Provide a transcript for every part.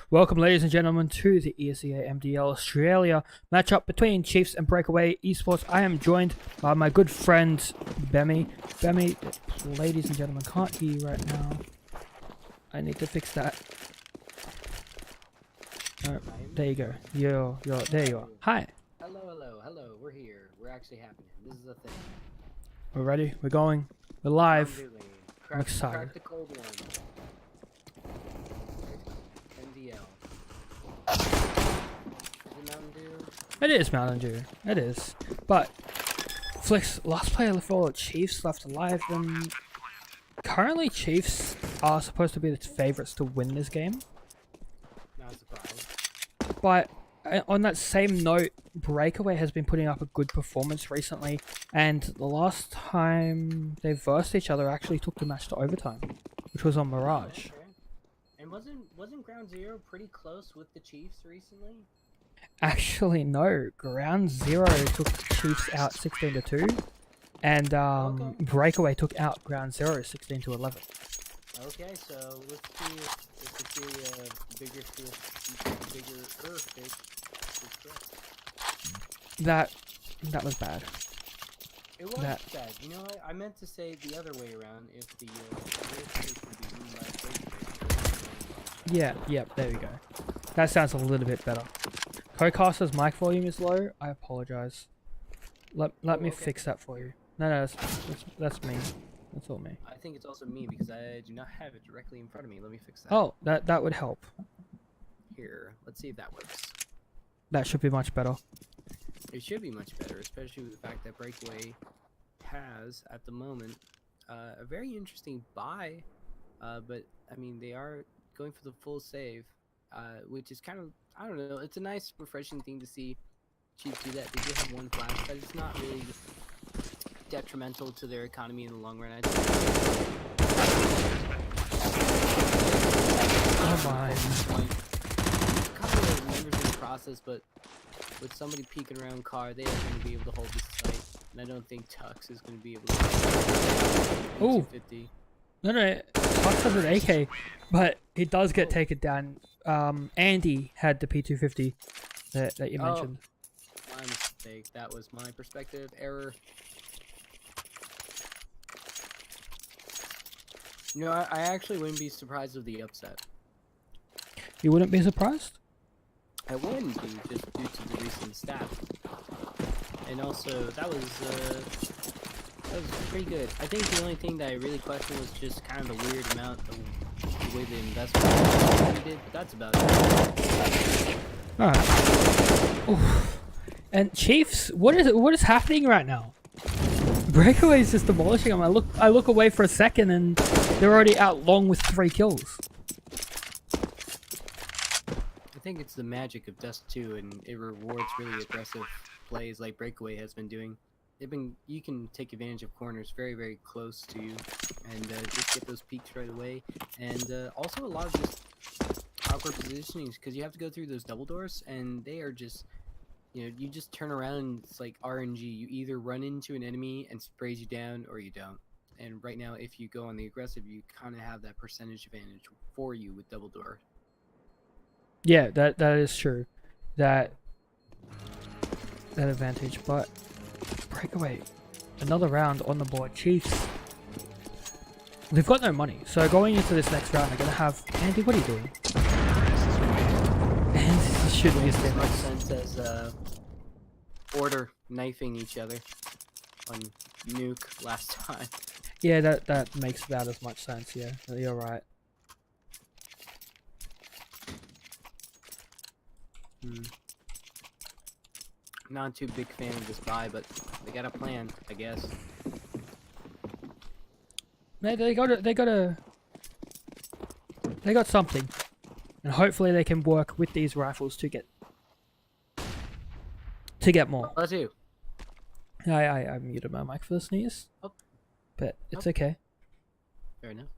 Welcome, ladies and gentlemen, to the ESEA MDL Australia matchup between Chiefs and Breakaway Esports. I am joined by my good friend, Bemi. Bemi, ladies and gentlemen, can't hear you right now. I need to fix that. There you go. There you are. Hi. Hello. We're here. We're actually happening. This is a thing. We're ready. We're going. We're live. Absolutely. I'm excited. Crack the cold one. MDL. Is it Mountain Dew? It is Mountain Dew. It is. But Flick's last player for Chiefs left alive, and currently Chiefs are supposed to be the favourites to win this game. Not surprised. But on that same note, Breakaway has been putting up a good performance recently, and the last time they versed each other actually took the match to overtime, which was on Mirage. Okay. And wasn't Ground Zero pretty close with the Chiefs recently? Actually, no. Ground Zero took the Chiefs out 16-2, and Breakaway took out Ground Zero 16-11. Okay, so let's see if it's a bigger fish. That was bad. It was bad. You know what? I meant to say the other way around. If the earthquake would be beaten by Breakaway. Yeah, there we go. That sounds a little bit better. Cocaster's mic volume is low. I apologize. Let me fix that for you. No, that's me. That's all me. I think it's also me because I do not have it directly in front of me. Let me fix that. Oh, that would help. Here, let's see if that works. That should be much better. It should be much better, especially with the fact that Breakaway has, at the moment, a very interesting buy. But, I mean, they are going for the full save, which is kind of, I don't know, it's a nice, refreshing thing to see Chiefs do that. They do have one flash, but it's not really detrimental to their economy in the long run. Oh my. A couple of members in the process, but with somebody peeking around car, they are going to be able to hold this site, and I don't think Tux is going to be able to hold it. 250. No, Tux has an AK, but he does get taken down. Andy had the P250 that you mentioned. My mistake. That was my perspective error. You know, I actually wouldn't be surprised with the upset. You wouldn't be surprised? I wouldn't be, just due to the recent stats. And also, that was pretty good. I think the only thing that I really questioned was just kind of the weird amount of the way the investment did, but that's about it. Alright. Oof. And Chiefs, what is happening right now? Breakaway is just demolishing them. I look away for a second and they're already out long with 3 kills. I think it's the magic of Dust 2, and it rewards really aggressive plays like Breakaway has been doing. You can take advantage of corners very, very close to you, and just get those peaks right away. And also a lot of just awkward positionings, because you have to go through those double doors, and they are just, you know, you just turn around and it's like RNG. You either run into an enemy and sprays you down, or you don't. And right now, if you go on the aggressive, you kind of have that percentage advantage for you with double door. Yeah, that is true. That advantage, but Breakaway, another round on the board. Chiefs, they've got no money, so going into this next round, they're gonna have Andy. What are you doing? And shouldn't be as much sense as order knifing each other on Nuke last time. Yeah, that makes about as much sense. Yeah, you're right. Not too big fan of this buy, but they got a plan, I guess. They got something, and hopefully they can work with these rifles to get more. Let's do. I muted my mic for the sneeze, but it's okay. Fair enough.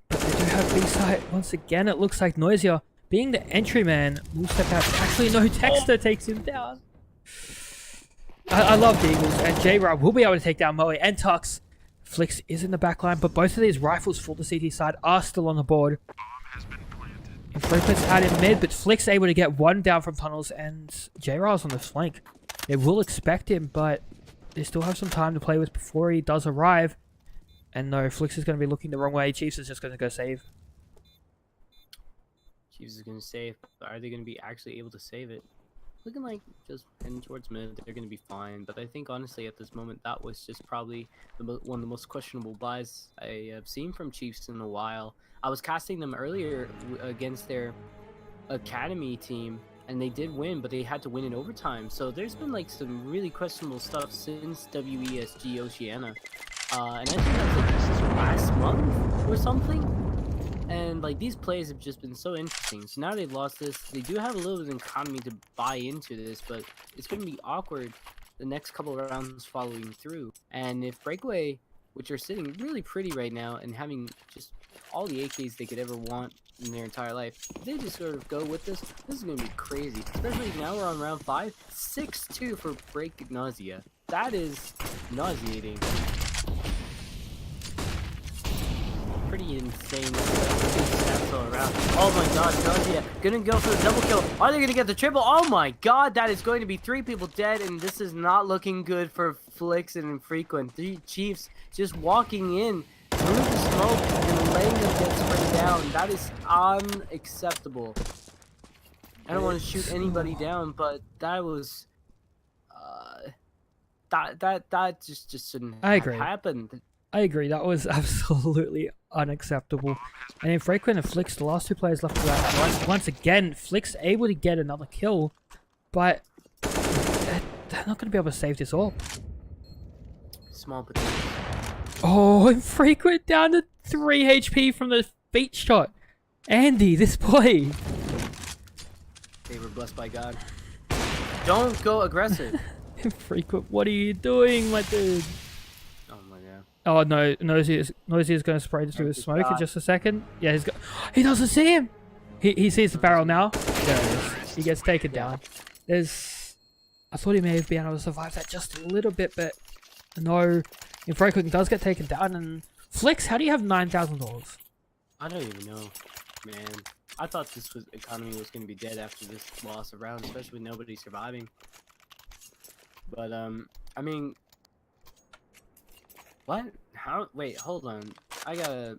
But they do have B-site once again. It looks like Noisier, being the entry man, will step out. Actually, no, Texter takes him down. I love the Eagles, and J-Rob will be able to take down Moe and Tux. Flix is in the back line, but both of these rifles for the CT side are still on the board. Frequent's out in mid, but Flick's able to get one down from tunnels, and J-Ra's on the flank. They will expect him, but they still have some time to play with before he does arrive. And no, Flicks is going to be looking the wrong way. Chiefs is just going to go save. Chiefs is going to save, but are they going to be actually able to save it? Looking like just heading towards mid, they're going to be fine. But I think honestly at this moment, that was just probably one of the most questionable buys I have seen from Chiefs in a while. I was casting them earlier against their academy team, and they did win, but they had to win in overtime. So there's been like some really questionable stuff since WESG Oceania. And I think that's like last month or something. And like these plays have just been so interesting. So now they've lost this. They do have a little bit of economy to buy into this, but it's going to be awkward the next couple of rounds following through. And if Breakaway, which are sitting really pretty right now and having just all the AKs they could ever want in their entire life, if they just sort of go with this is going to be crazy. Especially now we're on round 5. 6-2 for Break Nausea. That is nauseating. Pretty insane stats all around. Oh my god, Nausea gonna go for the double kill. Are they gonna get the triple? Oh my god, that is going to be 3 people dead, and this is not looking good for Flix and Infrequent. 3 Chiefs just walking in through the smoke and letting them get sprayed down. That is unacceptable. I don't want to shoot anybody down, but that was that just shouldn't have happened. I agree. That was absolutely unacceptable. And Infrequent and Flix, the last 2 players left for that. Once again, Flix able to get another kill, but they're not going to be able to save this all. Small potatoes. Oh, Infrequent down to 3 HP from the feet shot. Andy, this boy. They were blessed by God. Don't go aggressive. Infrequent, what are you doing, my dude? Oh no, Nosy is going to spray this with his smoke in just a second. Yeah, he doesn't see him. He sees the barrel now. There it is. He gets taken down. I thought he may have been able to survive that just a little bit, but no. Infrequent does get taken down. And Flix, how do you have $9,000? I don't even know, man. I thought this economy was going to be dead after this loss of round, especially with nobody surviving. But I mean. What? How? Wait, hold on. I gotta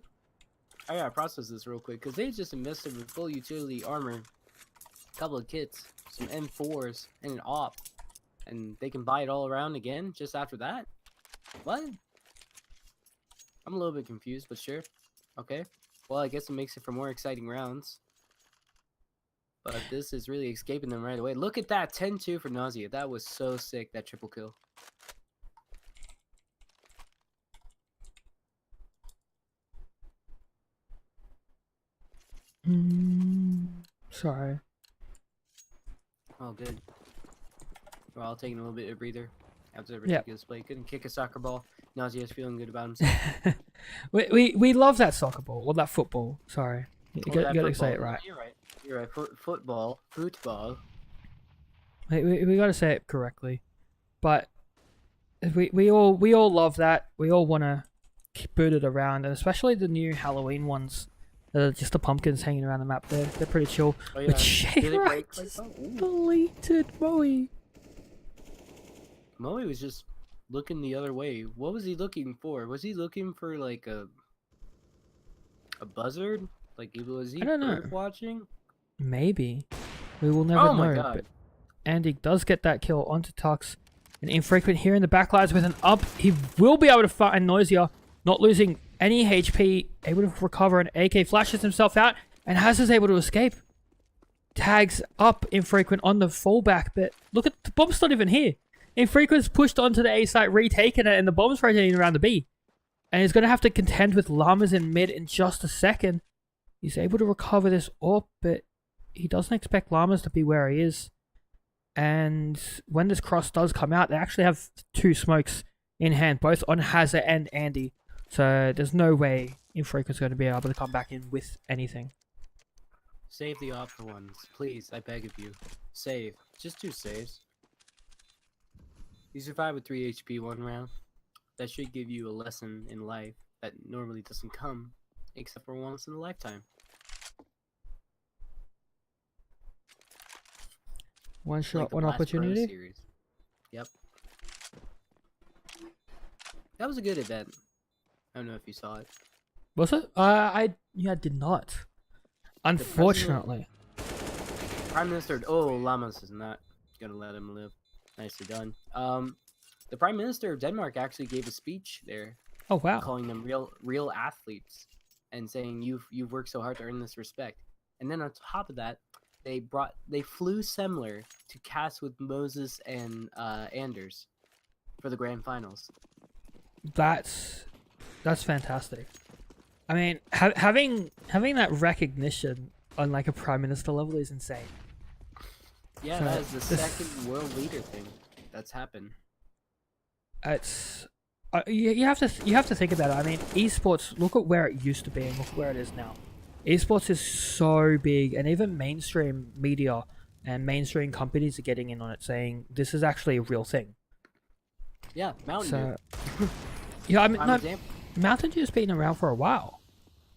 process this real quick, because they just invested with full utility armor, a couple of kits, some M4s, and an AWP, and they can buy it all around again just after that? What? I'm a little bit confused, but sure. Okay. Well, I guess it makes it for more exciting rounds. But this is really escaping them right away. Look at that, 10-2 for Nausea. That was so sick, that triple kill. Sorry. Oh, good. We're all taking a little bit of a breather after the ridiculous play. Couldn't kick a soccer ball. Nausea's feeling good about himself. we love that soccer ball, or that football. Sorry. You gotta say it right. You're right. You're right. Football. We gotta say it correctly. But we all love that. We all wanna boot it around, and especially the new Halloween ones. Just the pumpkins hanging around the map. They're pretty chill. Oh, yeah. But Shayra just deleted Moe. Moe was just looking the other way. What was he looking for? Was he looking for like a buzzard? Like was he bird watching? Maybe. We will never know. Oh my god. But Andy does get that kill onto Tux. And Infrequent here in the backlines with an up. He will be able to find Nausea, not losing any HP, able to recover an AK, flashes himself out, and Haz is able to escape. Tags up Infrequent on the fallback, but look at the bomb's not even here. Infrequent's pushed onto the A site, retaken it, and the bomb's rotating around the B. And he's going to have to contend with Llamas in mid in just a second. He's able to recover this up, but he doesn't expect Llamas to be where he is. And when this cross does come out, they actually have 2 smokes in hand, both on Hazard and Andy. So there's no way Infrequent's going to be able to come back in with anything. Save the op for once. Please, I beg of you. Save. Just 2 saves. You survive with 3 HP 1 round. That should give you a lesson in life that normally doesn't come, except for once in a lifetime. One like shot, the one Blast Pro opportunity. series. Yep. That was a good event. I don't know if you saw it. Was it? I did not. The president, Unfortunately. Prime Minister. Oh, Lamas is not gonna let him live. Nicely done. The Prime Minister of Denmark actually gave a speech there, Oh wow. calling them real athletes, and saying you've worked so hard to earn this respect. And then on top of that, they flew Semler to cast with Moses and Anders for the grand finals. That's fantastic. I mean, having that recognition on like a prime minister level is insane. Yeah, So that is the second world leader thing that's happened. It's you have to think about it. I mean, esports. Look at where it used to be and look where it is now. Esports is so big, and even mainstream media and mainstream companies are getting in on it, saying this is actually a real thing. Yeah, Mountain Dew. Yeah, I mean, no, Example. Mountain Dew's been around for a while.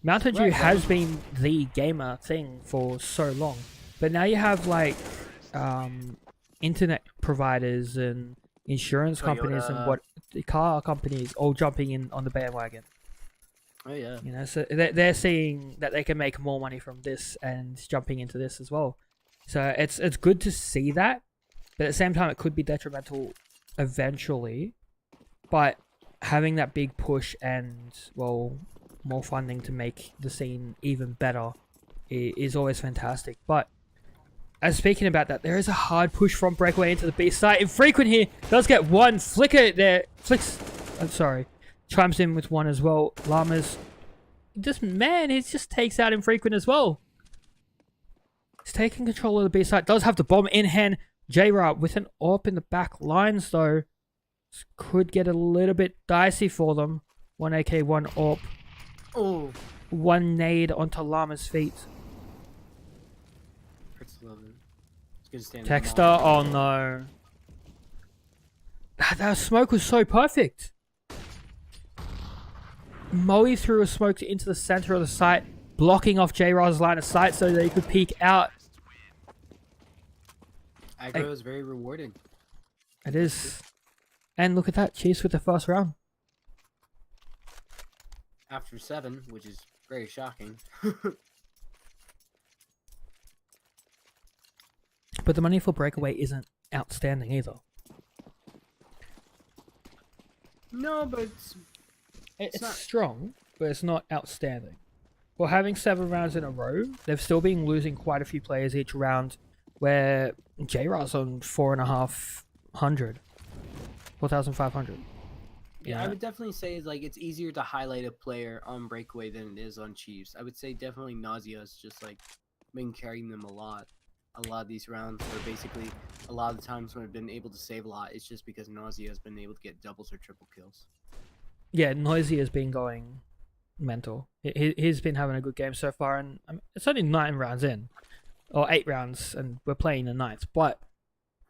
Mountain Dew Right, has been the gamer thing for so long, but now you have like internet providers and insurance companies and Toyota. what car companies all jumping in on the bandwagon. Oh yeah. You know, so they're seeing that they can make more money from this and jumping into this as well. So it's good to see that, but at the same time, it could be detrimental eventually. But having that big push and well, more funding to make the scene even better is always fantastic. But as speaking about that, there is a hard push from Breakaway into the B site. Infrequent here does get one flicker there. I'm sorry. Chimes in with one as well. Llamas. He just takes out Infrequent as well. He's taking control of the B site. Does have the bomb in hand. J-Ra with an AWP in the back lines though. This could get a little bit dicey for them. 1 AK, 1 AWP. Oh. 1 nade onto Llama's feet. Texter, oh no. That smoke was so perfect. Moe threw a smoke into the center of the site, blocking off J-Ra's line of sight so that he could peek out. Aggro is very rewarding. It is. And look at that, Chiefs with the first round. After 7, which is very shocking. But the money for Breakaway isn't outstanding either. No, but It's not strong, but it's not outstanding. Well, having 7 rounds in a row, they've still been losing quite a few players each round, where J-Ra's on 4,500. 4,500. Yeah, I would definitely say it's easier to highlight a player on Breakaway than it is on Chiefs. I would say definitely Nausea has just been carrying them a lot. A lot of these rounds, or basically a lot of the times when I've been able to save a lot, it's just because Nausea has been able to get doubles or triple kills. Yeah, Noisy has been going mental. He's been having a good game so far, and it's only 9 rounds in, or 8 rounds, and we're playing the 9th. But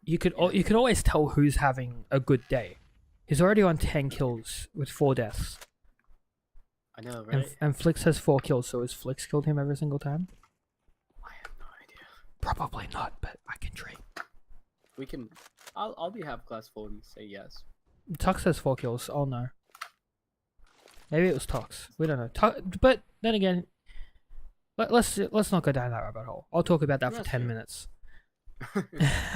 you can always tell who's having a good day. He's already on 10 kills with 4 deaths. I know, right? And Flix has 4 kills, so has Flix killed him every single time? I have no idea. Probably not, but I can dream. We can. I'll be half class full and say yes. Tux has 4 kills. Oh no. Maybe it was Tux. We don't know. But then again, let's not go down that rabbit hole. I'll talk about that for 10 minutes. Fair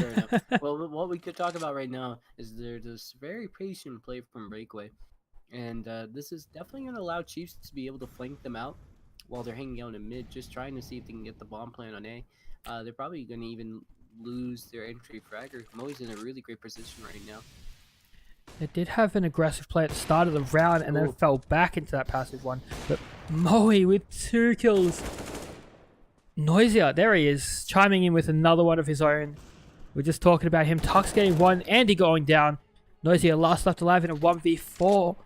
enough. Well, what we could talk about right now is there's this very patient play from Breakaway, and this is definitely going to allow Chiefs to be able to flank them out while they're hanging out in mid, just trying to see if they can get the bomb plant on A. They're probably going to even lose their entry fragger. Moe's in a really great position right now. It did have an aggressive play at the start of the round and then fell back into that passive one. But Moe with 2 kills. Noisia, there he is, chiming in with another one of his own. We're just talking about him. Tux getting 1, Andy going down. Noisia last left alive in a 1v4.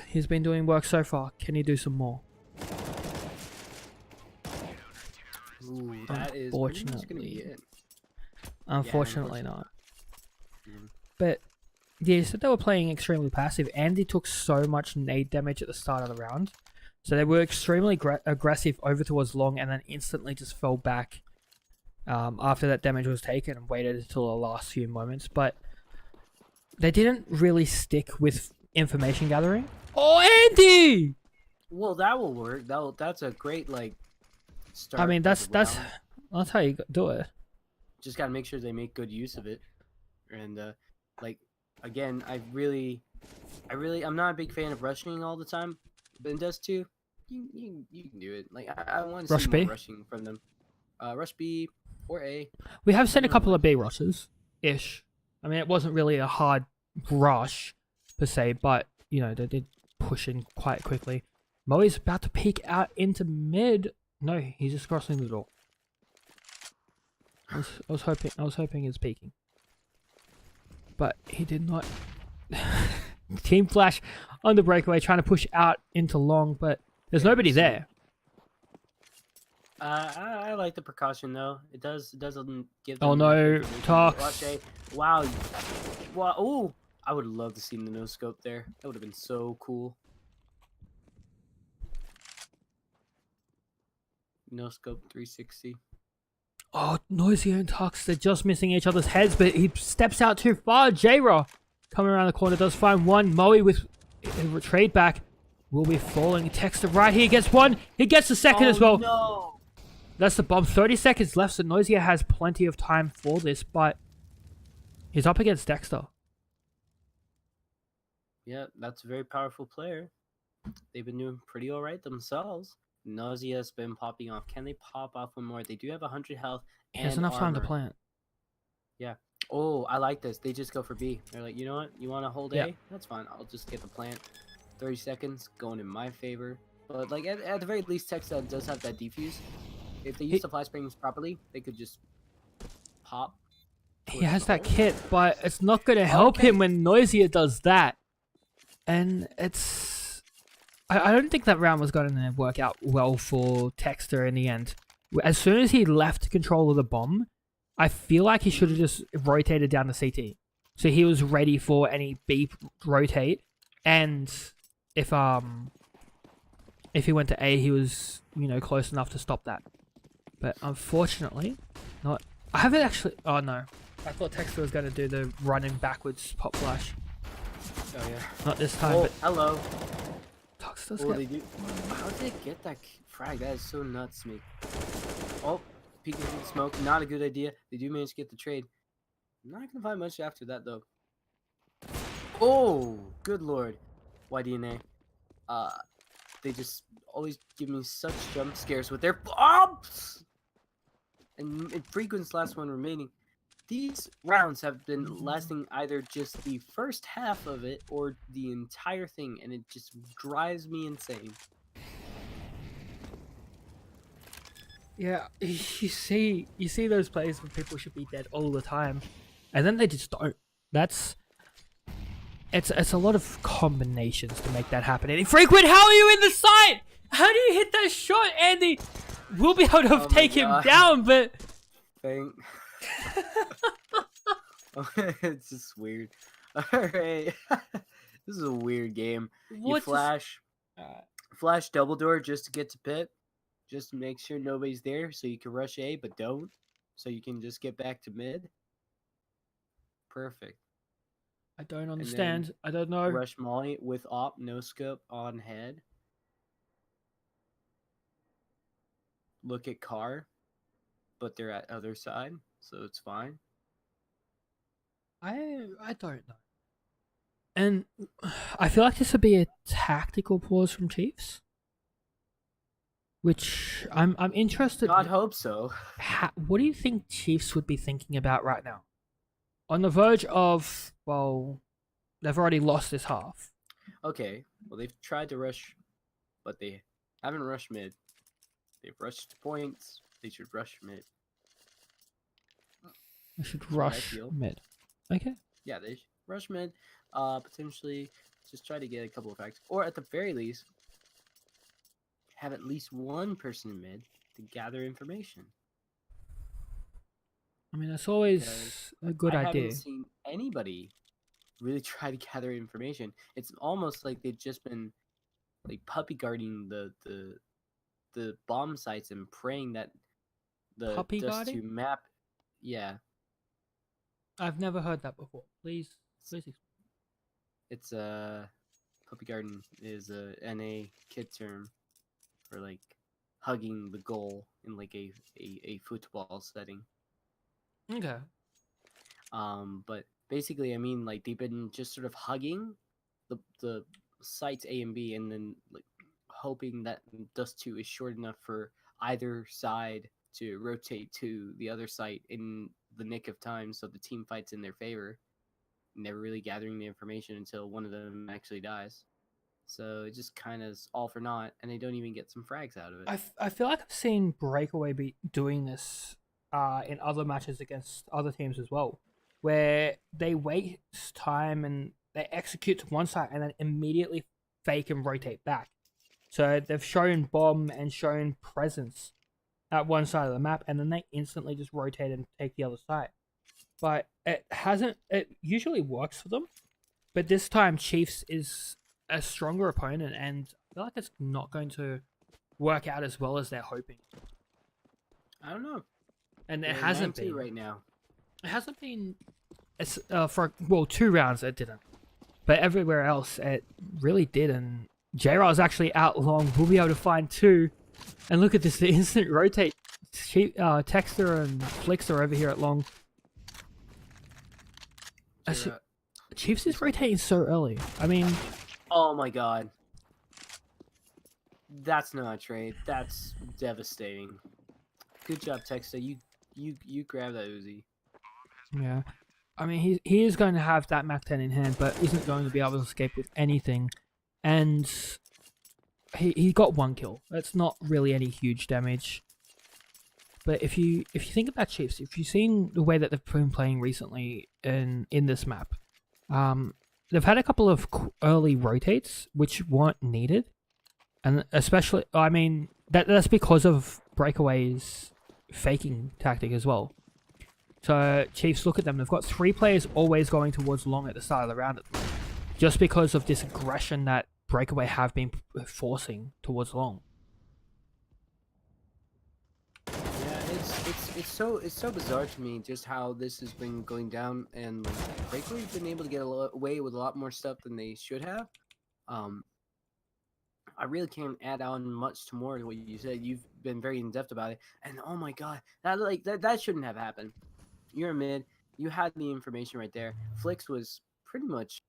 He's been doing work so far. Can he do some more? Ooh, that is pretty much gonna be it. Unfortunately not. But yeah, so they were playing extremely passive. Andy took so much nade damage at the start of the round. So they were extremely aggressive over towards long and then instantly just fell back. after that damage was taken and waited until the last few moments. But they didn't really stick with information gathering. Oh, Andy! Well, that will work. That's a great like start. I mean, of the that's round. how you do it. Just gotta make sure they make good use of it. And like again, I'm not a big fan of rushing all the time, but in Dust 2, you can do it. Like I want to Rush see B? more rushing from them. Rush B or A. We have seen a Depending on couple what- of B rushes, ish. I mean, it wasn't really a hard rush per se, but you know they did push in quite quickly. Moe's about to peek out into mid. No, he's just crossing the door. I was hoping he was peeking, but he did not. Team Flash on the breakaway, trying to push out into long, but there's nobody there. I like the precaution though. It doesn't give. Oh them no, enough information. Tox. Rush A. Wow. Wow. Ooh. I would love to see the no scope there. That would have been so cool. No scope 360. Oh, Noisy and Tux, they're just missing each other's heads, but he steps out too far. J-Raw coming around the corner does find one. Moe with a retreat back will be falling. Texter right here gets one. He gets the second as well. No. That's the bomb. 30 seconds left, so Noisier has plenty of time for this, but he's up against Dexter. Yeah, that's a very powerful player. They've been doing pretty alright themselves. Nausea's been popping off. Can they pop off one more? They do have 100 health He and has enough time to armor. plant. Oh, I like this. They just go for B. They're like, you know what? You want to hold Yeah. A? That's fine. I'll just get the plant. 30 seconds going in my favor. But like at the very least, Texas does have that defuse. If they use supply springs properly, they could just pop. He towards has the that hole. kit, but it's not going to help Okay. him when Noisier does that. And it's... I don't think that round was going to work out well for Texter in the end. As soon as he left control of the bomb, I feel like he should have just rotated down to CT. So he was ready for any beep rotate. And if he went to A, he was, you know, close enough to stop that. But unfortunately, not... I haven't actually... Oh, no. I thought Texter was going to do the running backwards pop flash. Oh yeah. Not this time, Oh, but hello. Tux does Oh, get... they do. How did they get that frag? That is so nuts to me. Oh, peeking through the smoke. Not a good idea. They do manage to get the trade. I'm not gonna find much after that though. Oh, good lord. YDNA. They just always give me such jump scares with their bombs. And Frequent's last one remaining. These rounds have been lasting either just the first half of it or the entire thing, and it just drives me insane. Yeah, you see those plays where people should be dead all the time, and then they just don't. It's a lot of combinations to make that happen. And Frequent, how are you in the side? How do you hit that shot, Andy? We'll be able to Oh my take him God. down, but Thing. It's just weird. Alright. This is a weird game. what? You flash double door just to get to pit. Just to make sure nobody's there so you can rush A, but don't. So you can just get back to mid. Perfect. I don't understand. I don't know. Rush Molly with op, no scope on head. Look at car, but they're at other side, so it's fine. I don't know. And I feel like this would be a tactical pause from Chiefs, which I'm interested. God hope so. What do you think Chiefs would be thinking about right now? On the verge of, well, they've already lost this half. Okay, well they've tried to rush, but they haven't rushed mid. They've rushed points. They should rush mid. They should what I rush feel. mid. Okay. Yeah, they should rush mid. Potentially just try to get a couple of facts, or at the very least, have at least one person in mid to gather information. I mean, that's always Because a good I idea. haven't seen anybody really try to gather information. It's almost like they've just been like puppy guarding the bomb sites and praying that the Puppy Dust guarding? 2 map. Yeah, I've never heard that before. Please explain. it's puppy garden is a NA kid term for like hugging the goal in like a football setting. Okay. But basically, I mean, like they've been just sort of hugging the sites A and B, and then like hoping that Dust 2 is short enough for either side to rotate to the other site in the nick of time, so the team fights in their favor. Never really gathering the information until one of them actually dies. So it just kind of is all for naught, and they don't even get some frags out of it. I feel like I've seen Breakaway be doing this in other matches against other teams as well, where they waste time and they execute to one side and then immediately fake and rotate back. So they've shown bomb and shown presence at one side of the map, and then they instantly just rotate and take the other side. But it usually works for them, but this time Chiefs is a stronger opponent, and I feel like it's not going to work out as well as they're hoping. I don't know. And it They're hasn't 9-2 been right now. It hasn't been. It's for 2 rounds it didn't, but everywhere else it really did. And J-Ra is actually out long. We'll be able to find 2. And look at this, the instant rotate. Texter and Flix are over here at long. Chiefs is rotating so early. I mean, Oh my god. That's not a trade. That's devastating. Good job, Texter. You grab that Uzi. yeah. I mean, he is going to have that Mac 10 in hand, but isn't going to be able to escape with anything. And he got 1 kill. That's not really any huge damage. But if you think about Chiefs, if you've seen the way that they've been playing recently in this map, they've had a couple of early rotates which weren't needed, and especially, I mean, that's because of Breakaway's faking tactic as well. So Chiefs, look at them. They've got 3 players always going towards long at the start of the round, just because of this aggression that Breakaway have been forcing towards long. It's so bizarre to me just how this has been going down, and like, Breakaway's been able to get away with a lot more stuff than they should have. I really can't add on much to more to what you said. You've been very in depth about it, and oh my god, that shouldn't have happened. You're a mid. You had the information right there. Flix was pretty much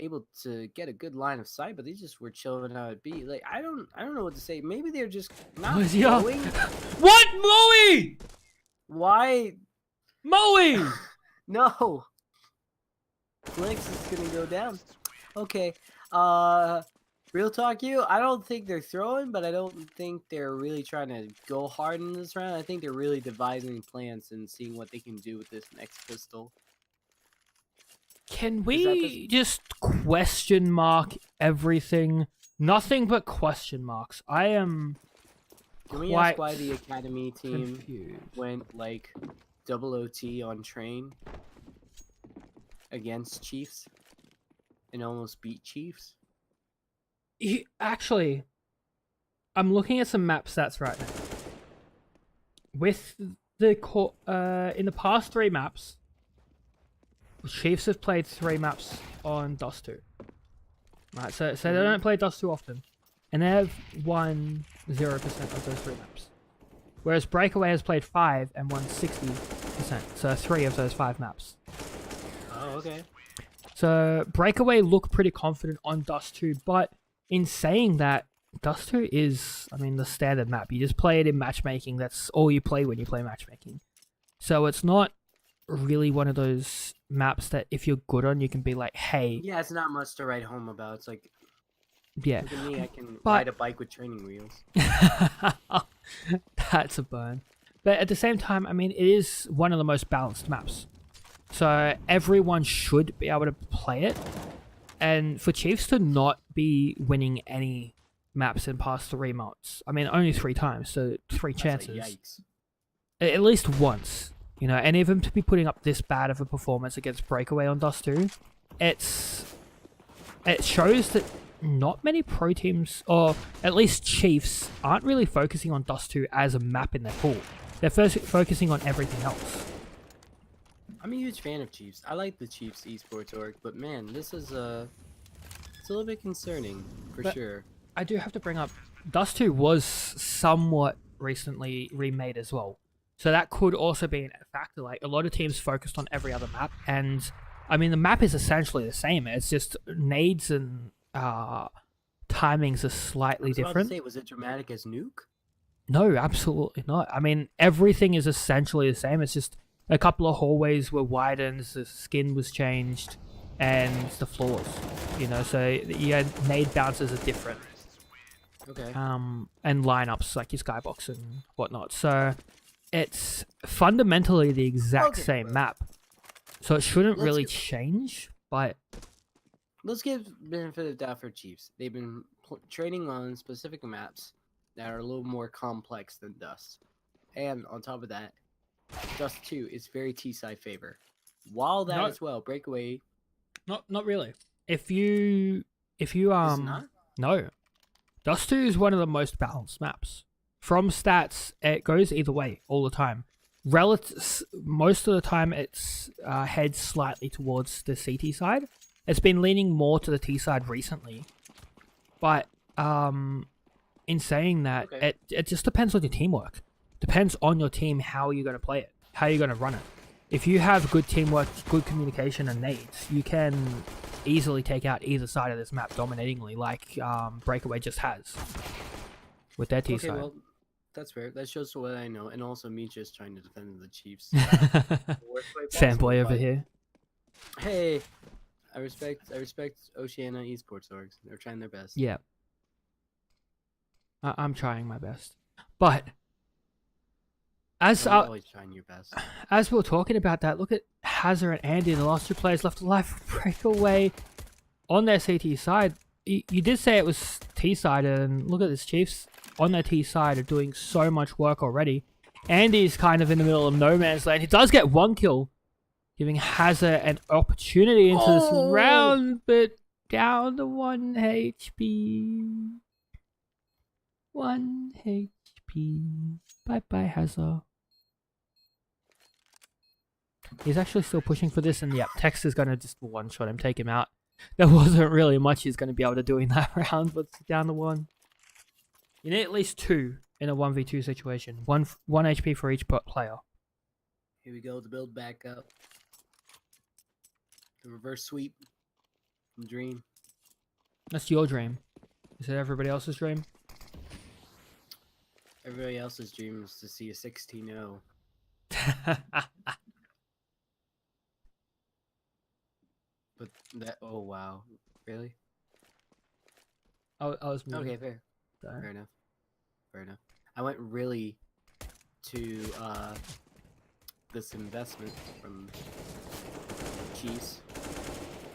able to get a good line of sight, but they just were chilling out at B. Like I don't know what to say. Maybe they're just not going. What, Moe? Why? Moe! No. Flix is gonna go down. Okay. Real talk, I don't think they're throwing, but I don't think they're really trying to go hard in this round. I think they're really devising plans and seeing what they can do with this next pistol. Can we just question mark everything? Nothing but question marks. I am. Can we ask why the academy team went like double OT on train against Chiefs and almost beat Chiefs? Actually, I'm looking at some map stats right now. With the in the past 3 maps, Chiefs have played 3 maps on Dust 2. Right, so they don't play Dust 2 often, and they have won 0% of those 3 maps. Whereas Breakaway has played 5 and won 60%, so 3 of those 5 maps. Oh, okay. So Breakaway look pretty confident on Dust 2, but in saying that, Dust 2 is, I mean, the standard map. You just play it in matchmaking. That's all you play when you play matchmaking. So it's not really one of those maps that if you're good on, you can be like, hey. Yeah, it's not much to write home about. It's like, yeah. look at me, I can ride a bike with training wheels. That's a burn. But at the same time, I mean, it is one of the most balanced maps. So everyone should be able to play it. And for Chiefs to not be winning any maps in past 3 months, I mean, only 3 times, so 3 chances. Like, yikes. At least once, you know, and even to be putting up this bad of a performance against Breakaway on Dust 2, it shows that not many pro teams, or at least Chiefs, aren't really focusing on Dust 2 as a map in their pool. They're first focusing on everything else. I'm a huge fan of Chiefs. I like the Chiefs esports org, but man, this is it's a little bit concerning for But- sure. I do have to bring up, Dust 2 was somewhat recently remade as well. So that could also be a factor. Like, a lot of teams focused on every other map, and I mean, the map is essentially the same. It's just nades and timings are slightly I was about to different. say, was it dramatic as Nuke? No, absolutely not. I mean, everything is essentially the same. It's just a couple of hallways were widened, the skin was changed, and the floors. You know, so yeah, nade bounces are different. Okay. And lineups like your skybox and whatnot. So it's fundamentally the exact Okay, same bro. map. So it shouldn't Let's really get- change, but Let's give benefit of doubt for Chiefs. They've been training on specific maps that are a little more complex than Dust. And on top of that, Dust 2 is very T-side favor. While that No. as well, Breakaway not really. If you is not. no. Dust 2 is one of the most balanced maps. From stats, it goes either way all the time. Most of the time, it's heads slightly towards the CT side. It's been leaning more to the T side recently. But in saying that, Okay. it just depends on your teamwork. Depends on your team how you're going to play it, how you're going to run it. If you have good teamwork, good communication, and nades, you can easily take out either side of this map dominatingly, like Breakaway just has with their T Okay, side. well, that's fair. That shows what I know, and also me just trying to defend the Chiefs. The worst way possible, Fanboy over but here. Hey, I respect Oceania esports orgs. They're trying their best. Yeah. I'm trying my best. But as You're always trying your best. as we were talking about that, look at Hazard and Andy, the last two players left alive for Breakaway on their CT side. You did say it was T side, and look at this, Chiefs on their T side are doing so much work already. Andy's kind of in the middle of no man's land. He does get one kill, giving Hazard an opportunity into this round, but down to 1 HP. 1 HP. Bye bye, Hazard. He's actually still pushing for this, and yep, Tex is going to just one-shot him, take him out. There wasn't really much he's going to be able to do in that round, but it's down to 1. You need at least 2 in a 1v2 situation. 1 HP for each player. Here we go. The build back up. The reverse sweep. Dream. That's your dream. Is it everybody else's dream? Everybody else's dream is to see a 16-0. But that. Oh wow. Really? I was moving. Okay, fair. Sorry. Fair enough. Fair enough. I went really to this investment from Cheese.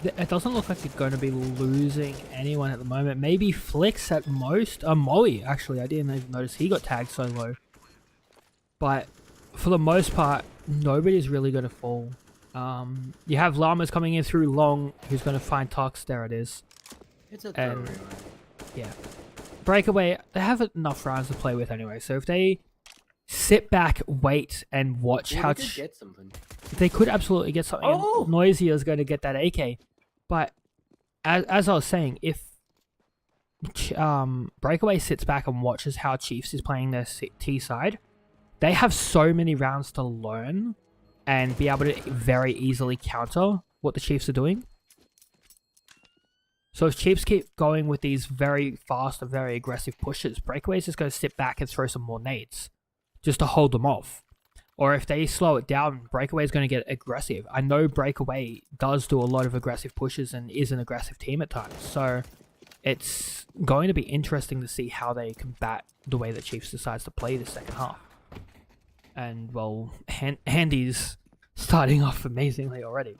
It doesn't look like they're going to be losing anyone at the moment. Maybe Flicks at most. Moe, actually. I didn't even notice he got tagged so low. But for the most part, nobody's really going to fall. You have Llamas coming in through long, who's going to find Tux. There it is. It's a And- throwaway line. Yeah. Breakaway, they have enough rounds to play with anyway. So if they sit back, wait, and watch Ooh, how... they could get something. They could absolutely get something. and Oh! Noisier is going to get that AK. But as I was saying, if Breakaway sits back and watches how Chiefs is playing their T side, they have so many rounds to learn and be able to very easily counter what the Chiefs are doing. So if Chiefs keep going with these very fast and very aggressive pushes, Breakaway is just going to sit back and throw some more nades just to hold them off. Or if they slow it down, Breakaway is going to get aggressive. I know Breakaway does do a lot of aggressive pushes and is an aggressive team at times. So it's going to be interesting to see how they combat the way that Chiefs decides to play the second half. And, well, Handy's starting off amazingly already.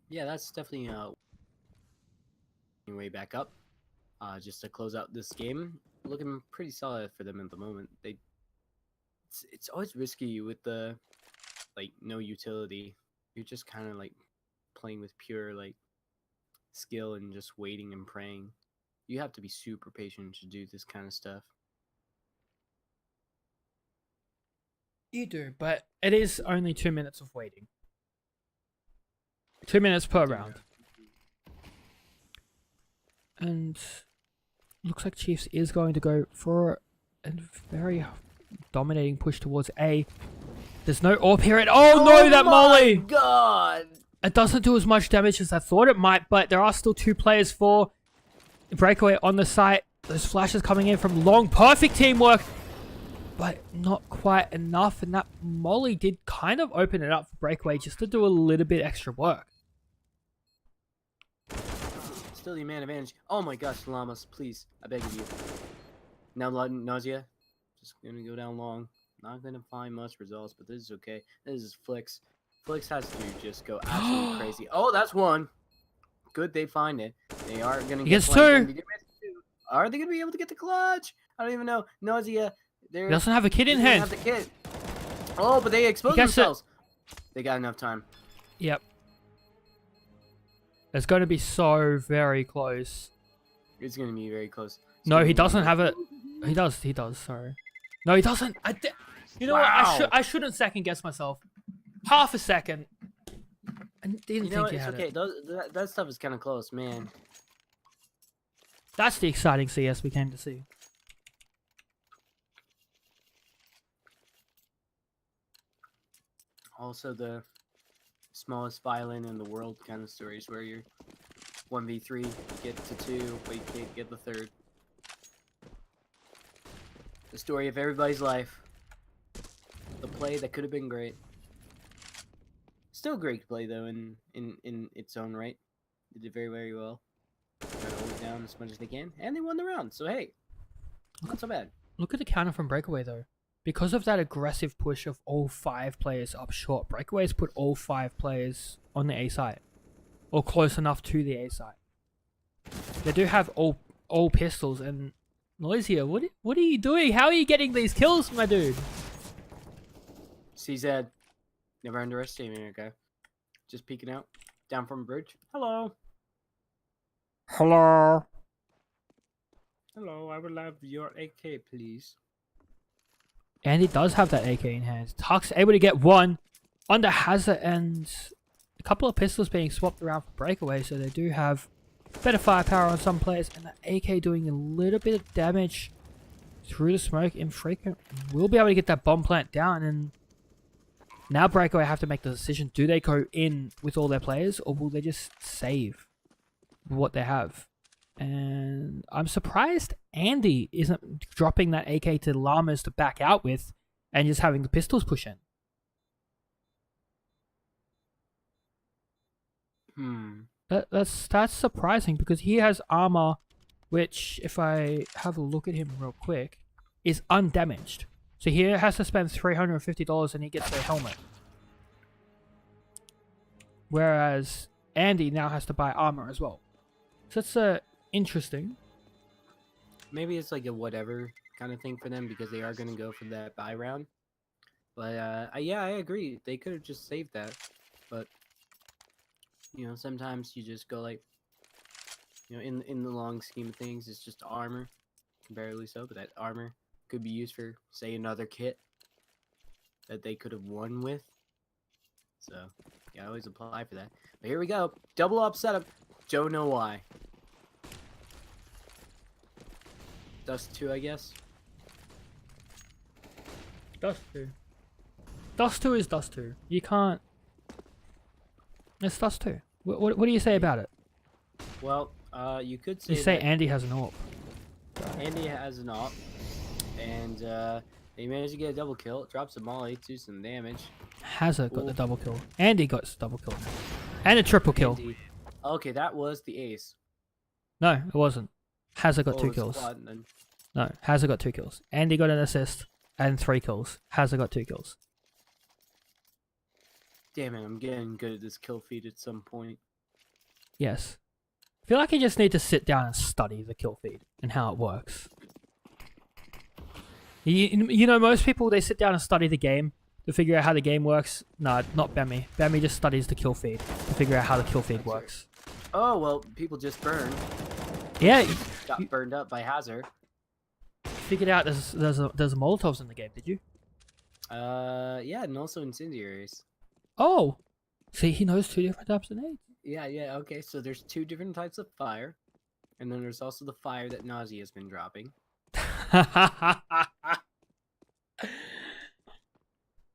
Yeah, that's definitely way back up. Just to close out this game, looking pretty solid for them at the moment. It's always risky with the no utility. You're just kind of like playing with pure skill and just waiting and praying. You have to be super patient to do this kind of stuff. You do, but it is only 2 minutes of waiting. 2 minutes per round. And looks like Chiefs is going to go for a very dominating push towards A. There's no AWP here. Oh no, that molly! God! It doesn't do as much damage as I thought it might, but there are still 2 players for Breakaway on the site. Those flashes coming in from long. Perfect teamwork, but not quite enough. And that molly did kind of open it up for Breakaway just to do a little bit extra work. Still the man advantage. Oh my gosh, Llamas, please. I beg of you. Now, Nausea. Just gonna go down long. Not gonna find much results, but this is okay. This is Flicks. Flicks has to just go absolutely crazy. Oh, that's one. Good, they find it. They are gonna get two. Are they gonna be able to get the clutch? I don't even know. Nausea. He doesn't have a kid in hand. Have the kid. Oh, but they exposed themselves. They got enough time. Yep. It's going to be so very close. It's going to be very close. No, he doesn't have it. He does. He does. Sorry. No, he doesn't. You know what? I shouldn't second guess myself. Half a second. I didn't think he had it. That stuff is kind of close, man. That's the exciting CS we came to see. Also, the smallest violin in the world kind of stories where you're 1v3, you get to 2, but you can't get the 3rd. The story of everybody's life. The play that could have been great. Still great play though in its own right. They did very, very well. Try to hold it down as much as they can, and they won the round. So hey, not so bad. Look at the counter from Breakaway though. Because of that aggressive push of all 5 players up short, Breakaway's put all 5 players on the A site. Or close enough to the A site. They do have all pistols, and Noisia, what are you doing? How are you getting these kills, my dude? CZ, never underestimate me, okay? Just peeking out, down from a bridge. Hello. Hello. Hello, I would love your AK, please. And he does have that AK in hand. Tuck's able to get one under hazard, and a couple of pistols being swapped around for Breakaway, so they do have better firepower on some players, and the AK doing a little bit of damage through the smoke. Infrequent will be able to get that bomb plant down, and now Breakaway have to make the decision. Do they go in with all their players, or will they just save what they have? And I'm surprised Andy isn't dropping that AK to Llamas to back out with and just having the pistols push in. That's surprising, because he has armor, which, if I have a look at him real quick, is undamaged. So he has to spend $350 and he gets a helmet. Whereas Andy now has to buy armor as well. So it's interesting. Maybe it's like a whatever kind of thing for them, because they are going to go for that buy round. But yeah, I agree. They could have just saved that. But you know, sometimes you just go like, you know, in the long scheme of things, it's just armor, comparatively so. But that armor could be used for, say, another kit that they could have won with. So yeah, I always apply for that. But here we go, double up setup. Don't know why. Dust 2, I guess. Dust 2. Dust 2 is Dust 2. You can't. It's Dust 2. What do you say about it? Well, you could say. You say Andy has an AWP. Andy has an AWP, and they managed to get a double kill. Drops a molly, do some damage. Hazard got the double kill. Andy got the double kill. And a triple kill. Andy. Okay, that was the ace. No, it wasn't. Hazard got 2 kills. No, Hazard got 2 kills. Andy got an assist and 3 kills. Hazard got 2 kills. Damn it, I'm getting good at this kill feed at some point. Yes. I feel like you just need to sit down and study the kill feed and how it works. You know, most people, they sit down and study the game to figure out how the game works. No, not Bemmy. Bemmy just studies the kill feed to figure out how the kill feed works. Oh, well, people just burn. Yeah. Got burned up by Hazard. Figured out there's Molotovs in the game, did you? Yeah, and also incendiaries. Oh, see, he knows 2 different types of nades. Yeah, okay. So there's 2 different types of fire, and then there's also the fire that Nausea has been dropping.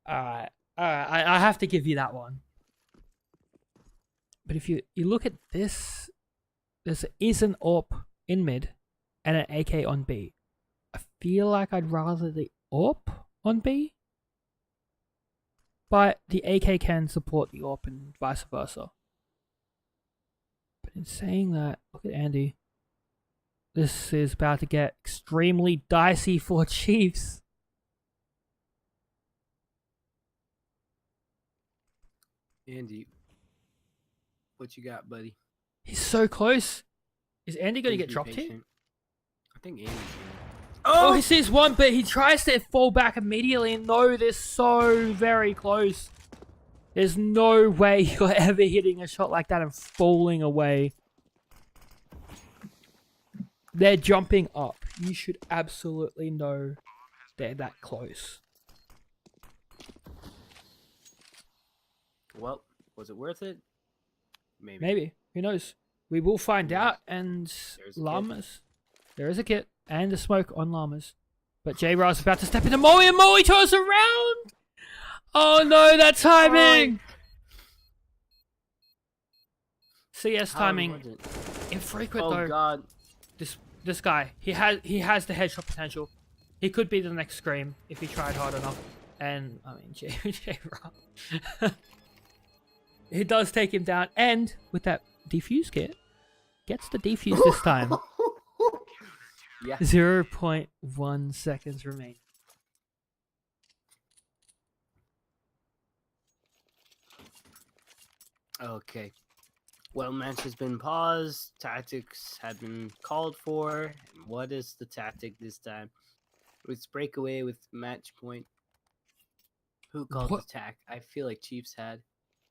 Alright, I have to give you that one. But if you look at this, there is an AWP in mid and an AK on B. I feel like I'd rather the AWP on B, but the AK can support the AWP and vice versa. But in saying that, look at Andy. This is about to get extremely dicey for Chiefs. Andy, what you got, buddy? He's so close. Is Andy going to Please get be dropped here? patient. I think Andy's gonna. Oh, he sees one, but he tries to fall back immediately. No, they're so very close. There's no way you're ever hitting a shot like that and falling away. They're jumping up. You should absolutely know they're that close. Well, was it worth it? Maybe. Maybe. Who knows? We will find Yes. out. And There's a llamas. There is a kit and a smoke on llamas. But J-Ra's about to step into Moe, and Moe turns around. Oh no, that timing! CS How timing was it? infrequent Oh though. god. This guy, he has the headshot potential. He could be the next Scream if he tried hard enough. And I mean, J-Ra. It does take him down, and with that defuse kit, gets the defuse this time. Yeah. 0.1 seconds remain. Okay. Well, match has been paused. Tactics have been called for. And what is the tactic this time? It's breakaway with match point. Who called What? the tack? I feel like Chiefs had.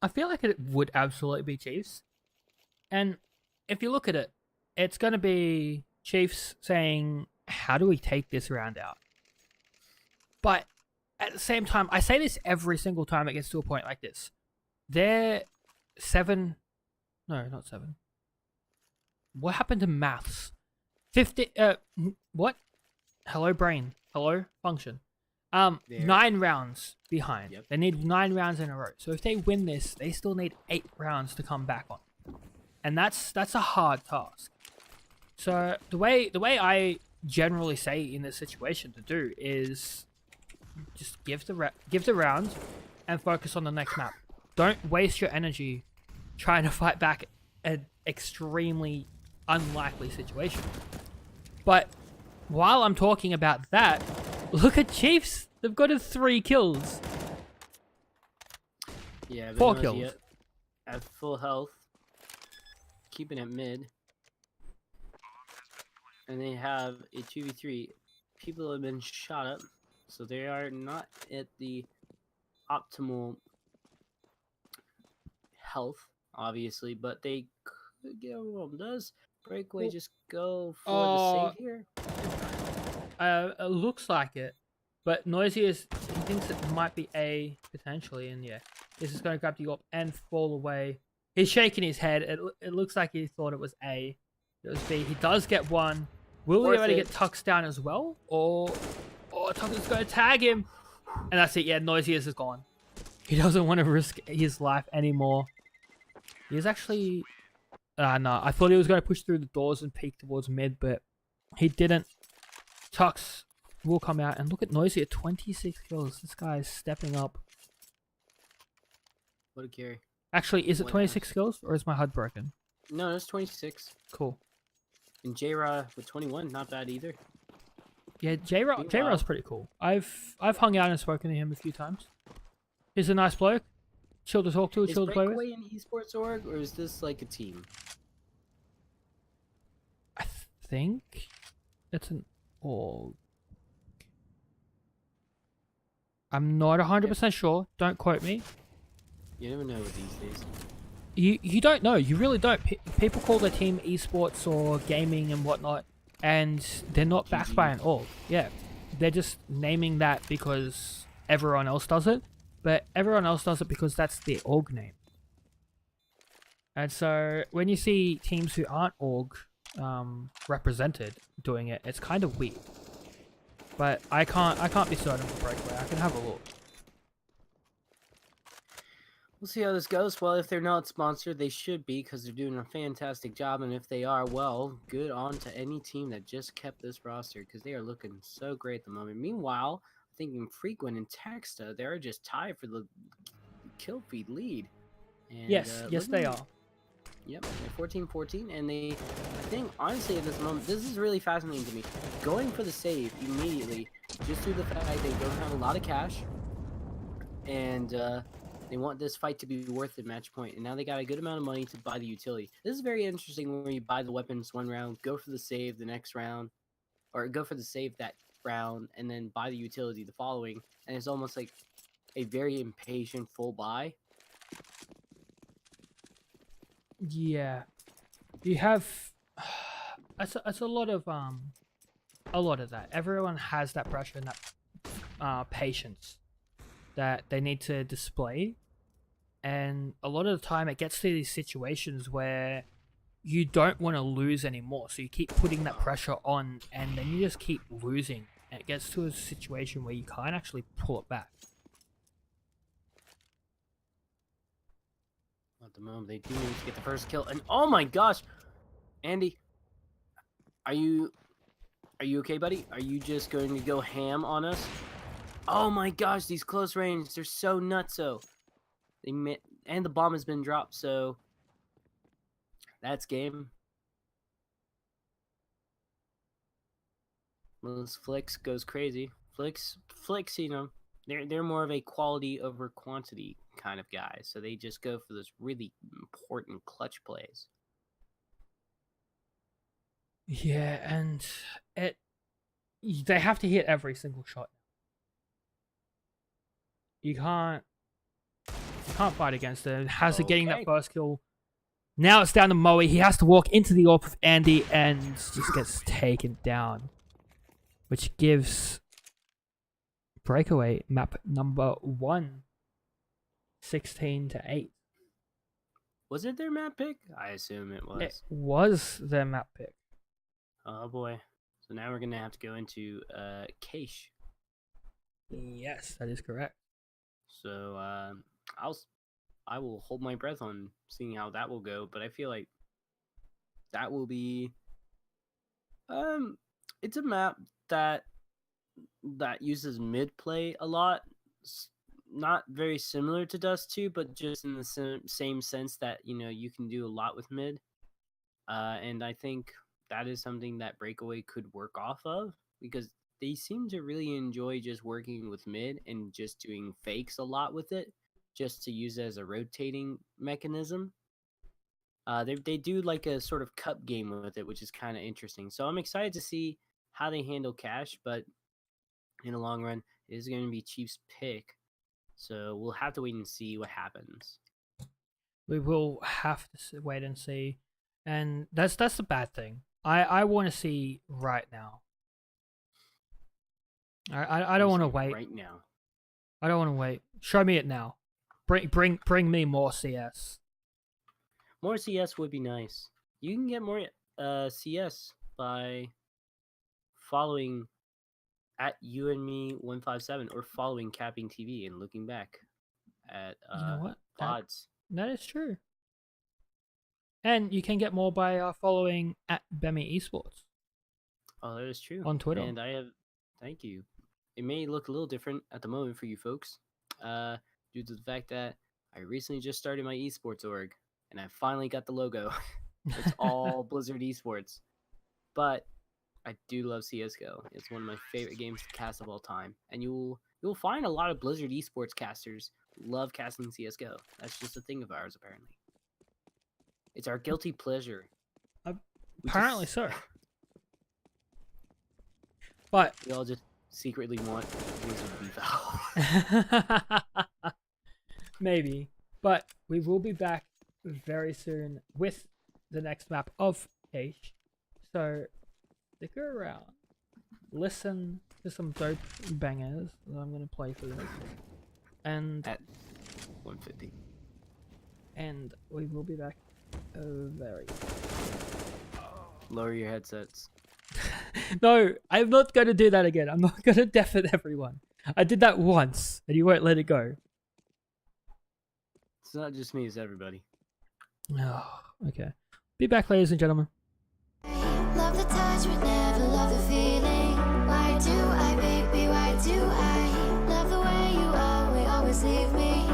I feel like it would absolutely be Chiefs. And if you look at it, it's going to be Chiefs saying, how do we take this round out? But at the same time, I say this every single time it gets to a point like this. They're 7... No, not 7. What happened to maths? 50... what? Hello, brain. Hello, function. There. 9 rounds behind. Yep. They need 9 rounds in a row. So if they win this, they still need 8 rounds to come back on. And that's a hard task. So the way I generally say in this situation to do is just give the round and focus on the next map. Don't waste your energy trying to fight back an extremely unlikely situation. But while I'm talking about that, look at Chiefs. They've got 3 kills. Yeah, 4 Nausea kills. at full health. Keeping it mid. And they have a 2v3. People have been shot up. So they are not at the optimal health, obviously. But they could get overwhelmed. Does Breakaway just go for the save here? It looks like it. But Noisy he thinks it might be A, potentially. And yeah, he's just going to grab the AWP and fall away. He's shaking his head. It looks like he thought it was A. It was B. He does get one. Will he be able to get Tux down as well? Or Tux is going to tag him. And that's it. Yeah, Noisy is gone. He doesn't want to risk his life anymore. He's actually... no, I thought he was going to push through the doors and peek towards mid, but he didn't. Tux will come out. And look at Noisy at 26 kills. This guy is stepping up. What a carry. Actually, is it What 26 kills or is my HUD broken? No, that's 26. Cool. And J-Ra with 21, not bad either. Yeah, J-Ra's pretty cool. I've hung out and spoken to him a few times. He's a nice bloke. Chill to talk to, Is chill to play with. Breakaway an esports org, or is this like a team? I think it's an org. I'm not 100% sure. Don't quote me. You never know with these days. You don't know. You really don't. People call their team esports or gaming and whatnot, and they're not backed by an org. Yeah, they're just naming that because everyone else does it, but everyone else does it because that's their org name. And so when you see teams who aren't org represented doing it, it's kind of weird. But I can't be certain for Breakaway. I can have a look. We'll see how this goes. Well, if they're not sponsored, they should be because they're doing a fantastic job. And if they are, well, good on to any team that just kept this roster because they are looking so great at the moment. Meanwhile, I think Frequent and Texta, they're just tied for the kill feed lead. And, Yes, they are. Yep, they're 14-14, and I think, honestly, at this moment, this is really fascinating to me. Going for the save immediately, just through the fact they don't have a lot of cash, and they want this fight to be worth the match point, and now they got a good amount of money to buy the utility. This is very interesting where you buy the weapons one round, go for the save the next round, or go for the save that round, and then buy the utility the following, and it's almost like a very impatient full buy. Yeah, you have. It's a lot of that. Everyone has that pressure and that patience that they need to display, and a lot of the time it gets to these situations where you don't want to lose anymore, so you keep putting that pressure on, and then you just keep losing, and it gets to a situation where you can't actually pull it back. At the moment, they do need to get the first kill, and oh my gosh, Andy, are you okay, buddy? Are you just going to go ham on us? Oh my gosh, these close range, they're so nutso. And the bomb has been dropped, so that's game. Well, this Flicks goes crazy. Flicks, you know, they're more of a quality over quantity kind of guy, so they just go for those really important clutch plays. Yeah, and they have to hit every single shot. You can't fight against it. Has to getting that first kill. Now it's down to Moe. He has to walk into the AWP of Andy and just gets taken down, which gives Breakaway map number 1, 16-8. Was it their map pick? I assume it was. It was their map pick. Oh boy. So now we're gonna have to go into Cache. Yes, that is correct. So I will hold my breath on seeing how that will go, but I feel like that will be it's a map that uses mid play a lot. Not very similar to Dust 2, but just in the same sense that, you know, you can do a lot with mid. And I think that is something that Breakaway could work off of, because they seem to really enjoy just working with mid and just doing fakes a lot with it, just to use it as a rotating mechanism. They do like a sort of cup game with it, which is kind of interesting. So I'm excited to see how they handle Cache, but in the long run, it is going to be Chief's pick. So we'll have to wait and see what happens. We will have to wait and see, and that's the bad thing. I want to see right now. I don't want to wait. Right now. I don't want to wait. Show me it now. Bring me more CS. More CS would be nice. You can get more CS by following at YouAndMe157 or following CappingTV and looking back at you know what? pods. That is true. And you can get more by following at Bemi Esports. Oh, that is true. On Twitter. And thank you. It may look a little different at the moment for you folks, due to the fact that I recently just started my esports org, and I finally got the logo. It's all Blizzard Esports. But I do love CSGO. It's one of my favorite games to cast of all time. And you'll find a lot of Blizzard Esports casters love casting CSGO. That's just a thing of ours, apparently. It's our guilty pleasure. Apparently so. But we all just secretly want Blizzard to be Valve. Maybe. But we will be back very soon with the next map of Cache. So stick around, listen, There's some dope bangers that I'm gonna play for this, and At 150. and we will be back very. Lower your headsets. No, I'm not gonna do that again. I'm not gonna deafen everyone. I did that once, and you won't let it go. It's not just me, it's everybody. Oh, okay. Be back, ladies and gentlemen. Love the touch, but never love the feeling. Why do I, baby, why do I love the way you always leave me?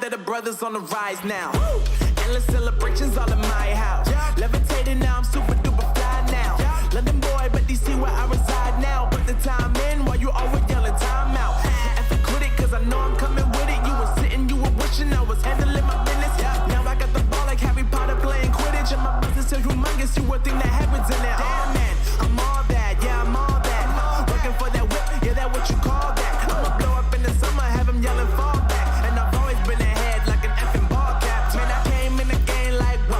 That the brothers on the rise now. Woo! Endless celebrations all in my house. Yeah. Levitating now, I'm super duper fly now. Yeah. London boy, but DC where I reside now. Put the time in while you always yelling time out. And for quit it, cause I know I'm coming with it. You were sitting, you were wishing I was handling my business. Yeah. Now I got the ball like Harry Potter playing Quidditch. And my business is humongous, you would think that happens in there. Damn man, I'm all that, yeah, I'm all that. Working for that whip, yeah, that what you call that. I'ma blow up in the summer, have him yelling fall back. And I've always been ahead like an effing ball cap. Man, I came in the game like, whoa.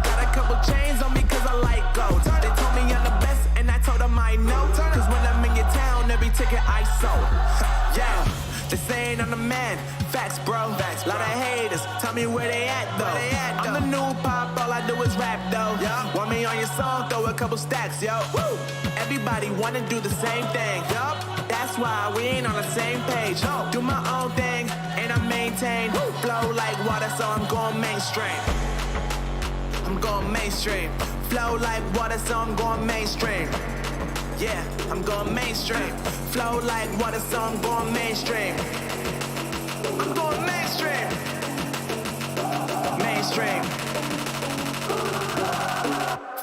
Got a couple chains on me cause I like gold. They told me I'm the best and I told them I know. Cause when I'm in your town, every ticket I sold. Yeah, they saying I'm the man. Facts, bro. Facts, lot of haters. Tell me where they at though. I'm the new pop, all I do is rap though. Want me on your song, throw a couple stacks, yo. Woo! Everybody wanna do the same thing. Yup, that's why we ain't on the same page. No, do my own thing, and I maintain. Woo! Flow like water, so I'm going mainstream. I'm going mainstream. Flow like water, so I'm going mainstream. Yeah, I'm going mainstream. Flow like water, so I'm going mainstream. I'm going mainstream. Mainstream.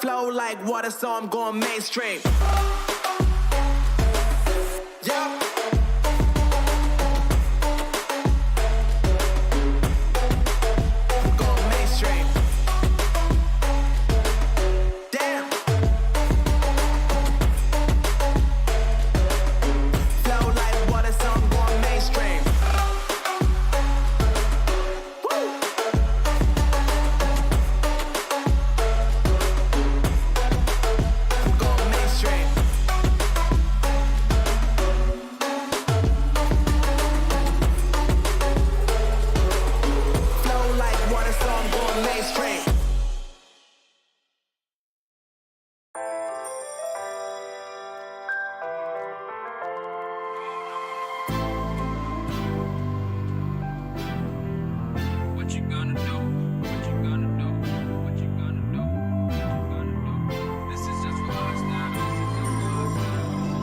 Flow like water, so I'm going mainstream. Yeah. I'm going mainstream. Damn. Flow like water, so I'm going mainstream. I'm going mainstream. Flow like water, so I'm going mainstream. What you gonna do? What you gonna do? What you gonna do? What you gonna do? This is just for us now. This is just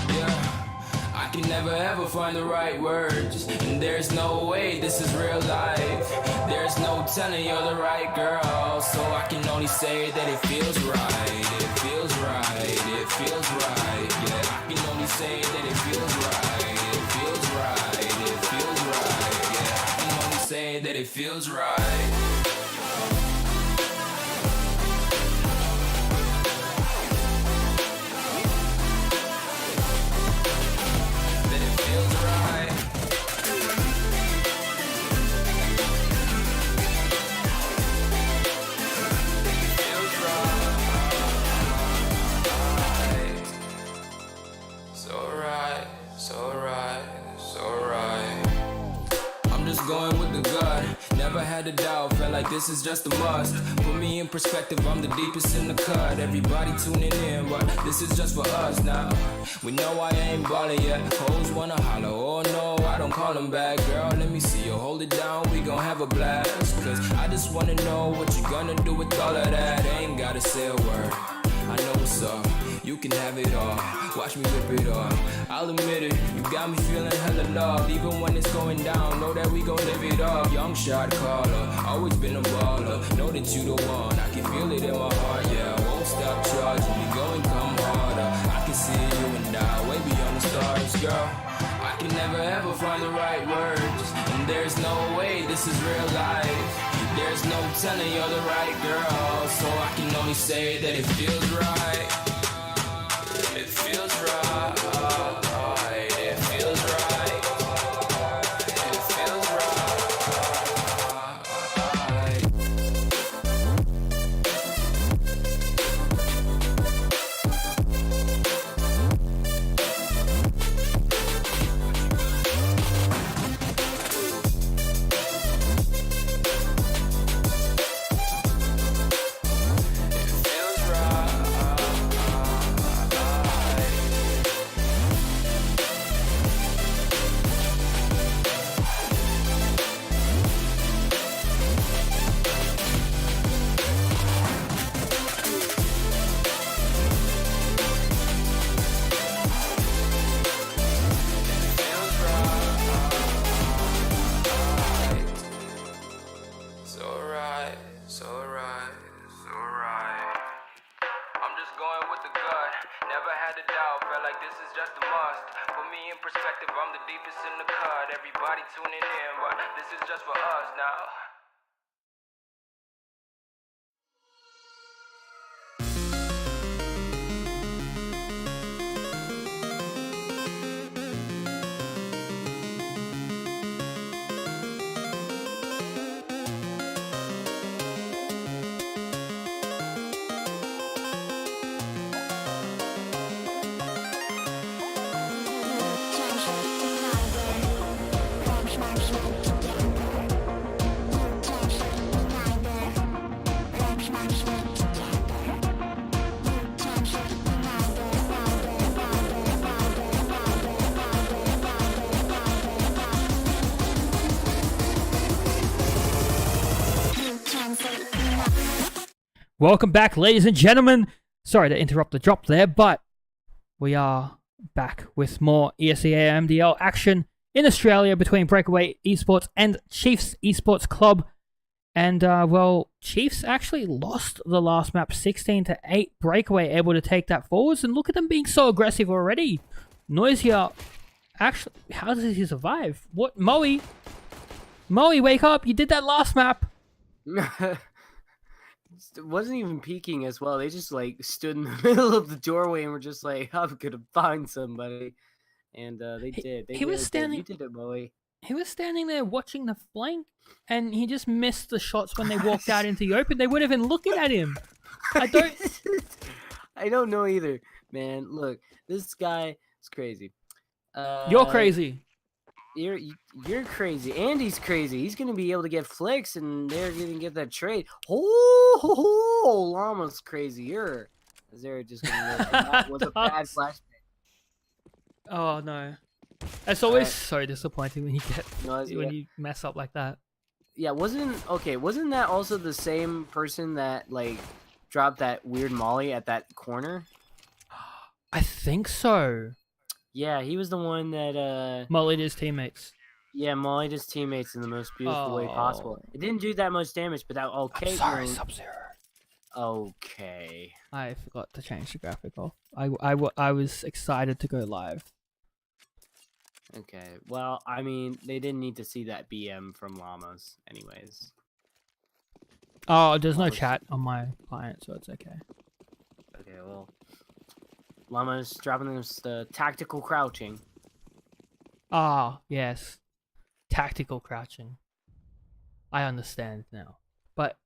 Yeah, I can never ever find the right words, and there's no way this is real life. There's no telling you're the right girl, so I can only say that it feels right. It feels right. It feels right. Yeah, I can only say that it feels right. It feels right. It feels right. Yeah, I can only say that it feels right. That it feels right. Feels right. this is just a must. Put me in perspective, I'm the deepest in the cut. Everybody tuning in, but this is just for us now. We know I ain't ballin' yet. Hoes wanna holler, oh no, I don't call them back. Girl, let me see you hold it down, we gon' have a blast. Cause I just wanna know what you gonna do with all of that. Ain't gotta say a word, I know what's up. You can have it all, watch me rip it off. I'll admit it, you got me feeling hella loved. Even when it's going down, know that we gon' live it up. Young shot caller, always been a baller. Know that you the one, I can feel it in my heart. Yeah, I won't stop charging, we going come harder. I can see you and I, way beyond the stars, girl. I can never ever find the right words, and there's no way this is real life. There's no telling you're the right girl, so I can only say that it feels right. It feels right. It feels right. It feels Everybody tuning in, but this is just for us now. Welcome back, ladies and gentlemen. Sorry to interrupt the drop there, but we are back with more ESEA MDL action in Australia between Breakaway Esports and Chiefs Esports Club. And, well, Chiefs actually lost the last map 16-8. Breakaway able to take that forwards, and look at them being so aggressive already. Noisia, actually, how does he survive? What? Moe, wake up. You did that last map. It wasn't even peeking as well. They just like stood in the middle of the doorway and were just like, I'm gonna find somebody. And they did. He was standing. You did it, Moe. He was standing there watching the flank, and he just missed the shots when they walked out into the open. They weren't even looking at him. I don't know either, man. Look, this guy is crazy. You're crazy. You're crazy. Andy's crazy. He's gonna be able to get flicks, and they're gonna get that trade. Oh, Llama's crazier. They're just gonna. That was a bad flashbang. Oh no, it's always so disappointing when you mess up like that. Yeah, wasn't that also the same person that like dropped that weird molly at that corner? I think so. Yeah, he was the one that mollied his teammates. Yeah, mollied his teammates in the most beautiful way possible. It didn't do that much damage, but that okay. I'm sorry, Sub-Zero. Okay. I forgot to change the graphic off. I was excited to go live. Okay. Well, I mean, they didn't need to see that BM from Llamas, anyways. Oh, there's no chat on my client, so it's okay. Okay, well. Llama's dropping this tactical crouching. Ah, yes. Tactical crouching. I understand now. But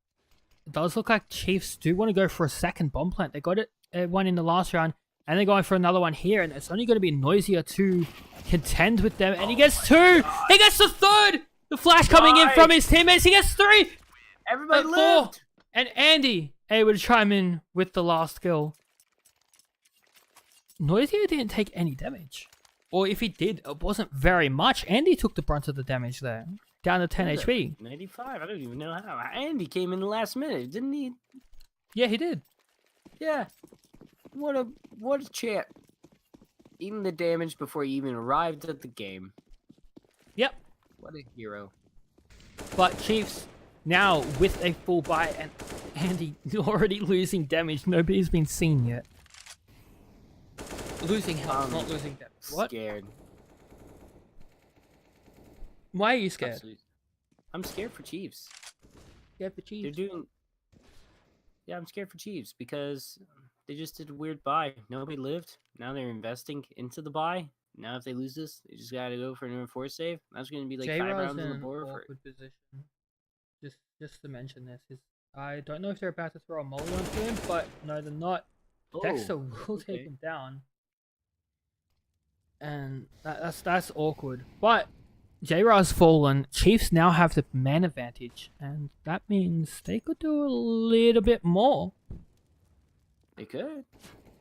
it does look like Chiefs do want to go for a second bomb plant. They got it one in the last round, and they're going for another one here, and it's only going to be Noisia to contend with them, and he gets two! He gets the third! The flash coming in from his teammates, he gets three! Everybody Four. lived. And Andy able to chime in with the last kill. Noisia didn't take any damage. Or if he did, it wasn't very much. Andy took the brunt of the damage there. Down to 10 HP. 95. I don't even know how. Andy came in the last minute, didn't he? Yeah, he did. Yeah. What a champ. Eating the damage before he even arrived at the game. Yep. What a hero. But Chiefs now with a full buy and Andy already losing damage. Nobody's been seen yet. Losing health, not losing damage. What? Scared. Why are you scared? Absolutely. I'm scared for Chiefs. Scared for Chiefs. They're doing. Yeah, I'm scared for Chiefs because they just did a weird buy. Nobody lived. Now they're investing into the buy. Now if they lose this, they just gotta go for another 4 save. That's gonna be like 5 rounds on the board for. Awkward position. Just to mention this is, I don't know if they're about to throw a molly onto him, but no, they're not. Dexter will take him down, and that's awkward. But J-Ra's fallen. Chiefs now have the man advantage, and that means they could do a little bit more. They could.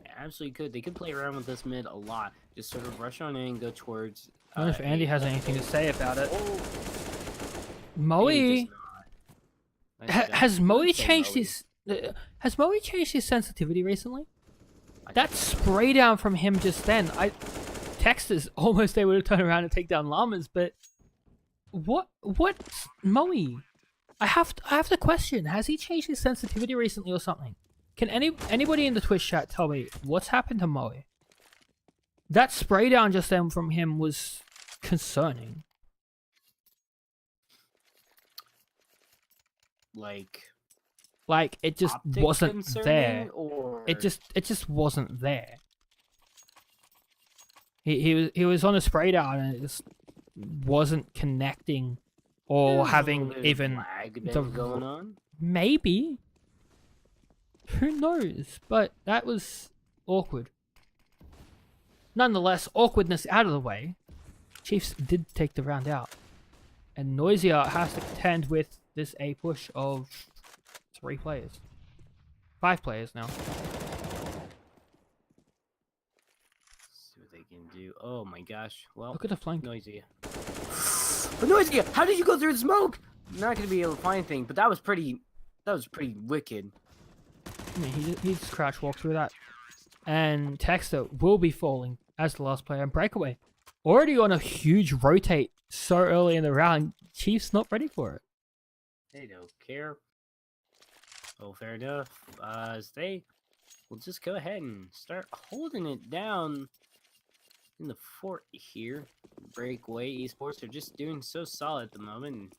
They absolutely could. They could play around with this mid a lot. Just sort of rush on in and go towards. I don't know if Andy has anything to say about it. Oh. Moe, Andy does not. has Moe Don't say changed Moe. his? Has Moe changed his sensitivity recently? That spray down from him just then, Texter's almost able to turn around and take down llamas, but what Moe? I have to question, has he changed his sensitivity recently or something? Can anybody in the Twitch chat tell me what's happened to Moe? That spray down just then from him was concerning. Like it just Optic wasn't concerning, there. Or... It just wasn't there. He was on a spray down and it just wasn't connecting or There's a having little bit of even lag the going on. maybe. Who knows? But that was awkward. Nonetheless, awkwardness out of the way, Chiefs did take the round out. And Noisia has to contend with this A push of 3 players. 5 players now. See what they can do. Oh my gosh. Well, Look at the flank. Noisia. But Noisia, how did you go through the smoke? I'm not gonna be able to find anything, but that was pretty wicked. I mean, he just crouch walk through that. And Texter will be falling as the last player. And Breakaway already on a huge rotate so early in the round. Chiefs not ready for it. They don't care. Oh, fair enough. They will just go ahead and start holding it down in the fort here. Breakaway esports are just doing so solid at the moment.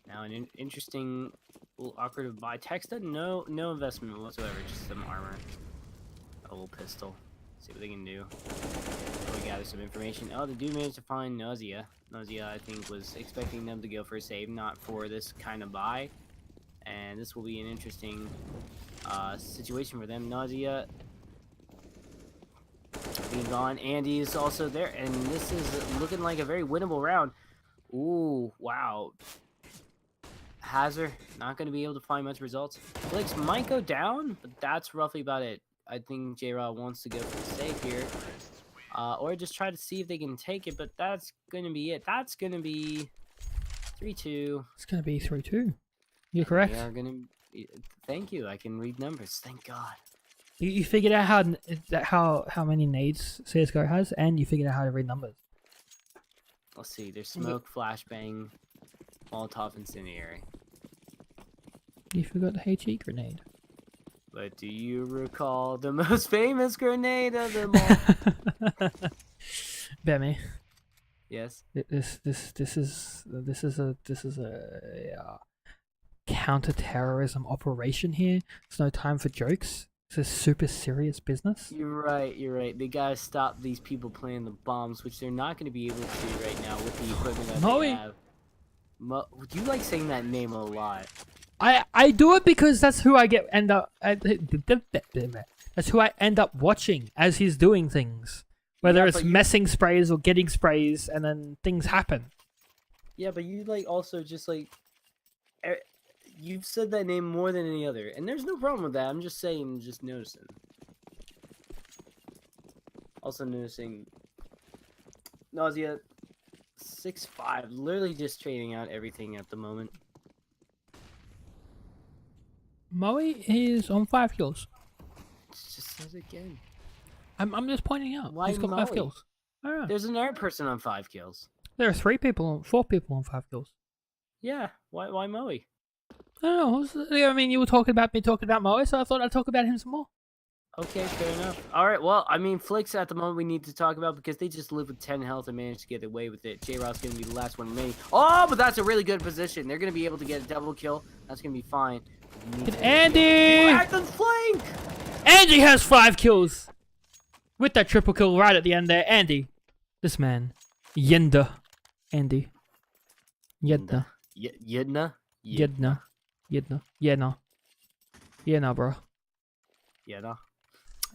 Now an interesting, little awkward buy. Texta, no investment whatsoever, just some armor, a little pistol. See what they can do. We gather some information. Oh, they do manage to find Noisia. Noisia, I think, was expecting them to go for a save, not for this kind of buy. And this will be an interesting situation for them. Noisia being gone. Andy is also there, and this is looking like a very winnable round. Ooh, wow. Hazard not going to be able to find much results. Blix might go down, but that's roughly about it. I think J-Raw wants to go for the save here. Or just try to see if they can take it, but that's going to be it. That's going to be 3-2. It's going to be 3-2. You're correct. They are going to... Thank you. I can read numbers. Thank God. You figured out how many nades CSGO has, and you figured out how to read numbers. Let's see. There's smoke, flashbang, Molotov, incendiary. You forgot the HE grenade. But do you recall the most famous grenade of them all? Bemmy, Yes. this is a counter-terrorism operation here. There's no time for jokes. This is super serious business. You're right. They gotta stop these people playing the bombs, which they're not gonna be able to do right now with the equipment that Moe. they have. You like saying that name a lot. I do it because that's who I that's who I end up watching as he's doing things. Whether Yeah, it's but you- messing sprays or getting sprays, and then things happen. Yeah, but you like also just like You've said that name more than any other, and there's no problem with that. I'm just saying, just noticing. Also noticing Nausea 6'5", literally just trading out everything at the moment. Moe is on 5 kills. It just says it again. I'm just pointing out. Why He's got 5 Moe? kills. I don't know. There's another person on 5 kills. There are 4 people on 5 kills. Yeah, why Moe? I don't know. I mean, you were talking about me talking about Moe, so I thought I'd talk about him some more. Okay, fair enough. All right, well, I mean, Flicks at the moment we need to talk about because they just live with 10 health and managed to get away with it. J-Rod's going to be the last one remaining. Oh, but that's a really good position. They're going to be able to get a double kill. That's going to be fine. Get Andy! Act on flank! Andy has 5 kills! With that triple kill right at the end there. Andy. This man. Yenda. Andy. Yedna. Yedna? Yedna. Yedna. Yeah, no, bro. Yedna.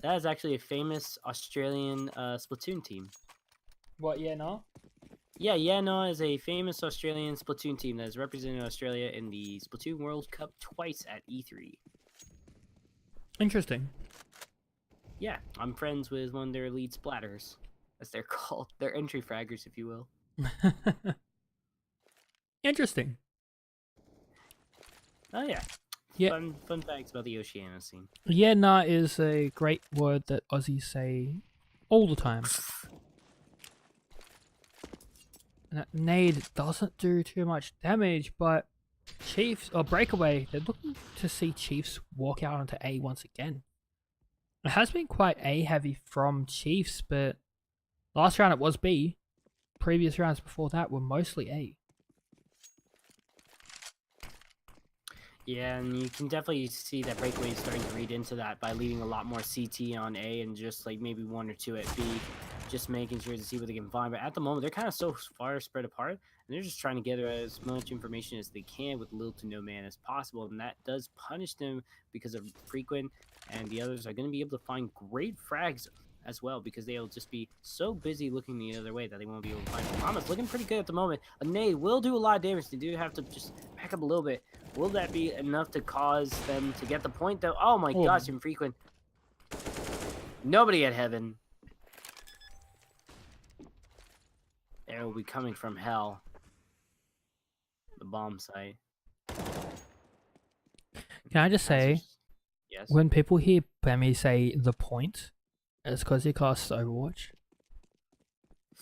That is actually a famous Australian Splatoon team. What, yeah, no? Yeah, no, is a famous Australian Splatoon team that has represented Australia in the Splatoon World Cup twice at E3. Interesting. Yeah, I'm friends with one of their lead splatters, as they're called. They're entry fraggers, if you will. Interesting. Oh yeah. Yeah. Fun facts about the Oceania scene. Yeah, nah is a great word that Aussies say all the time. And that nade doesn't do too much damage, but Chiefs or Breakaway, they're looking to see Chiefs walk out onto A once again. It has been quite A heavy from Chiefs, but last round it was B. Previous rounds before that were mostly A. Yeah, and you can definitely see that Breakaway is starting to read into that by leaving a lot more CT on A and just like maybe 1 or 2 at B, just making sure to see what they can find. But at the moment, they're kind of so far spread apart, and they're just trying to gather as much information as they can with little to no man as possible, and that does punish them because of Frequent, and the others are going to be able to find great frags as well because they'll just be so busy looking the other way that they won't be able to find them. Mama's looking pretty good at the moment. A nade will do a lot of damage. They do have to just back up a little bit. Will that be enough to cause them to get the point, though? Oh my gosh, infrequent. Nobody at heaven. Arrow will be coming from hell. The bomb site. Can I just say, yes. when people hear Bammy say the point, it's because he casts Overwatch.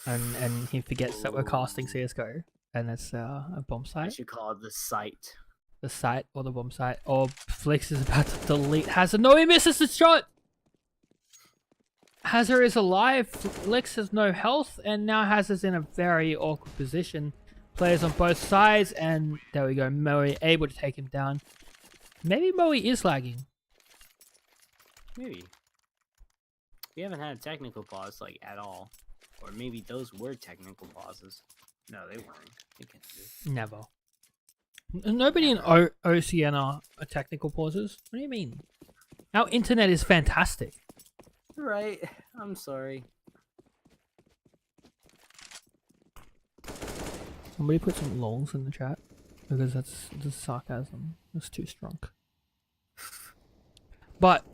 And he forgets that we're casting CSGO. And it's a bomb I site. should call it the site. The site or the bomb site. Or Flix is about to delete Hazard. No, he misses the shot! Hazard is alive. Flix has no health. And now Hazard's in a very awkward position. Players on both sides. And there we go. Moe able to take him down. Maybe Moe is lagging. Maybe. We haven't had a technical pause, like, at all. Or maybe those were technical pauses. No, they weren't. They can't do. Never. Nobody in Oceania are technical pauses. What do you mean? Our internet is fantastic. Right. I'm sorry. Somebody put some lols in the chat. Because that's the sarcasm. It's too strong. But...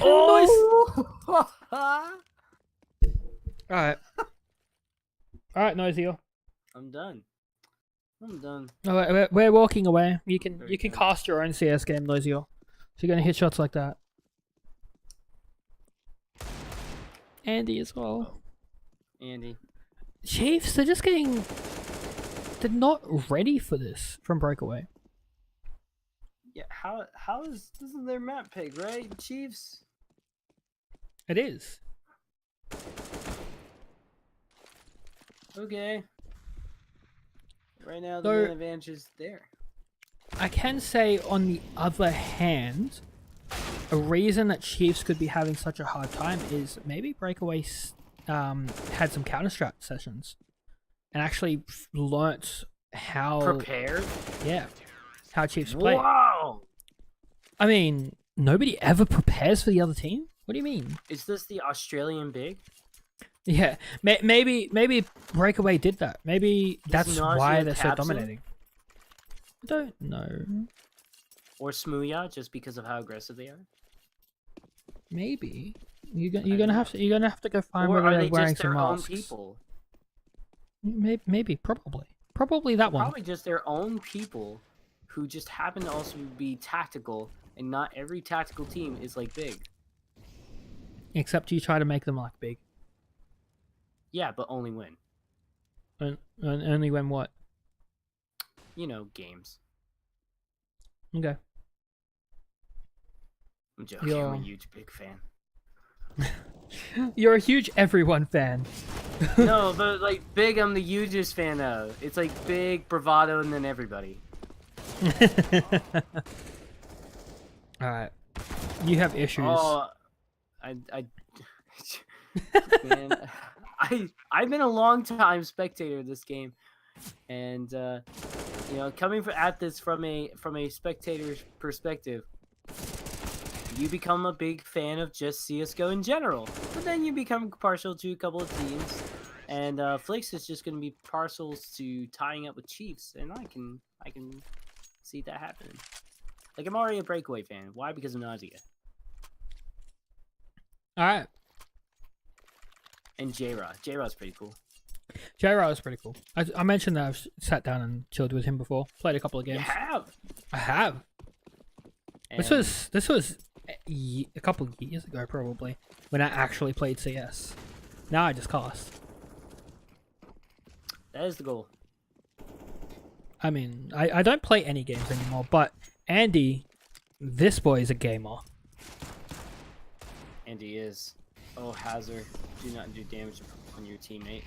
Oh! Alright. Alright, Noisier. I'm done. I'm done. Alright, we're walking away. You can Very good. cast your own CS game, Noisier. If you're gonna hit shots like that. Andy as well. Andy. Chiefs, they're just getting... They're not ready for this from Breakaway. Yeah, how is this is their map pick, right? Chiefs? It is. Okay. Right now the So- main advantage is there. I can say, on the other hand, a reason that Chiefs could be having such a hard time is maybe Breakaway had some counter-strat sessions and actually learnt how... Prepared? Yeah. How Chiefs play. Wow! I mean, nobody ever prepares for the other team? What do you mean? Is this the Australian big? Yeah, maybe Breakaway did that. Maybe Does that's Nausea why they're so caps him? dominating. I don't know. Or Smooya, just because of how aggressive they are. Maybe you're don't gonna know. have to go find Or whether are they're they wearing just some their own masks. people? Maybe, probably that one. Probably just their own people who just happen to also be tactical, and not every tactical team is like big. Except you try to make them like big, Yeah, but only when. and only when what? You know, games. Okay. I'm joking, Yo. I'm a huge big fan. You're a huge everyone fan. No, but like big, I'm the hugest fan of. It's like big, bravado, and then everybody. All right, you have issues. Oh, man, I've been a long time spectator of this game, and you know, coming at this from a spectator's perspective, you become a big fan of just CS:GO in general, but then you become partial to a couple of teams, and Flix is just going to be partial to tying up with Chiefs, and I can see that happening. Like, I'm already a Breakaway fan. Why? Because of Nausea. All right, And J-Rod. J-Rod's pretty cool. J-Rod was pretty cool. I mentioned that I've sat down and chilled with him before. Played a couple of You games. have. I have. And This was a couple of years ago, probably, when I actually played CS. Now I just cast. that is the goal. I mean, I don't play any games anymore, but Andy, this boy is a gamer. And he is. Oh, Hazard. Do not do damage on your teammate.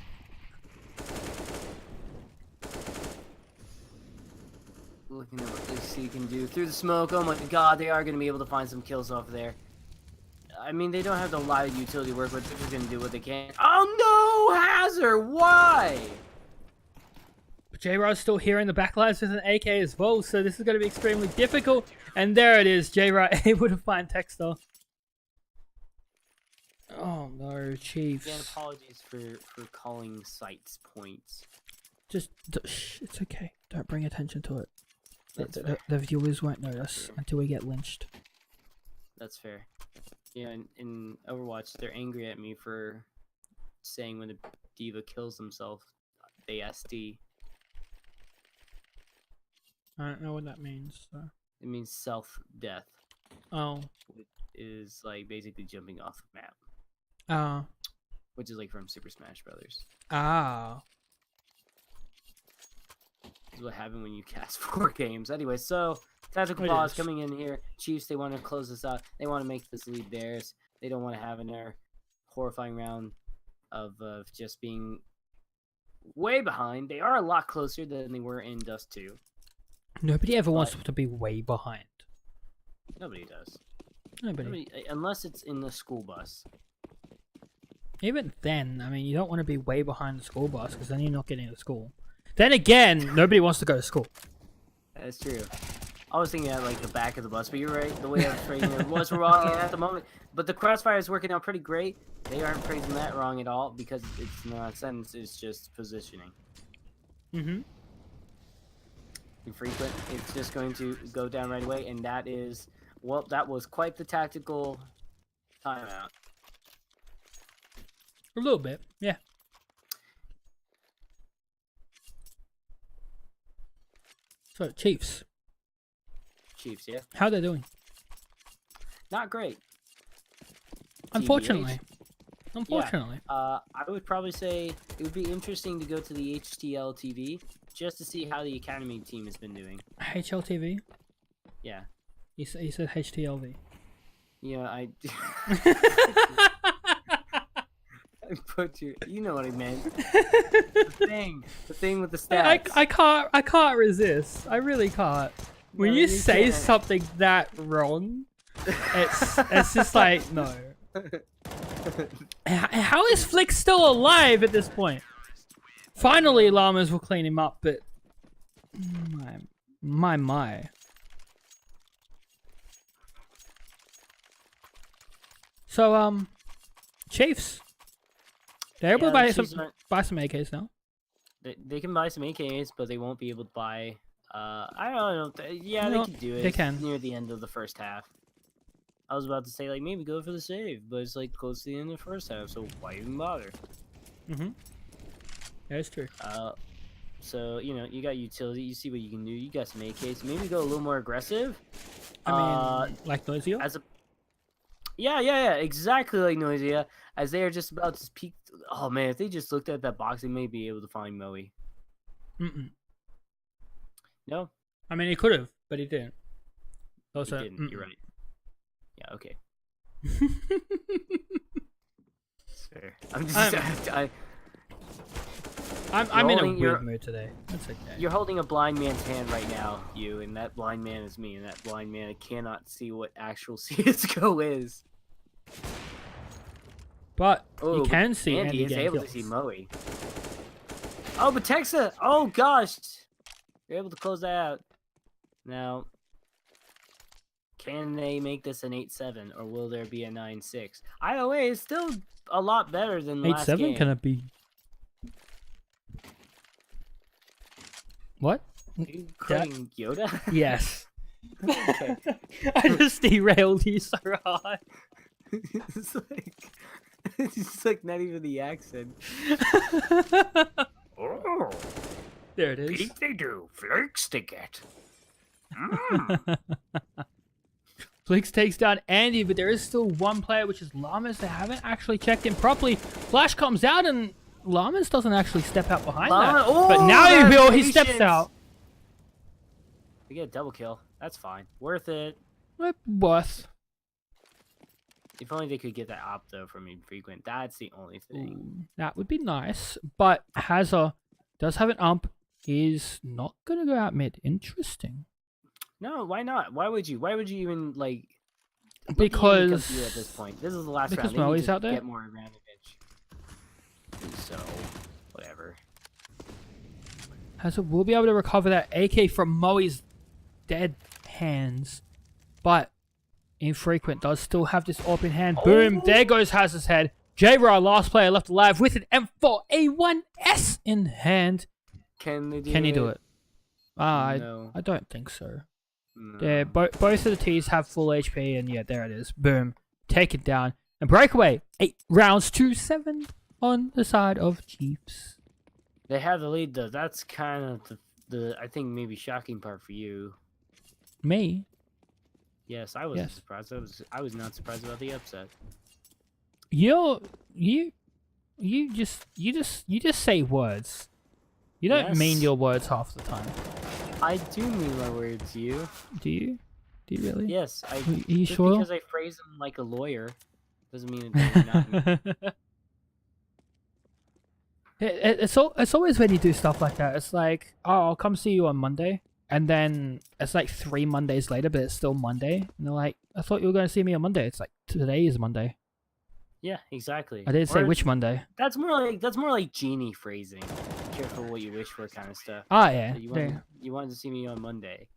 Looking at what ESC can do through the smoke. Oh my god, they are going to be able to find some kills off there. I mean, they don't have a lot of utility work, but they're just going to do what they can. Oh no, Hazard! Why? J-Rod's still here in the backlines with an AK as well, so this is going to be extremely difficult. And there it is, J-Rod able to find Texter. Oh no, Chiefs. Again, apologies for calling sites points. Just, shh, it's okay. Don't bring attention to it. That's The fair. viewers won't notice until we get lynched. That's fair. Yeah, in Overwatch, they're angry at me for saying when a diva kills themselves, they SD. I don't know what that means. So. It means self-death. Oh. It is like basically jumping off the map, which is like from Super Smash Brothers. Ah. This is what happened when you cast 4 games. Anyway, so tactical It pause is. coming in here. Chiefs, they want to close this out. They want to make this lead theirs. They don't want to have another horrifying round of just being way behind. They are a lot closer than they were in Dust 2. Nobody ever wants to be way behind. Nobody does. Nobody. Unless it's in the school bus. Even then, I mean, you don't want to be way behind the school bus because then you're not getting to school. Then again, nobody wants to go to school. That's true. I was thinking at like the back of the bus, but you're right. The way I was phrasing it was wrong at the moment. But the crossfire is working out pretty great. They aren't phrasing that wrong at all because it's nonsense. It's just positioning. Mm-hmm. Infrequent. It's just going to go down right away, and that is, well, that was quite the tactical timeout. A little bit, yeah. So, Chiefs, Chiefs, yeah, how they doing? not great. Unfortunately. TBH. Unfortunately. I would probably say it would be interesting to go to the HTL TV just to see how the academy team has been doing. HLTV? Yeah, You said HTLV. yeah, I put you. You know what I meant. The thing with the stats. I can't resist. I really can't. When No, you you say can't. something that wrong, it's just like, no. How is Flick still alive at this point? Finally, llamas will clean him up, but my. So Chiefs, they're able to Yeah, buy the Chiefs some aren't- buy some AKs now. They can buy some AKs, but they won't be able to buy I don't know. Yeah, No, they can do it. they It's can. near the end of the first half. I was about to say like maybe go for the save, but it's like close to the end of the first half, so why even bother? Mm-hmm. Yeah, it's true. So you know you got utility. You see what you can do. You got some AKs. Maybe go a little more aggressive. I mean, like Noisia? As a yeah, exactly like Noisia. As they are just about to peek. Oh man, if they just looked at that box, they may be able to find Moe. Mm-mm. No, I mean, he could have, but he didn't. he Also, didn't. You're right. Yeah, okay. Fair. I'm just. I'm in a holding weird your- mood today. That's okay. You're holding a blind man's hand right now, you, and that blind man is me, and that blind man cannot see what actual CS:GO is. But Oh, you but can see Andy Andy is getting able kills. to see Moe. Oh, but Texa! Oh gosh, you're able to close that out. Now, can they make this an 8-7, or will there be a 9-6? Either way, it's still a lot better than the last 8-7 game. can it be? What? You quoting Yoda? Yes. Okay. I just derailed you so hard. It's like not even the accent. Oh, There it is. they do. Flakes to get. Flix takes down Andy, but there is still one player, which is Llamas. They haven't actually checked in properly. Flash comes out, and Llamas doesn't actually step out behind that. Oh, But now that he will. He steps patience. out. We get a double kill. That's fine. Worth it. Worth. If only they could get that op though from infrequent. That's the only thing. That would be nice. But Hazard does have an ump. He's not going to go out mid. Interesting. No, why not? Why would you? Why would you even like? what do you even Because compete at this point, this is the last because round. They need Moe's to out there? Get more advantage. So, whatever. Hazard will be able to recover that AK from Moe's dead hands. But Infrequent does still have this AWP in hand. Boom. There goes Hazard's head. J-Ra, last player left alive with an M4A1S in hand. Can they do? Can he do it? No. I don't think so. No. Yeah, both of the T's have full HP, and yeah, there it is. Boom. Take it down. And Breakaway, 8 rounds to 7 on the side of Chiefs. They have the lead though. That's kind of the I think maybe shocking part for you. Me? Yes, I wasn't Yes. surprised. I was not surprised about the upset. You just say words. You don't mean Yes. your words half the time. I do mean my words, you. Do you? Do you really? Yes, I. Are you just sure? because I phrase them like a lawyer doesn't mean it's not me. It's always when you do stuff like that. It's like, oh, I'll come see you on Monday, and then it's like 3 Mondays later, but it's still Monday, and they're like, I thought you were going to see me on Monday. It's like today is Monday. Yeah, exactly. I didn't say Or which Monday. That's more like genie phrasing. Careful what you wish for, kind of stuff. Ah, yeah. So you wanted to see me on Monday.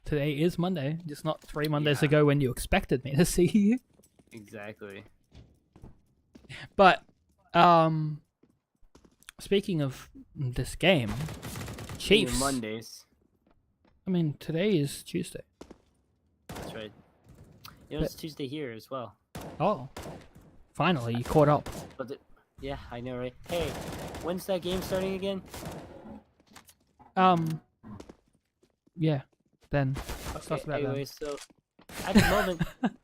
Today is Monday, just not 3 Mondays Yeah. ago when you expected me to see you. Exactly. But, speaking of this game, Speaking of Chiefs. Mondays. I mean, today is Tuesday. That's right. You know, it's Tuesday here as well. Oh, finally, you caught up. But yeah, I know, right? Hey, when's that game starting again? Yeah, then. Let's Okay, talk about anyway, that. so at the moment,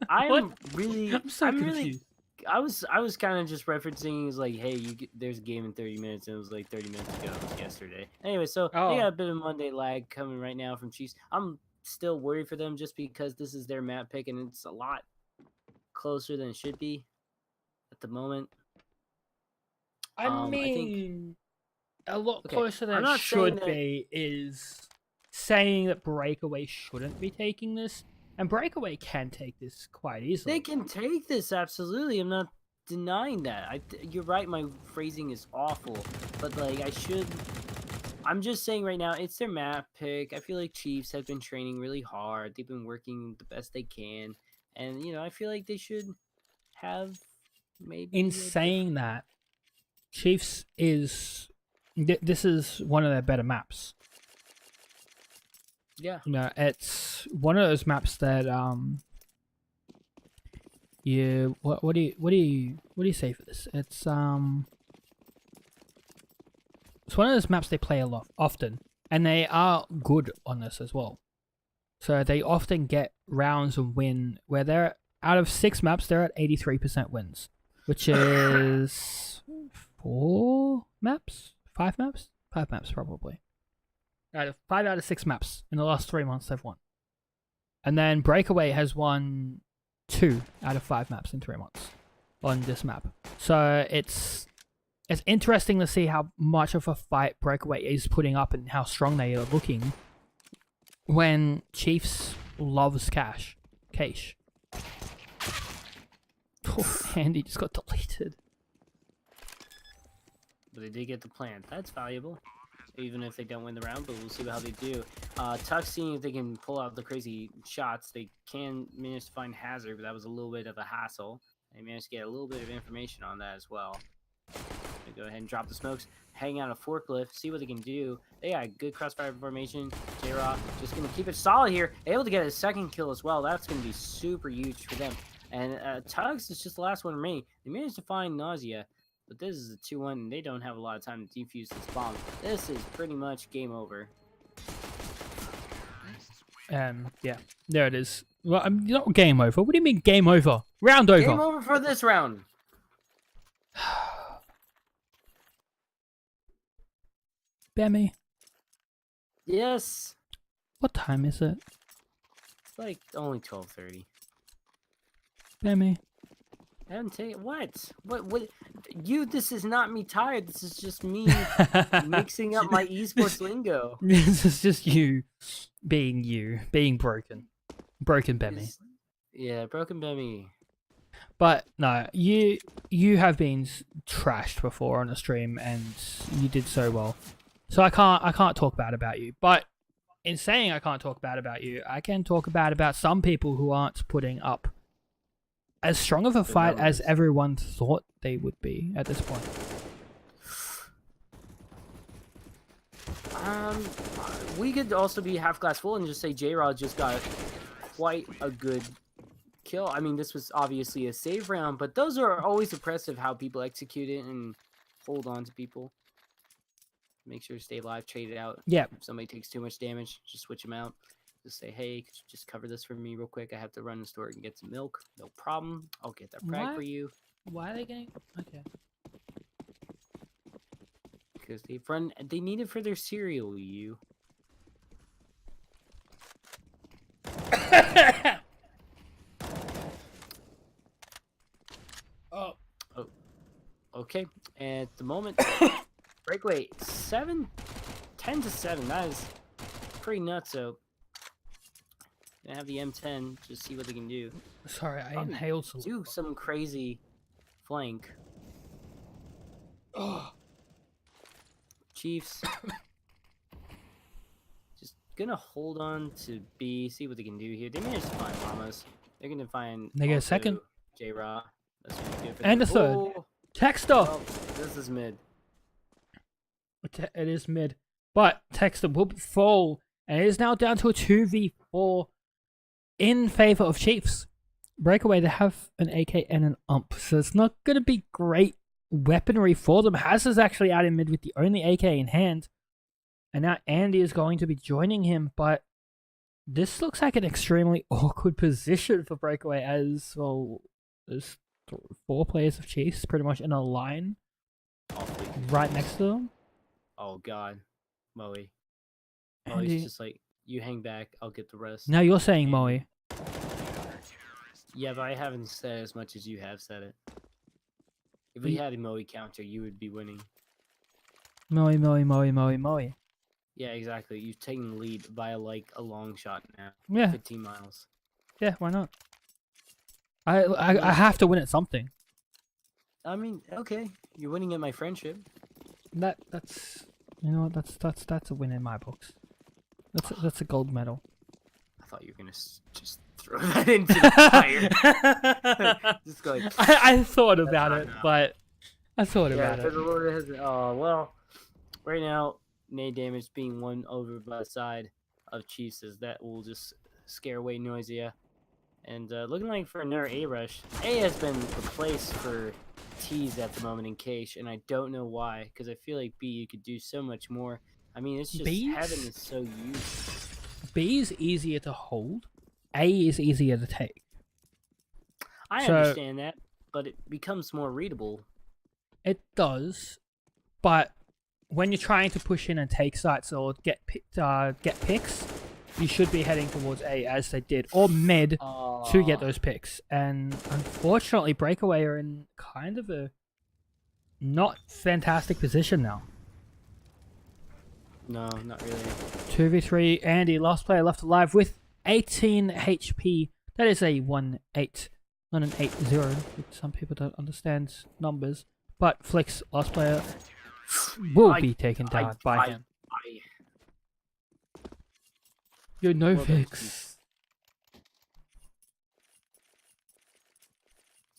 I'm really, I'm so confused. I was kind of just referencing is like, hey, there's a game in 30 minutes, and it was like 30 minutes ago. It was yesterday. Anyway, so Oh. they got a bit of Monday lag coming right now from Chiefs. I'm still worried for them just because this is their map pick, and it's a lot closer than it should be at the moment. I I mean, think- a lot Okay, closer I'm than it not saying should that- be is saying that Breakaway shouldn't be taking this, and Breakaway can take this quite easily. They can take this, absolutely. I'm not denying that. You're right, my phrasing is awful. But, like, I'm just saying right now, it's their map pick. I feel like Chiefs have been training really hard. They've been working the best they can. And, you know, I feel like they should have maybe... In saying that, Chiefs is... this is one of their better maps. Yeah. No, it's one of those maps that you what do you say for this? It's one of those maps they play a lot often, and they are good on this as well. So they often get rounds and win where they're out of 6 maps they're at 83% wins, which is 4 maps, 5 maps, 5 maps probably. Out of 5 out of 6 maps in the last 3 months they've won. And then Breakaway has won 2 out of 5 maps in 3 months on this map. So it's interesting to see how much of a fight Breakaway is putting up and how strong they are looking when Chiefs loves cash. Oh, Andy just got deleted. But they did get the plant. That's valuable. Even if they don't win the round, but we'll see how they do. Tuck seeing if they can pull out the crazy shots. They can manage to find Hazard, but that was a little bit of a hassle. They managed to get a little bit of information on that as well. They go ahead and drop the smokes, hang out a forklift, see what they can do. They got a good crossfire formation. J-Rock just going to keep it solid here. Able to get a second kill as well. That's going to be super huge for them. And Tugs is just the last one remaining. They managed to find Nausea, but this is a 2-1, and they don't have a lot of time to defuse this bomb. This is pretty much game over. Yeah, there it is. Well, not game over. What do you mean game over? Round over. Game over for this round. Bemmy, Yes. what time is it? It's like only 12:30. Bemmy. I haven't taken what? What? You? This is not me tired. This is just me mixing up my esports lingo. This is just you being broken. Broken Bemmy. Yeah, broken Bemmy. But no, you have been trashed before on a stream and you did so well. So I can't talk bad about you. But in saying I can't talk bad about you, I can talk bad about some people who aren't putting up as strong of a fight as everyone thought they would be at this point. We could also be half glass full and just say J-Rod just got quite a good kill. I mean, this was obviously a save round, but those are always impressive how people execute it and hold on to people. Make sure to stay alive, trade it out. Yeah. If somebody takes too much damage, just switch them out. Just say, hey, could you just cover this for me real quick? I have to run the store and get some milk. No problem. I'll get that frag for you. Why are they getting... Okay. Because they need it for their cereal, you. Oh. Okay. At the moment, Breakaway 10 to 7. That is pretty nuts. So gonna have the M10 just see what they can do. Sorry, I inhaled some. Do some crazy flank. Oh. Chiefs just gonna hold on to B, see what they can do here. They managed to find Llamas. They're gonna find. They get a second. J-Raw. That's gonna be good for And them. a third. Oh, Texter. oh, this is mid. It is mid, but Texter will fall, and it is now down to a 2v4 in favor of Chiefs. Breakaway, they have an AK and an ump, so it's not going to be great weaponry for them. Haz is actually out in mid with the only AK in hand, and now Andy is going to be joining him, but this looks like an extremely awkward position for Breakaway as, well, there's 4 players of Chiefs pretty much in a line right next to them. Oh god, Moe. Moe's Andy. just like, you hang back, I'll get the rest. Now you're saying Moe. Yeah, but I haven't said as much as you have said it. If we had a Moe counter, you would be winning. Moe, Moe, Moe, Moe, Moe. Yeah, exactly. You've taken the lead by like a long shot now. Yeah. 15 miles. Yeah, why not? I have to win at something. I mean, okay, you're winning at my friendship. That's you know what, that's a win in my books. That's a gold medal. I thought you were gonna just throw that into the fire. Just go like, I thought about not it, enough. but I thought yeah, about for it. the Lord has. Oh well, right now, nade damage being won over by the side. of Chiefs, as that will just scare away Noisia. And looking like for another A rush. A has been replaced for T's at the moment in Cache, and I don't know why, because I feel like B, you could do so much more. I mean, it's just B's? Heaven is so used. B is easier to hold. A is easier to take. I So- understand that, but it becomes more readable. It does, but when you're trying to push in and take sites or get picks, you should be heading towards A as they did, or mid to get those picks. And unfortunately, Breakaway are in kind of a not fantastic position now. No, not really. 2v3, Andy, last player left alive with 18 HP. That is a 1-8, not an 8-0, which some people don't understand numbers. But Flick's last player will be taken down by him. You're no Well done, fix.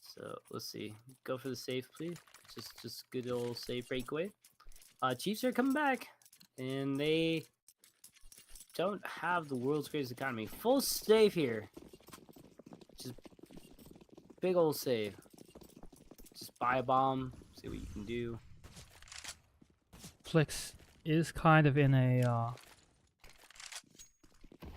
So let's see. Go for the save, please. Just good old save Breakaway. Chiefs are coming back, and they don't have the world's greatest economy. Full save here. Just big old save. Just buy a bomb. See what you can do. Flix is kind of in a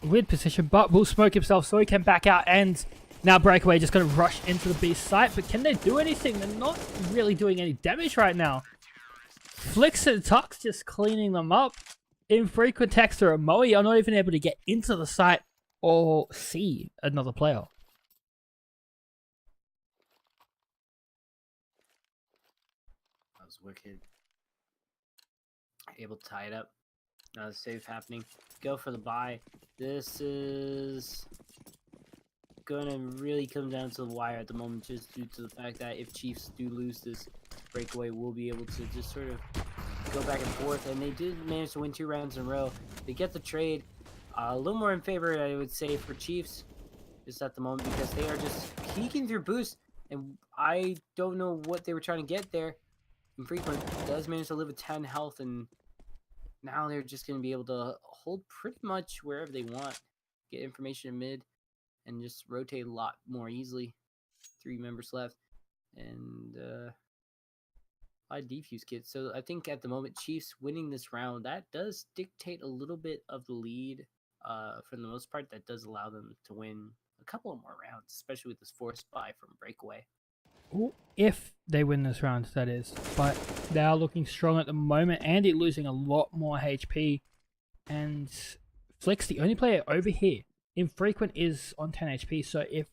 weird position, but will smoke himself so he can back out, and now Breakaway just going to rush into the B site. But can they do anything? They're not really doing any damage right now. Flix and Tux just cleaning them up. Infrequent Texter and Moe are not even able to get into the site or see another player. That was wicked. Able to tie it up. Now the save happening. Go for the buy. This is gonna really come down to the wire at the moment, just due to the fact that if Chiefs do lose this, Breakaway will be able to just sort of go back and forth. And they did manage to win 2 rounds in a row. They get the trade. A little more in favor, I would say, for Chiefs just at the moment, because they are just peeking through boost, and I don't know what they were trying to get there. Infrequent does manage to live with 10 health, and now they're just going to be able to hold pretty much wherever they want, get information in mid, and just rotate a lot more easily. 3 members left, and a lot of defuse kits. So I think at the moment, Chiefs winning this round, that does dictate a little bit of the lead. For the most part, that does allow them to win a couple of more rounds, especially with this forced buy from Breakaway. If they win this round, that is. But they are looking strong at the moment. Andy losing a lot more HP. And Flix, the only player over here. Infrequent is on 10 HP. So if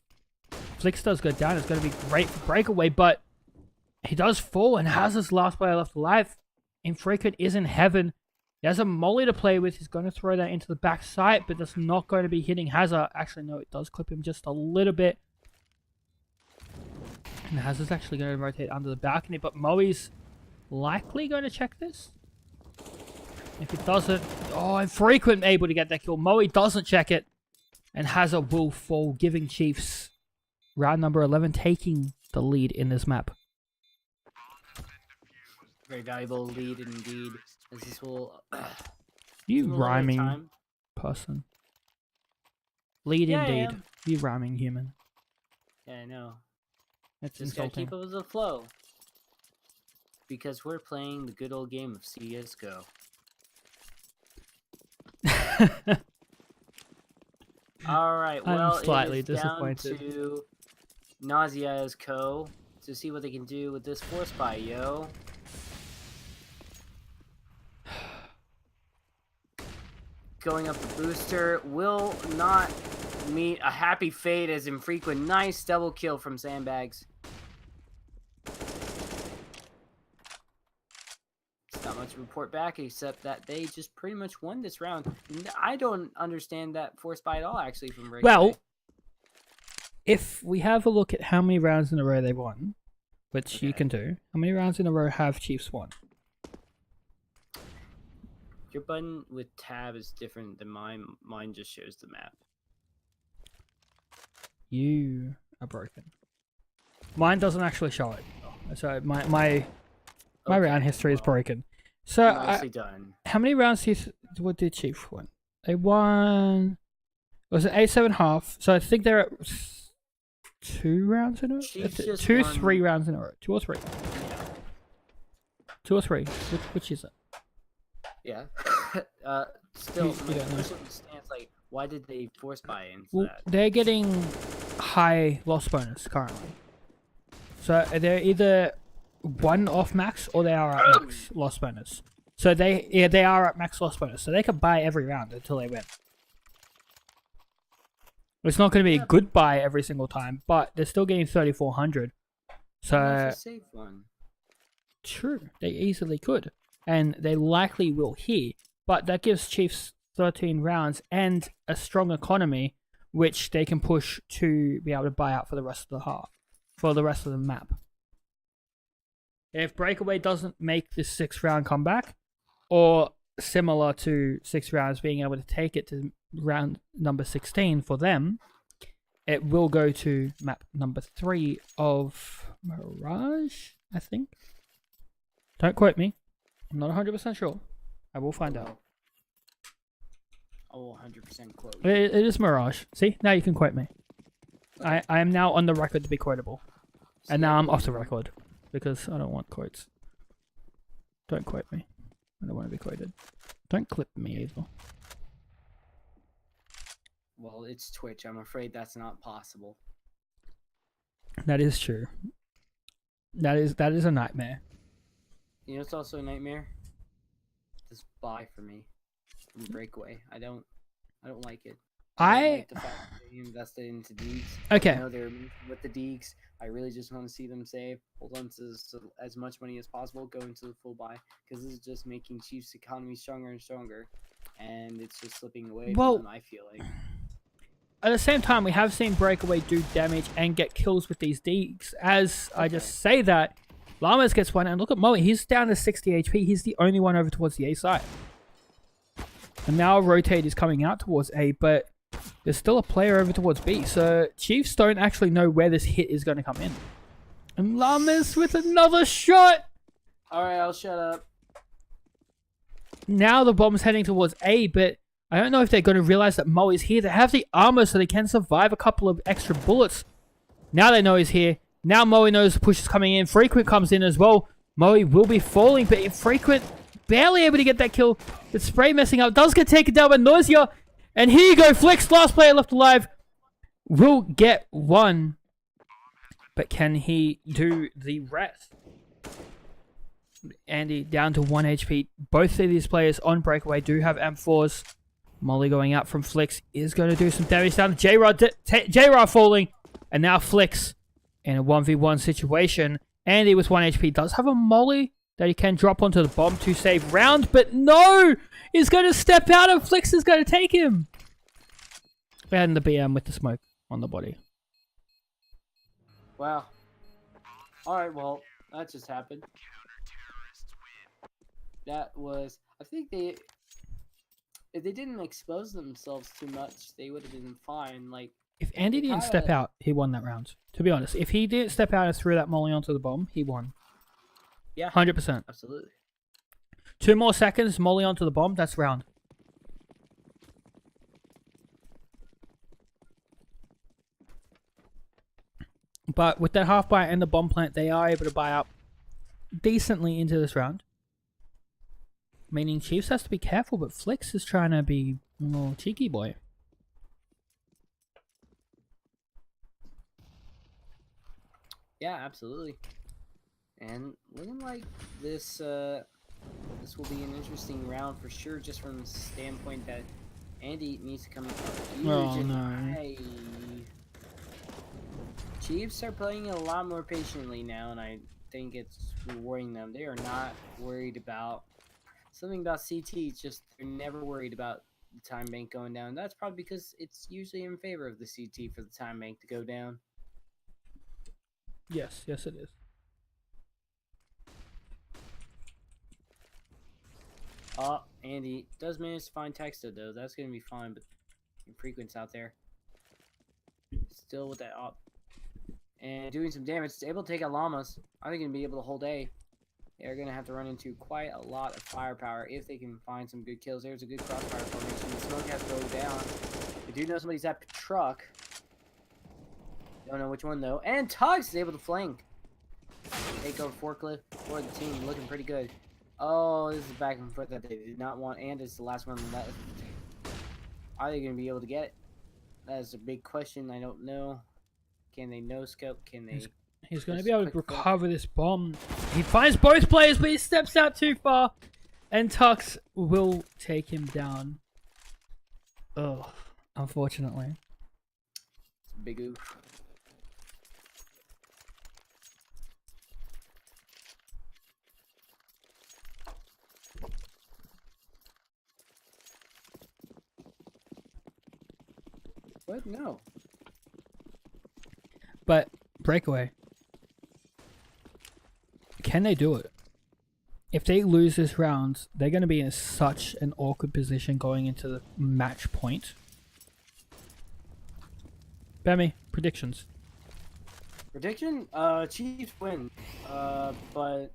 Flix does go down, it's going to be great for Breakaway. But he does fall and has his last player left alive. Infrequent is in heaven. He has a molly to play with. He's going to throw that into the back side. But that's not going to be hitting Hazard. Actually, no, it does clip him just a little bit. And Hazard's actually going to rotate under the balcony, but Moe's likely going to check this. If it doesn't... Oh, Infrequent able to get that kill. Moe doesn't check it. And Hazard will fall, giving Chiefs round number 11, taking the lead in this map. Very valuable lead indeed, as this will... You give them a little bit of rhyming time. person. Lead Yeah, I indeed. am. You rhyming human. Yeah, I know. That's Just gotta insulting. keep up with the flow. Because we're playing the good old game of CSGO. Alright, I'm well, slightly it is disappointed. down to Nausea's Co. to see what they can do with this force buy, yo. Going up the booster will not meet a happy fate as Infrequent. Nice double kill from Sandbags. It's not much to report back except that they just pretty much won this round. I don't understand that force buy at all, actually, from Breakaway. Well, if we have a look at how many rounds in a row they won, which you Okay. can do, how many rounds in a row have Chiefs won? Your button with tab is different than mine. Mine just shows the map. You are broken. Mine doesn't actually show it. So my round history is well, broken. So Nicely done. how many rounds what did Chief win? They won. It was an 8-7.5. So I think they're at 2 rounds in a row. Chiefs It's just 2, won- 3 rounds in a row. 2 or 3. Yeah. 2 or 3. Which is it? Yeah. Still, You my don't know. question stands like, why did they force buy-ins Well, that? they're getting high loss bonus currently. So they're either 1 off max or they are at max loss bonus. So they are at max loss bonus. So they can buy every round until they win. It's not going to be a good buy every single time, but they're still getting 3,400. So That's a safe one. true, they easily could, and they likely will here. But that gives Chiefs 13 rounds and a strong economy, which they can push to be able to buy out for the rest of the half, for the rest of the map. If Breakaway doesn't make this 6th round comeback, or similar to 6 rounds being able to take it to round number 16 for them, it will go to map number 3 of Mirage, I think. Don't quote me. I'm not 100% sure. I will find out. I will 100% quote. It is Mirage. See, now you can quote me. I am now on the record to be quotable. And now I'm off the record. Because I don't want quotes. Don't quote me. I don't want to be quoted. Don't clip me either. Well, it's Twitch. I'm afraid that's not possible. That is true. That is a nightmare. You know, it's also a nightmare. This buy for me from Breakaway. I don't like it. I don't like the fact that they invested into Deegs. Okay. I know they're with the Deegs. I really just want to see them save, hold on to as much money as possible, go into the full buy, because this is just making Chiefs' economy stronger and stronger, and it's just slipping away Well, from them, I feel like. At the same time, we have seen Breakaway do damage and get kills with these Deegs. As I just say that, Llamas gets one, and look at Moe. He's down to 60 HP. He's the only one over towards the A side. And now Rotate is coming out towards A, but there's still a player over towards B. So Chiefs don't actually know where this hit is going to come in. And Llamas with another shot. Alright, I'll shut up. Now the bomb's heading towards A, but I don't know if they're going to realize that Moe is here. They have the armor so they can survive a couple of extra bullets. Now they know he's here. Now Moe knows the push is coming in. Frequent comes in as well. Moe will be falling, but Frequent barely able to get that kill. But Spray messing up. Does get taken down by Nausea. And here you go. Flicks, last player left alive, will get one. But can he do the rest? Andy down to 1 HP. Both of these players on Breakaway do have M4s. Molly going out from Flicks is going to do some damage down to J-Rod falling. And now Flicks in a 1v1 situation. Andy with 1 HP does have a Molly that he can drop onto the bomb to save round. But no! He's going to step out and Flicks is going to take him. And the BM with the smoke on the body. Wow. Alright, well, that just happened. That was... I think they... If they didn't expose themselves too much, they would have been fine. Like, if Andy didn't step out, he won that round. To be honest, if he didn't step out and threw that molly onto the bomb, he won. Yeah. 100%. Absolutely. 2 more seconds, molly onto the bomb, that's round. But with that half buy and the bomb plant, they are able to buy up decently into this round. Meaning Chiefs has to be careful, but Flicks is trying to be a little cheeky boy. Yeah, absolutely. And looking like this this will be an interesting round for sure, just from the standpoint that Andy needs to come up huge and high. Chiefs are playing a lot more patiently now, and I think it's rewarding them. They are not worried about something about CT. It's just they're never worried about the time bank going down. That's probably because it's usually in favor of the CT for the time bank to go down. Yes, yes it is. Andy does manage to find Texta though. That's gonna be fine, but Frequent's out there. Still with that up. And doing some damage. It's able to take out Llamas. I think he'll be able to hold A. they're gonna have to run into quite a lot of firepower if they can find some good kills. There's a good crossfire formation. The smoke has to go down. I do know somebody's at truck. Don't know which one though. And Tuggs is able to flank. Take over forklift for the team, looking pretty good. Oh, this is back and forth that they did not want, and it's the last one. Are they gonna be able to get it? That is a big question. I don't know. Can they no scope? Can they? He's going to just be able to quick flank? recover this bomb. He finds both players, but he steps out too far. And Tux will take him down. Ugh, unfortunately. It's a big oof. What? No. But Breakaway, can they do it? If they lose this round, they're going to be in such an awkward position going into the match point. Bammy, predictions. Prediction? Chiefs win. But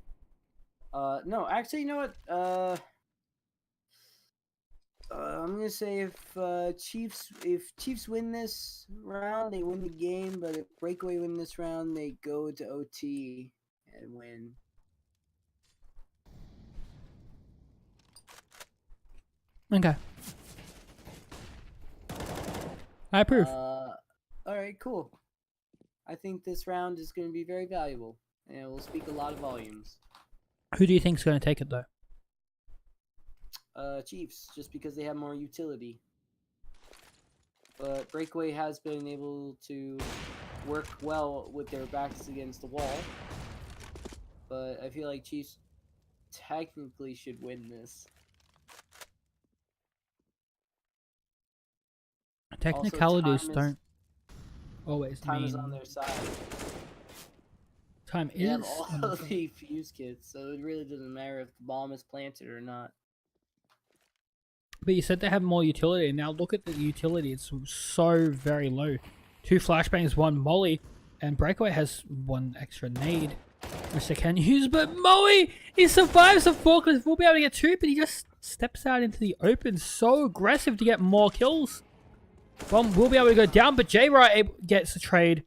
no, actually, you know what? I'm gonna say if Chiefs win this round, they win the game. But if Breakaway win this round, they go to OT and win. Okay. I approve. All right, cool. I think this round is going to be very valuable, and it will speak a lot of volumes. Who do you think's going to take it though? Chiefs, just because they have more utility. But Breakaway has been able to work well with their backs against the wall. But I feel like Chiefs technically should win this. Technicalities time is- don't always Time mean is on their side. time They have is. all on their of side. the fuse kits, so it really doesn't matter if the bomb is planted or not. But you said they have more utility. Now look at the utility. It's so very low. 2 flashbangs, 1 molly, and Breakaway has 1 extra nade, which they can use. But Moe, he survives the forklift. We'll be able to get 2, but he just steps out into the open. So aggressive to get more kills. Bomb will be able to go down, but J-Ra gets a trade.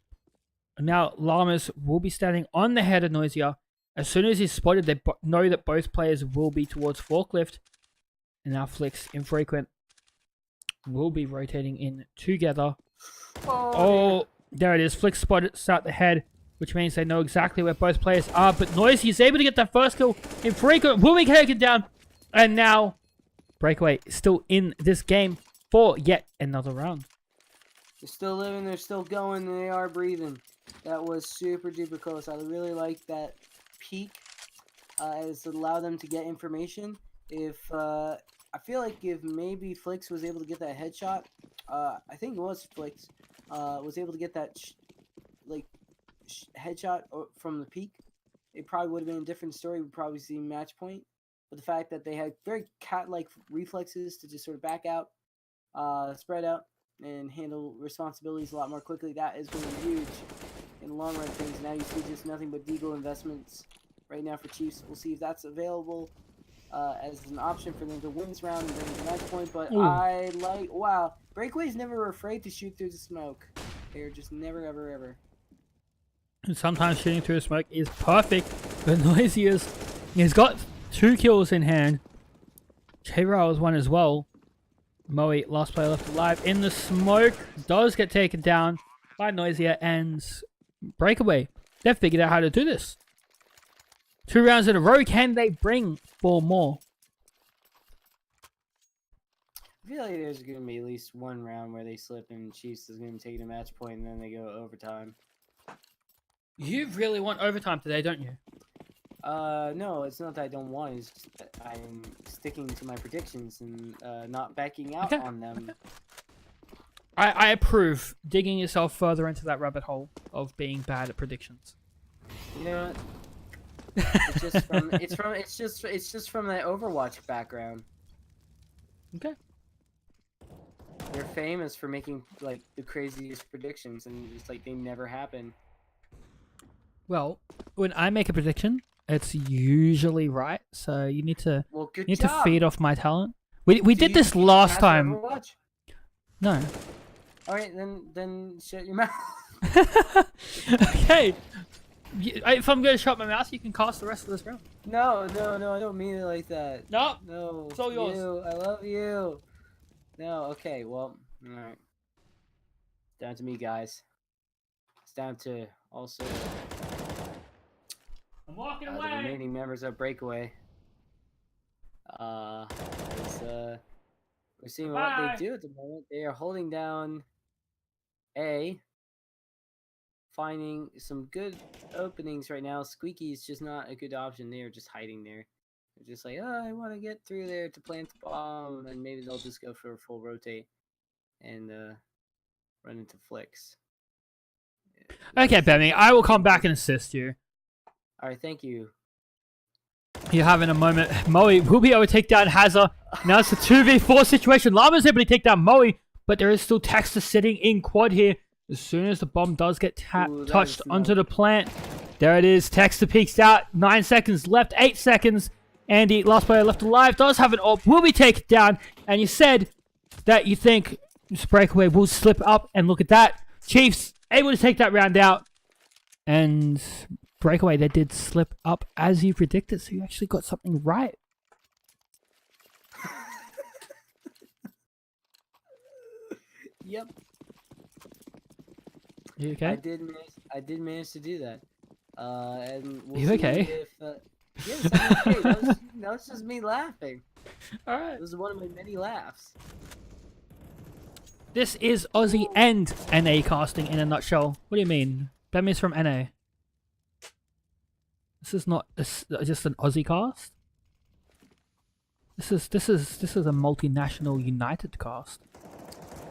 And now Llamas will be standing on the head of Noisia. As soon as he's spotted, they know that both players will be towards forklift. And now Flicks, Infrequent, will be rotating in together. Oh, there it is. Flicks spotted out the head, which means they know exactly where both players are. But Noisy is able to get that first kill. Infrequent will be taken down. And now Breakaway is still in this game for yet another round. They're still living, they're still going, and they are breathing. That was super duper close. I really like that peak. It's allowed them to get information. If I feel like if maybe Flicks was able to get that headshot, I think it was Flicks, was able to get that headshot from the peak, it probably would have been a different story. We'd probably see match point. But the fact that they had very cat-like reflexes to just sort of back out, spread out, and handle responsibilities a lot more quickly, that is going to be huge in the long run things. Now you see just nothing but Deagle investments right now for Chiefs. We'll see if that's available as an option for them to win this round and bring the match point. But wow, Breakaway's never afraid to shoot through the smoke. They're just never, ever, ever. And sometimes shooting through the smoke is perfect. But Noisy he's got 2 kills in hand. J-Ra was 1 as well. Moe, last player left alive in the smoke, does get taken down by Noisia and Breakaway. They've figured out how to do this. 2 rounds in a row. Can they bring 4 more? I feel like there's going to be at least one round where they slip and Chiefs is going to take the match point and then they go overtime. You really want overtime today, don't you? No, it's not that I don't want. It's just that I'm sticking to my predictions and not backing out on them. I approve digging yourself further into that rabbit hole of being bad at predictions. You know what? It's just from it's just from that Overwatch background. Okay. They're famous for making like the craziest predictions and it's like they never happen. Well, when I make a prediction, it's usually right. So you need to Well, good you need to job. feed off my talent. We did this Do you last have time. Overwatch? No. All right, then shut your mouth. Okay. If I'm gonna shut my mouth, you can cast the rest of this round. No, I don't mean it like that. No. No. It's all yours. You, I love you. No, okay, well, alright. Down to me, guys. It's down to also I'm walking the remaining members of Breakaway. We're seeing what Bye. they do at the moment. They are holding down A, finding some good openings right now. Squeaky is just not a good option. They are just hiding there. They're just like, oh, I want to get through there to plant the bomb, and maybe they'll just go for a full rotate and run into flicks. Okay, Benny, I will come back and assist you. All right, thank you. You're having a moment. Moe will be able to take down Hazza. Now it's a 2v4 situation. Llama's able to take down Moe, but there is still Texas sitting in quad here. As soon as the bomb does get Ooh, that touched is onto not- the plant, there it is. Texas peeks out. 9 seconds left. 8 seconds. Andy, last player left alive, does have an AWP. Will be taken down. And you said that you think this Breakaway will slip up. And look at that. Chiefs able to take that round out. And Breakaway, they did slip up as you predicted. So you actually got something right. Yep. You okay? I did manage to do that. And we'll You see okay? if, yes, I'm okay. That was just me laughing. Alright. It was one of my many laughs. This is Aussie and NA casting in a nutshell. What do you mean? Bemi's from NA. This is not just an Aussie cast. This is a multinational united cast.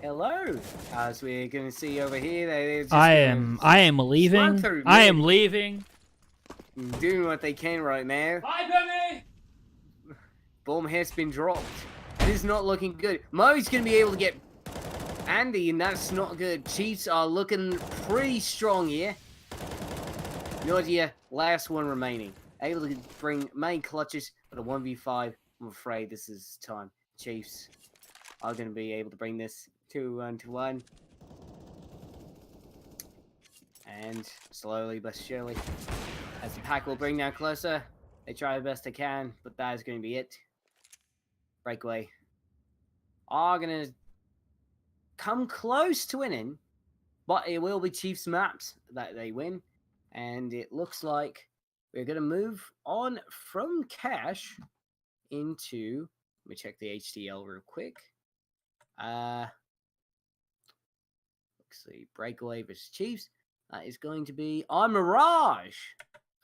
Hello, as we're gonna see over here, they're just I gonna am leaving. through I me. am leaving. doing what they can right now. Bye, Bemi. Bomb has been dropped. This is not looking good. Mo's gonna be able to get Andy, and that's not good. Chiefs are looking pretty strong here. No idea. Last one remaining. Able to bring main clutches for the 1v5. I'm afraid this is time. Chiefs are going to be able to bring this to 1-1. And slowly but surely, as the pack will bring down closer, they try the best they can, but that is going to be it. Breakaway are going to come close to winning, but it will be Chiefs maps that they win. And it looks like we're going to move on from cash into, let me check the HDL real quick. Let's see, Breakaway versus Chiefs. That is going to be on Mirage.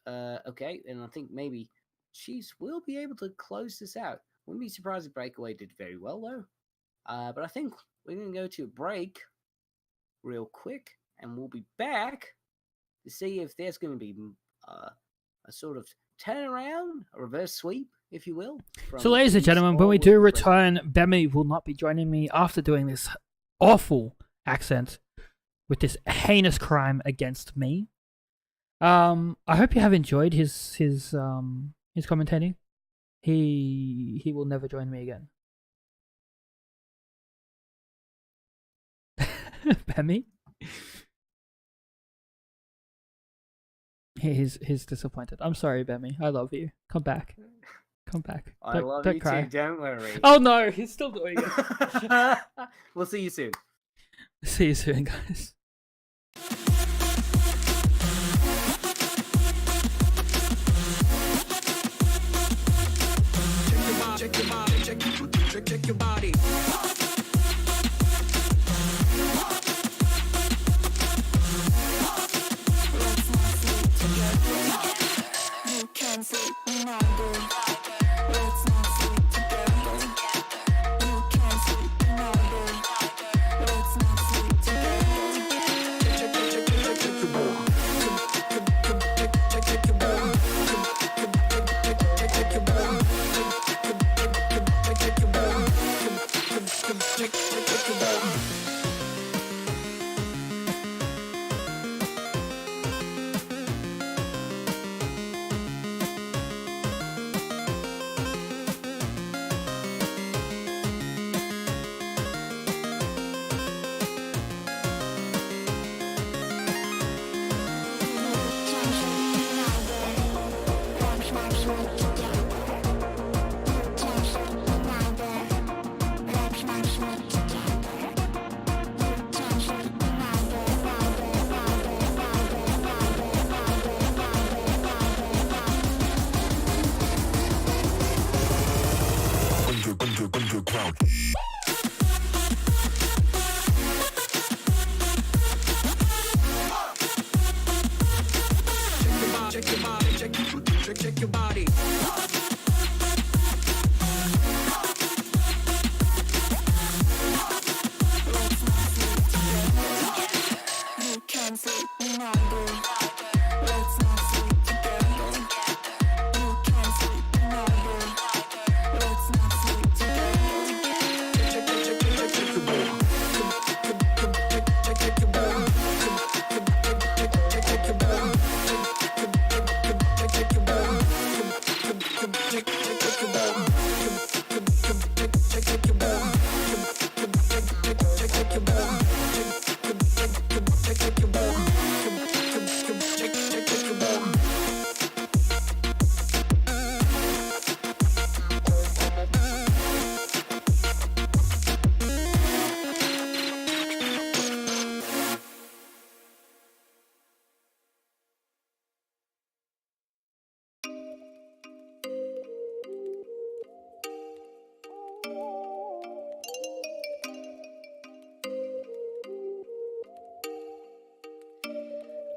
Okay, and I think maybe Chiefs will be able to close this out. Wouldn't be surprised if Breakaway did very well though. But I think we're going to go to a break real quick, and we'll be back to see if there's going to be a sort of turnaround, a reverse sweep, if you will. So, ladies and Chiefs gentlemen, when or we with do Breakaway. return, Bemi will not be joining me after doing this awful accent with this heinous crime against me. I hope you have enjoyed his commentating. He will never join me again. Bemi? He's disappointed. I'm sorry, Bemi. I love you. Come back. Come back. I love don't you cry. too, don't worry. Oh no, he's still doing it. We'll see you soon. See you soon, guys. Check your body. You can't sleep when I do. Let's not sleep together. You can't sleep when I do. Let's not sleep together. underground. Check your body, check your body. You can't sleep in all day. Let's not sleep together. You can't sleep in all day. Let's not sleep together.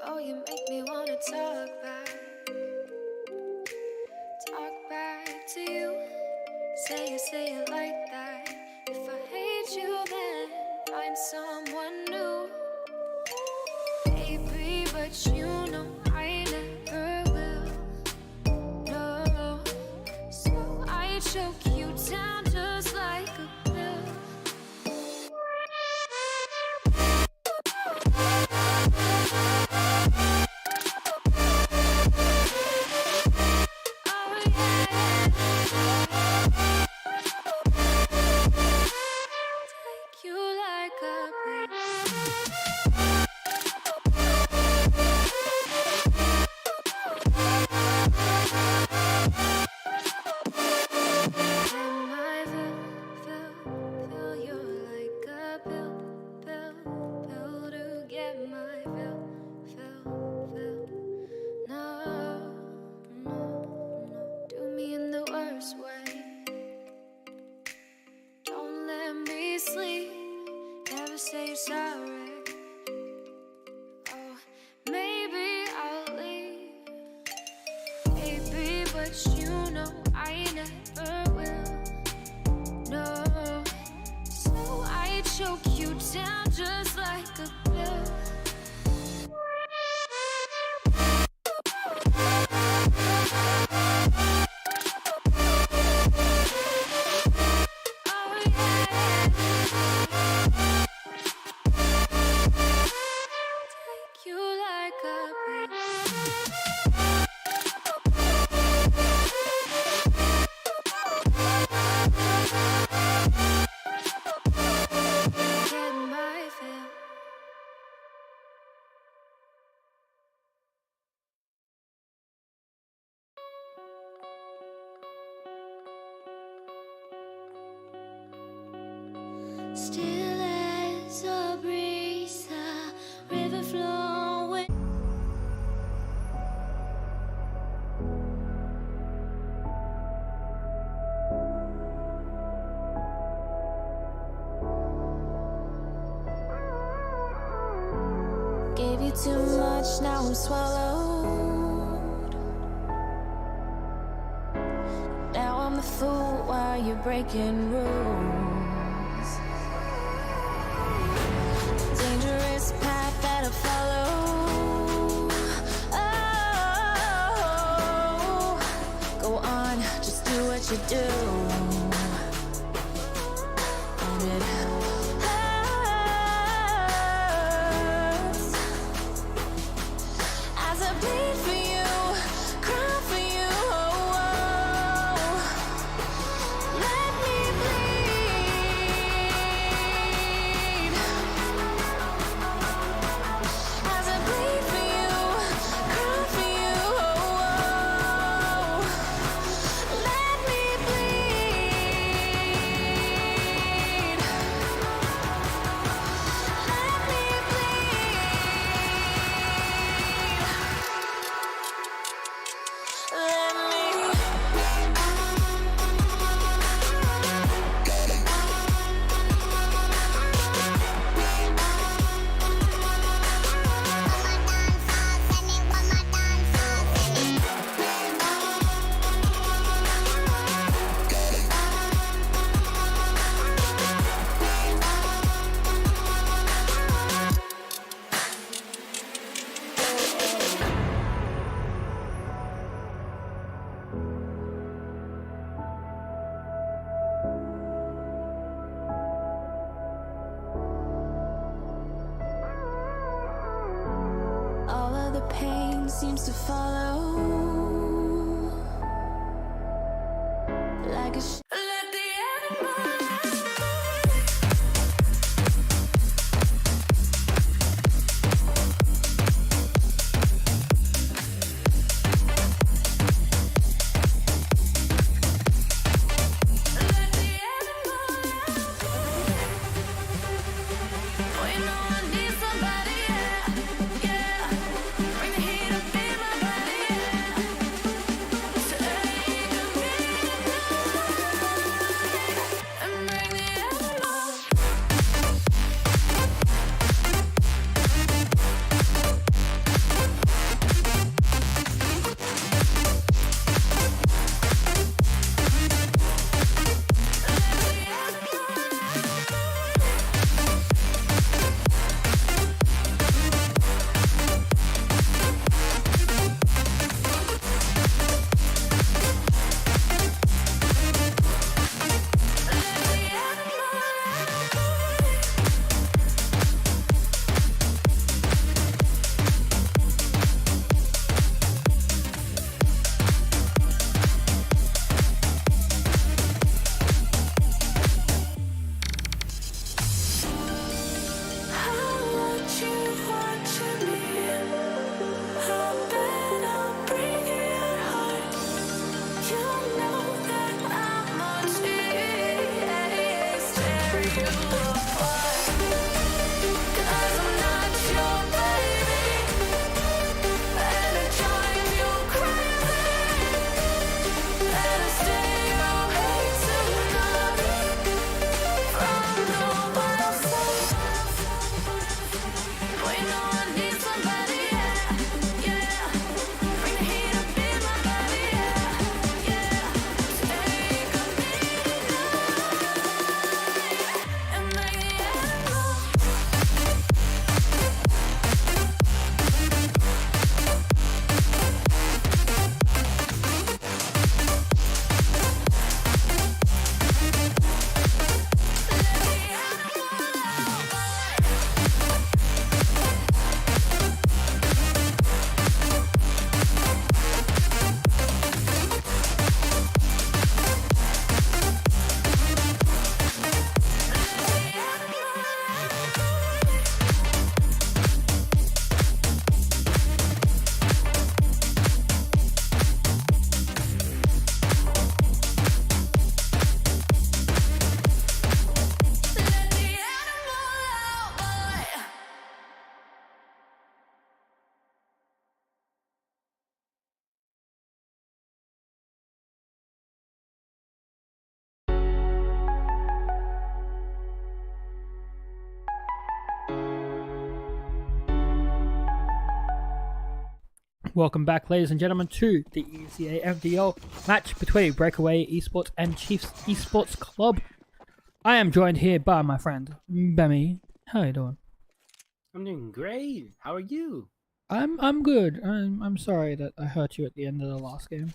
Oh, you make me wanna talk back to you. Say it like that. If I hate you, then find someone new. Baby, but you know I never will. No, so I choke you down just like a pill. Say you're sorry. Oh, maybe I'll leave. Baby, but you know I never will. No, so I choke you down just like a pill. Still as a breeze, a river flowing. Gave you too much, now I'm swallowed. Now I'm the fool while you're breaking rules. Dangerous path that I follow. Oh, go on, just do what you do. And it hurts as I bleed for you, cry for you. Let me bleed. As I bleed for you, cry for you. Let me bleed. pain seems to follow like a let the animal Welcome back, ladies and gentlemen, to the ESEA MDL match between Breakaway Esports and Chiefs Esports Club. I am joined here by my friend Bemmy. How are you doing? I'm doing great. How are you? I'm good. I'm sorry that I hurt you at the end of the last game,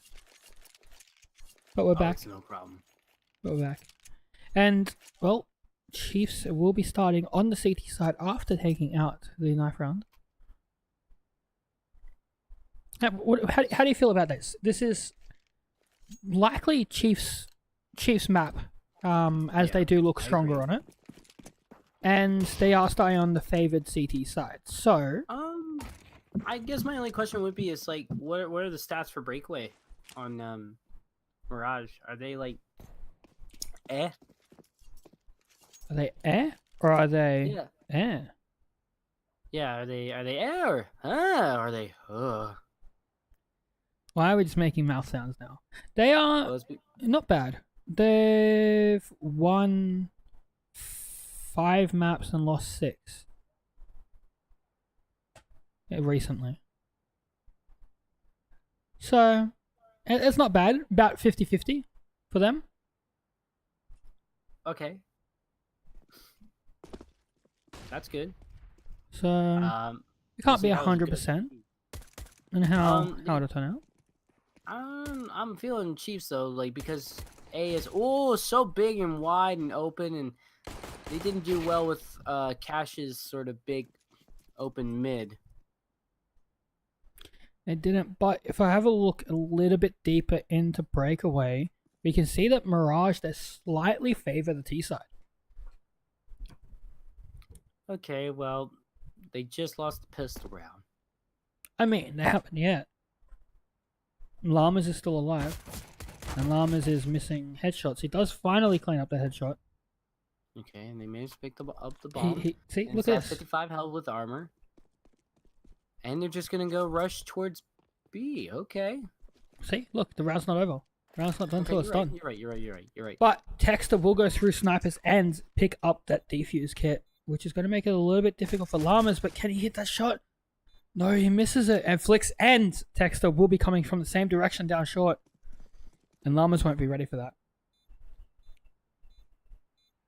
but we're back. It's no problem. We're back, and well, Chiefs will be starting on the CT side after taking out the knife round. How do you feel about this? This is likely Chiefs map, as they do look stronger on it, and they are starting on the favored CT side. So, I guess my only question would be is like, what are the stats for Breakaway on Mirage? Are they like, Are they or are they Yeah, are they or are they Why are we just making mouth sounds now? They are not bad. They've won 5 maps and lost 6 recently. So, it's not bad. About 50-50 for them. Okay. That's good. So, it can't be 100% on how it'll turn out. I'm feeling Chiefs though, like because A is so big and wide and open, and they didn't do well with Cash's sort of big open mid. It didn't, but if I have a look a little bit deeper into Breakaway, we can see that Mirage, they slightly favor the T side. Okay, well, they just lost the pistol round. I mean, they haven't yet. Llamas is still alive. And Llamas is missing headshots. He does finally clean up the headshot. Okay, and they managed to pick up the bomb. See, And look it's at at this. 55 health with armor. And they're just gonna go rush towards B. Okay. See, look, the round's not over. Round's not done Okay, till it's done. You're right. But Texter will go through snipers and pick up that defuse kit, which is going to make it a little bit difficult for Llamas. But can he hit that shot? No, he misses it. And Flicks and Texter will be coming from the same direction down short. And Llamas won't be ready for that.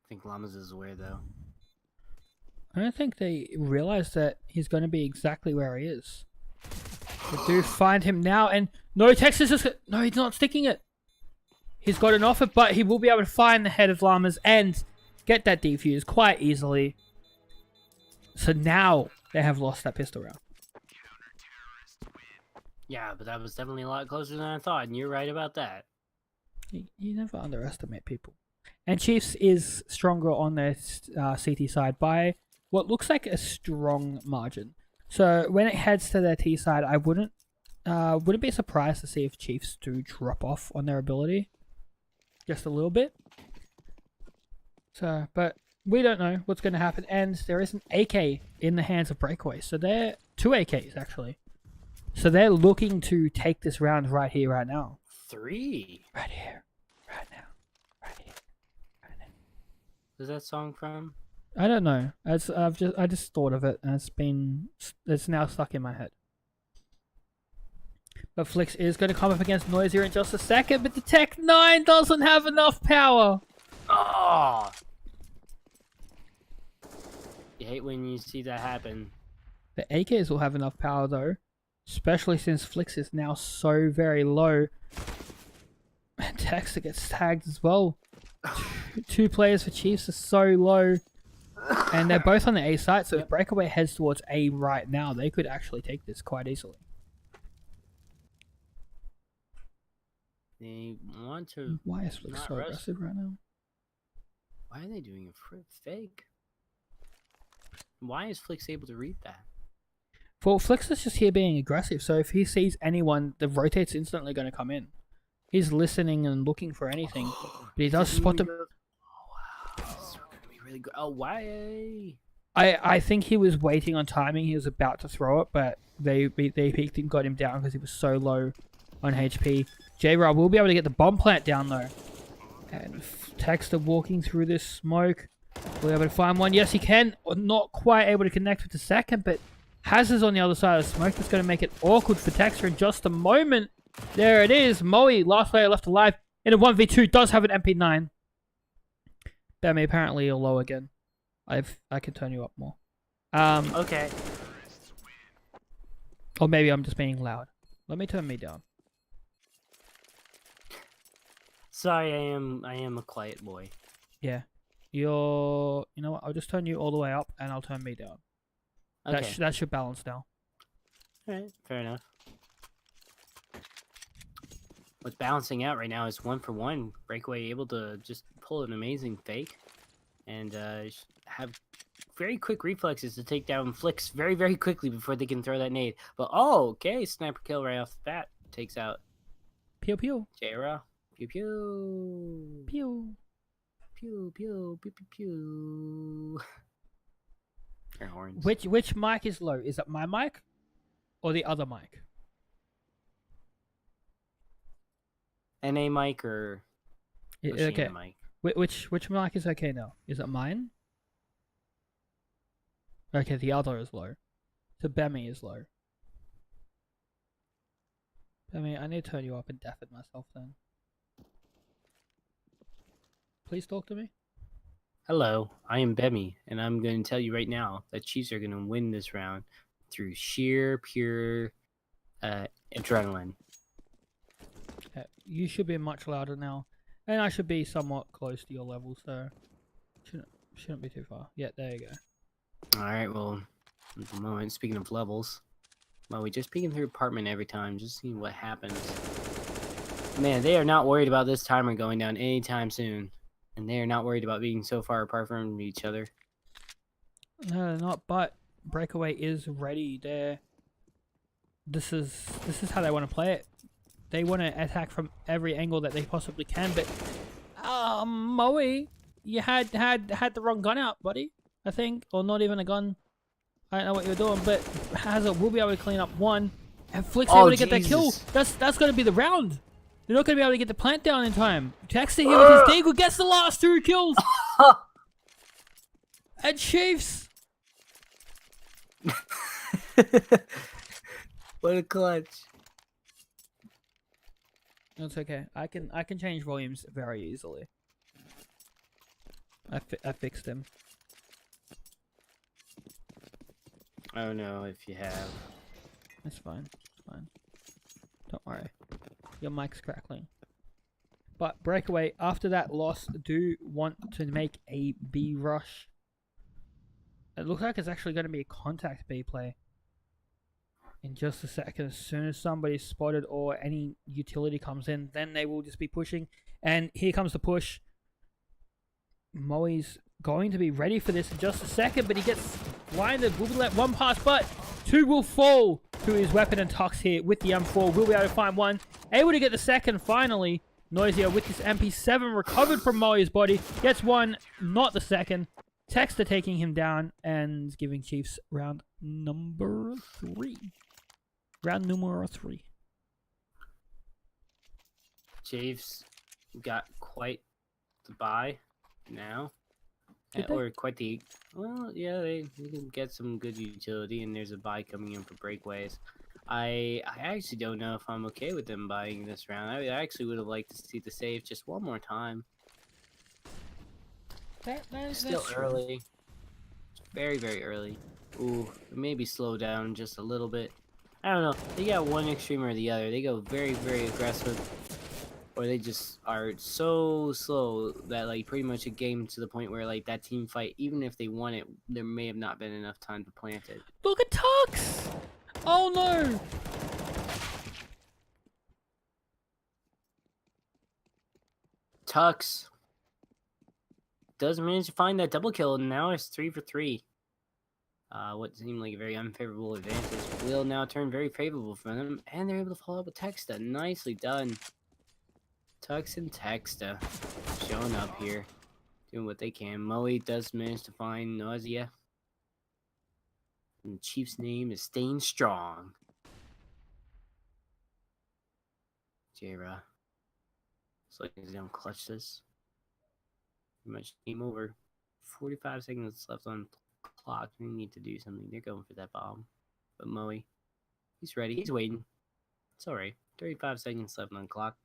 I think Llamas is aware though. I don't think they realize that he's going to be exactly where he is. They do find him now, and no, Texas is... No, he's not sticking it. He's got an offer, but he will be able to find the head of Llamas and get that defuse quite easily. So now they have lost that pistol round. Yeah, but that was definitely a lot closer than I thought, and you're right about that. You never underestimate people. And Chiefs is stronger on their CT side by what looks like a strong margin. So when it heads to their T side, I wouldn't be surprised to see if Chiefs do drop off on their ability. Just a little bit. So, but we don't know what's going to happen. And there is an AK in the hands of Breakaway. So they're 2 AKs, actually. So they're looking to take this round right here, right now. 3. Right here. Right now. Right here. Right now. Where's that song from? I don't know. I just thought of it, and it's now stuck in my head. But Flix is going to come up against Noisier in just a second, but the Tech 9 doesn't have enough power. Oh! You hate when you see that happen. The AKs will have enough power though, especially since Flix is now so very low. And Texter gets tagged as well. Two players for Chiefs are so low. And they're both on the A site, so if Breakaway heads towards A right now, they could actually take this quite easily. They want to... Why is Flix not so rest- aggressive right now? Why are they doing a fake? Why is Flix able to read that? Well, Flix is just here being aggressive, so if he sees anyone, the rotate's instantly going to come in. He's listening and looking for anything, but he does spot them. Oh, wow. This is going to be really good. Oh, why? I think he was waiting on timing. He was about to throw it, but they peeked and got him down because he was so low on HP. J-Rob will be able to get the bomb plant down though. And Texter walking through this smoke. Will be able to find one. Yes, he can. Not quite able to connect with the second, but Hazard's on the other side of the smoke. That's going to make it awkward for Texter in just a moment. There it is. Moe, last player left alive in a 1v2, does have an MP9. Bammy, apparently you're low again. I can turn you up more. Okay. Or maybe I'm just being loud. Let me turn me down. Sorry, I am a quiet boy. Yeah. You know what? I'll just turn you all the way up and I'll turn me down. Okay. That should balance now. Alright, fair enough. What's balancing out right now is 1-for-1. Breakaway able to just pull an amazing fake and have very quick reflexes to take down Flicks very, very quickly before they can throw that nade. But oh, okay, sniper kill right off the bat takes out Pew pew. J-Raw. Pew pew. Pew. Pew pew pew pew pew. Air horns. Which mic is low? Is it my mic or the other mic? NA mic or Okay. mic? Which mic is okay now? Is it mine? Okay, the other is low. So Bemmy is low. Bemmy, I need to turn you up and deafen myself then. Please talk to me. Hello, I am Bemmy, and I'm going to tell you right now that Chiefs are going to win this round through sheer, pure adrenaline. You should be much louder now, and I should be somewhat close to your level, so shouldn't be too far. Yeah, there you go. All right, well, at the moment, speaking of levels, Well, we just peeking through apartment every time, just seeing what happens. Man, they are not worried about this timer going down anytime soon. And they are not worried about being so far apart from each other. No, they're not. But Breakaway is ready. This is how they want to play it. They want to attack from every angle that they possibly can. But Moe, you had the wrong gun out, buddy. I think, or not even a gun. I don't know what you're doing, but Hazard will be able to clean up one, and Flick's able to get that kill. That's going to be the round. They're not going to be able to get the plant down in time. Texting here with his Deagle gets the last 2 kills. And Chiefs. What a clutch. That's okay. I can change volumes very easily. I fixed him. I don't know if you have. It's fine. It's fine. Don't worry. Your mic's crackling. But Breakaway, after that loss, do want to make a B rush. It looks like it's actually going to be a contact B play. In just a second, as soon as somebody's spotted or any utility comes in, then they will just be pushing. And here comes the push. Moe's going to be ready for this in just a second, but he gets blinded. Will be let 1 pass, but 2 will fall to his weapon, and Tux here with the M4 will be able to find 1. Able to get the second finally. Noisia with this MP7 recovered from Moe's body. Gets 1, not the second. Texter taking him down and giving Chiefs round number 3. Round numero 3. Chiefs got quite the buy now. Did they? Or quite the... Well, yeah, they can get some good utility, and there's a buy coming in for breakaways. I actually don't know if I'm okay with them buying this round. I actually would have liked to see the save just one more time. That's Still early. Very, very early. Ooh, maybe slow down just a little bit. I don't know. They got one extreme or the other. They go very, very aggressive. Or they just are so slow that, like, pretty much a game to the point where, like, that team fight, even if they won it, there may have not been enough time to plant it. Look at Tux! Oh no! Tux does manage to find that double kill, and now it's 3 for 3. What seemed like a very unfavorable advantage will now turn very favorable for them, and they're able to follow up with Texta. Nicely done. Tux and Texta showing up here, doing what they can. Moe does manage to find Nausea. And the Chief's name is staying strong. J-Ra. Looks like he's gonna clutch this. Pretty much game over. 45 seconds left on clock. We need to do something. They're going for that bomb. But Moe, he's ready. He's waiting. It's alright. 35 seconds left on clock.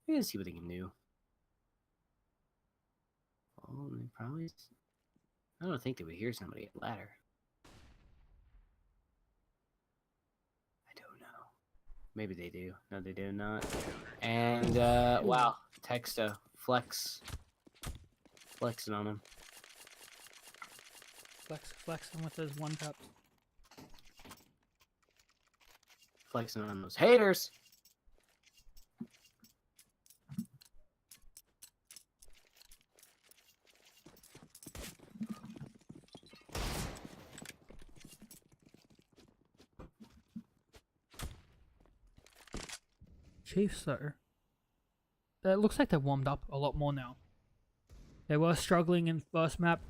We're gonna see what they can do. Oh, they probably... I don't think they would hear somebody at ladder. I don't know. Maybe they do. No, they do not. And, wow. Texta. Flexing on him. Flexing with those one taps. Flexing on those haters. Chiefs, though. It looks like they've warmed up a lot more now. They were struggling in first map.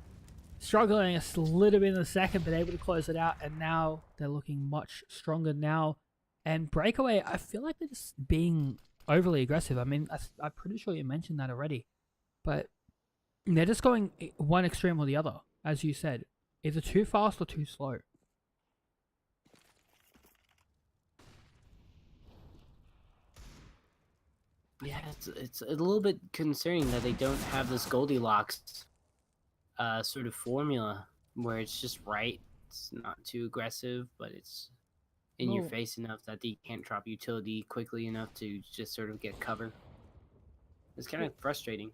Struggling a little bit in the second, but able to close it out. And now they're looking much stronger now. And Breakaway, I feel like they're just being overly aggressive. I mean, I'm pretty sure you mentioned that already. But they're just going one extreme or the other, as you said. Either too fast or too slow. Yeah, it's a little bit concerning that they don't have this Goldilocks sort of formula where it's just right. It's not too aggressive, but it's in your face enough that they can't drop utility quickly enough to just sort of get cover. It's kind of frustrating.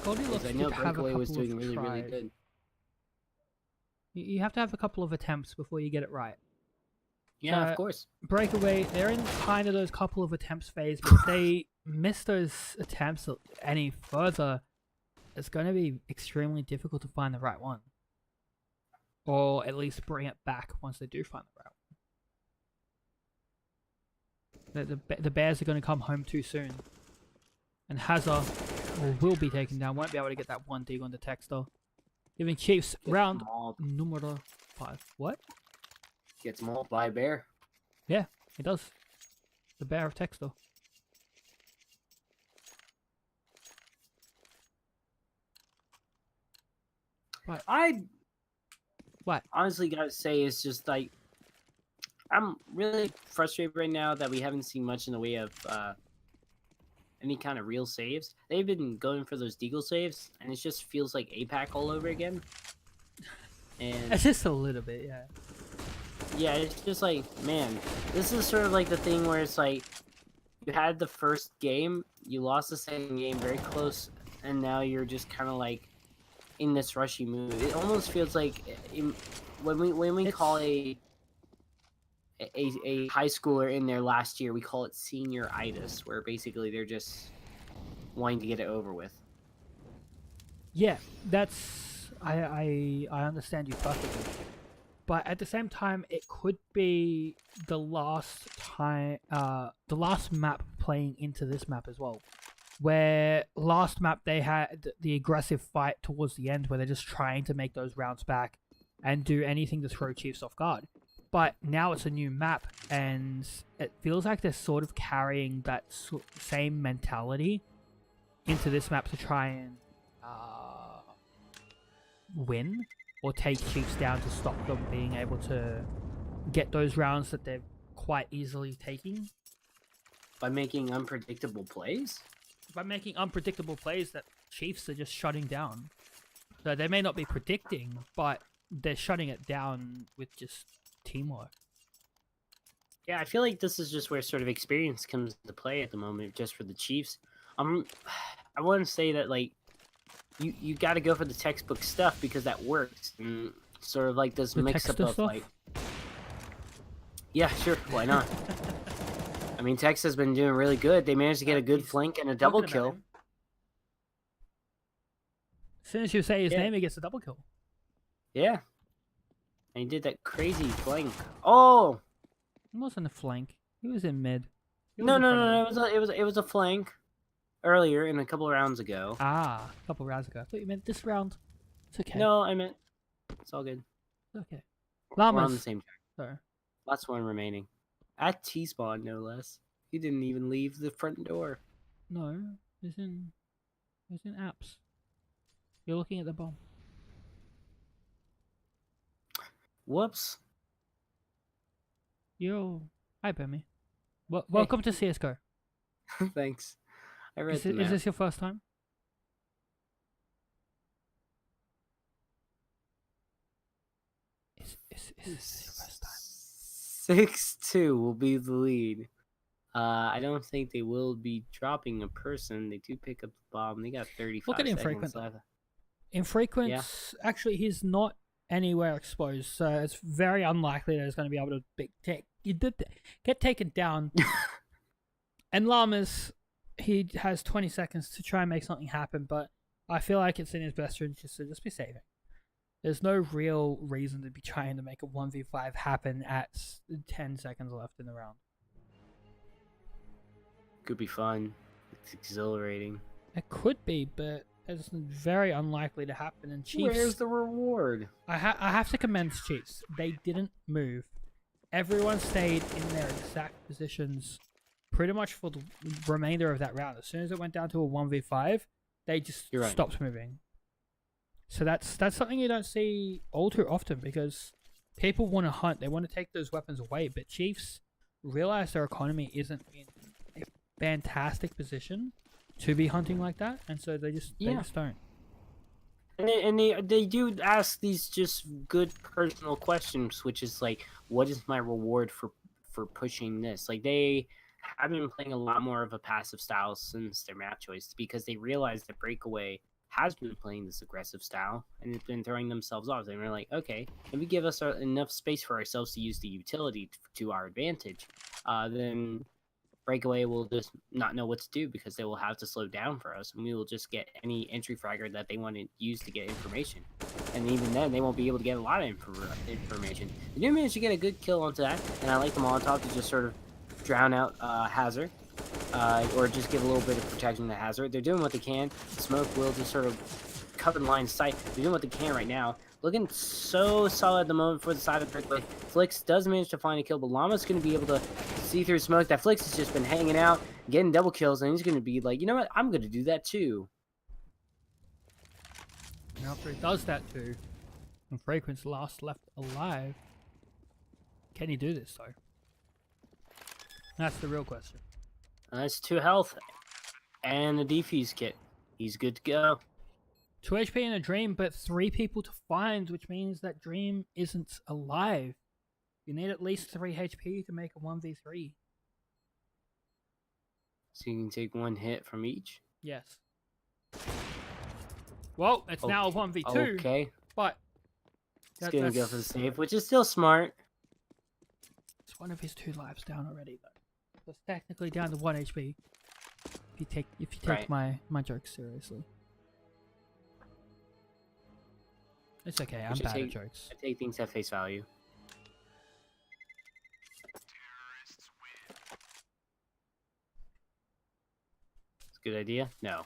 Goldilocks, I know could have a Breakaway was couple of doing really, really tries. good. You have to have a couple of attempts before you get it right. Yeah, of course. Breakaway, they're in kind of those couple of attempts phase, but if they miss those attempts any further, it's going to be extremely difficult to find the right one. Or at least bring it back once they do find the right one. The Bears are going to come home too soon. And Hazard will be taken down, won't be able to get that one dig on the Texter. Giving Chiefs round numero 5. What? Gets mauled by a bear. Yeah, it does. The Bear of Texter. Right. I What? honestly gotta say, it's just like I'm really frustrated right now that we haven't seen much in the way of any kind of real saves. They've been going for those deagle saves, and it just feels like APAC all over again. And It's just a little bit, yeah. yeah, it's just like, man, this is sort of like the thing where it's like you had the first game, you lost the second game very close, and now you're just kind of like in this rushy mood. It almost feels like when we call a high schooler in there last year, we call it senioritis, where basically they're just wanting to get it over with. Yeah, that's I understand you perfectly. But at the same time, it could be the last map playing into this map as well. Where last map they had the aggressive fight towards the end where they're just trying to make those rounds back and do anything to throw Chiefs off guard. But now it's a new map and it feels like they're sort of carrying that same mentality into this map to try and win or take Chiefs down to stop them being able to get those rounds that they're quite easily taking. By making unpredictable plays? By making unpredictable plays that Chiefs are just shutting down. So they may not be predicting, but they're shutting it down with just teamwork. Yeah, I feel like this is just where sort of experience comes into play at the moment, just for the Chiefs. I want to say that, like, you got to go for the textbook stuff because that works. And sort of like this The mix-up Texter of, stuff? like... Yeah, sure, why not? I mean, Tex has been doing really good. They managed to get a good flank and a double Talking about kill. him. As soon as you say his Yeah. name, he gets a double kill. Yeah. And he did that crazy flank. Oh! It wasn't a flank. He was in mid. He No, was in no, front no, of no. them. It was a flank earlier in a couple of rounds ago. Ah, a couple rounds ago. I thought you meant this round. It's okay. No, I meant it's all good. It's okay. We're on the Llamas. same track. Sorry. Last one remaining. At T-spawn, no less. He didn't even leave the front door. No, it's in apps. You're looking at the bomb. Whoops. Yo, hi, Bemmy. Welcome to CS:GO. Thanks. I read Is the map. this your first time? Is this your first time? 6-2 will be the lead. I don't think they will be dropping a person. They do pick up the bomb. They got 35 Look at seconds Infrequent. left. Infrequent, actually, he's not anywhere exposed, so it's very unlikely that he's going to be able to get taken down. And Llamas, he has 20 seconds to try and make something happen, but I feel like it's in his best interest to just be saving. There's no real reason to be trying to make a 1v5 happen at 10 seconds left in the round. Could be fun. It's exhilarating. It could be, but it's very unlikely to happen. And Chiefs, Where's the reward? I have to commend Chiefs. They didn't move. Everyone stayed in their exact positions pretty much for the remainder of that round. As soon as it went down to a 1v5, they just You're right. stopped moving. So that's something you don't see all too often because people want to hunt. They want to take those weapons away. But Chiefs realize their economy isn't in a fantastic position to be hunting like that, and so they just don't. And they do ask these just good personal questions, which is like, what is my reward for pushing this? Like, they have been playing a lot more of a passive style since their map choice because they realized that Breakaway has been playing this aggressive style and has been throwing themselves off. And we're like, okay, if we give us enough space for ourselves to use the utility to our advantage, then Breakaway will just not know what to do because they will have to slow down for us, and we will just get any entry fragger that they want to use to get information. And even then, they won't be able to get a lot of information. They do manage to get a good kill onto that, and I like the Molotov to just sort of drown out Hazard, or just give a little bit of protection to Hazard. They're doing what they can. The smoke will just sort of cover the line of sight. They're doing what they can right now. Looking so solid at the moment for the side of Breakaway. Flix does manage to find a kill, but Llama's going to be able to see through smoke. That Flix has just been hanging out, getting double kills, and he's going to be like, you know what? I'm going to do that too. And after he does that too, and Frequent's last left alive, can he do this though? That's the real question. That's 2 health and a defuse kit. He's good to go. 2 HP in a Dream, but 3 people to find, which means that Dream isn't alive. You need at least 3 HP to make a 1v3. So you can take 1 hit from each? Yes. Well, it's now a 1v2. Okay. But He's going to go for the save, which is still smart. It's one of his 2 lives down already, though. So it's technically down to 1 HP. If you take Right. my jokes seriously. It's okay, I'm should bad at take- jokes. I take things at face value. It's a good idea? No.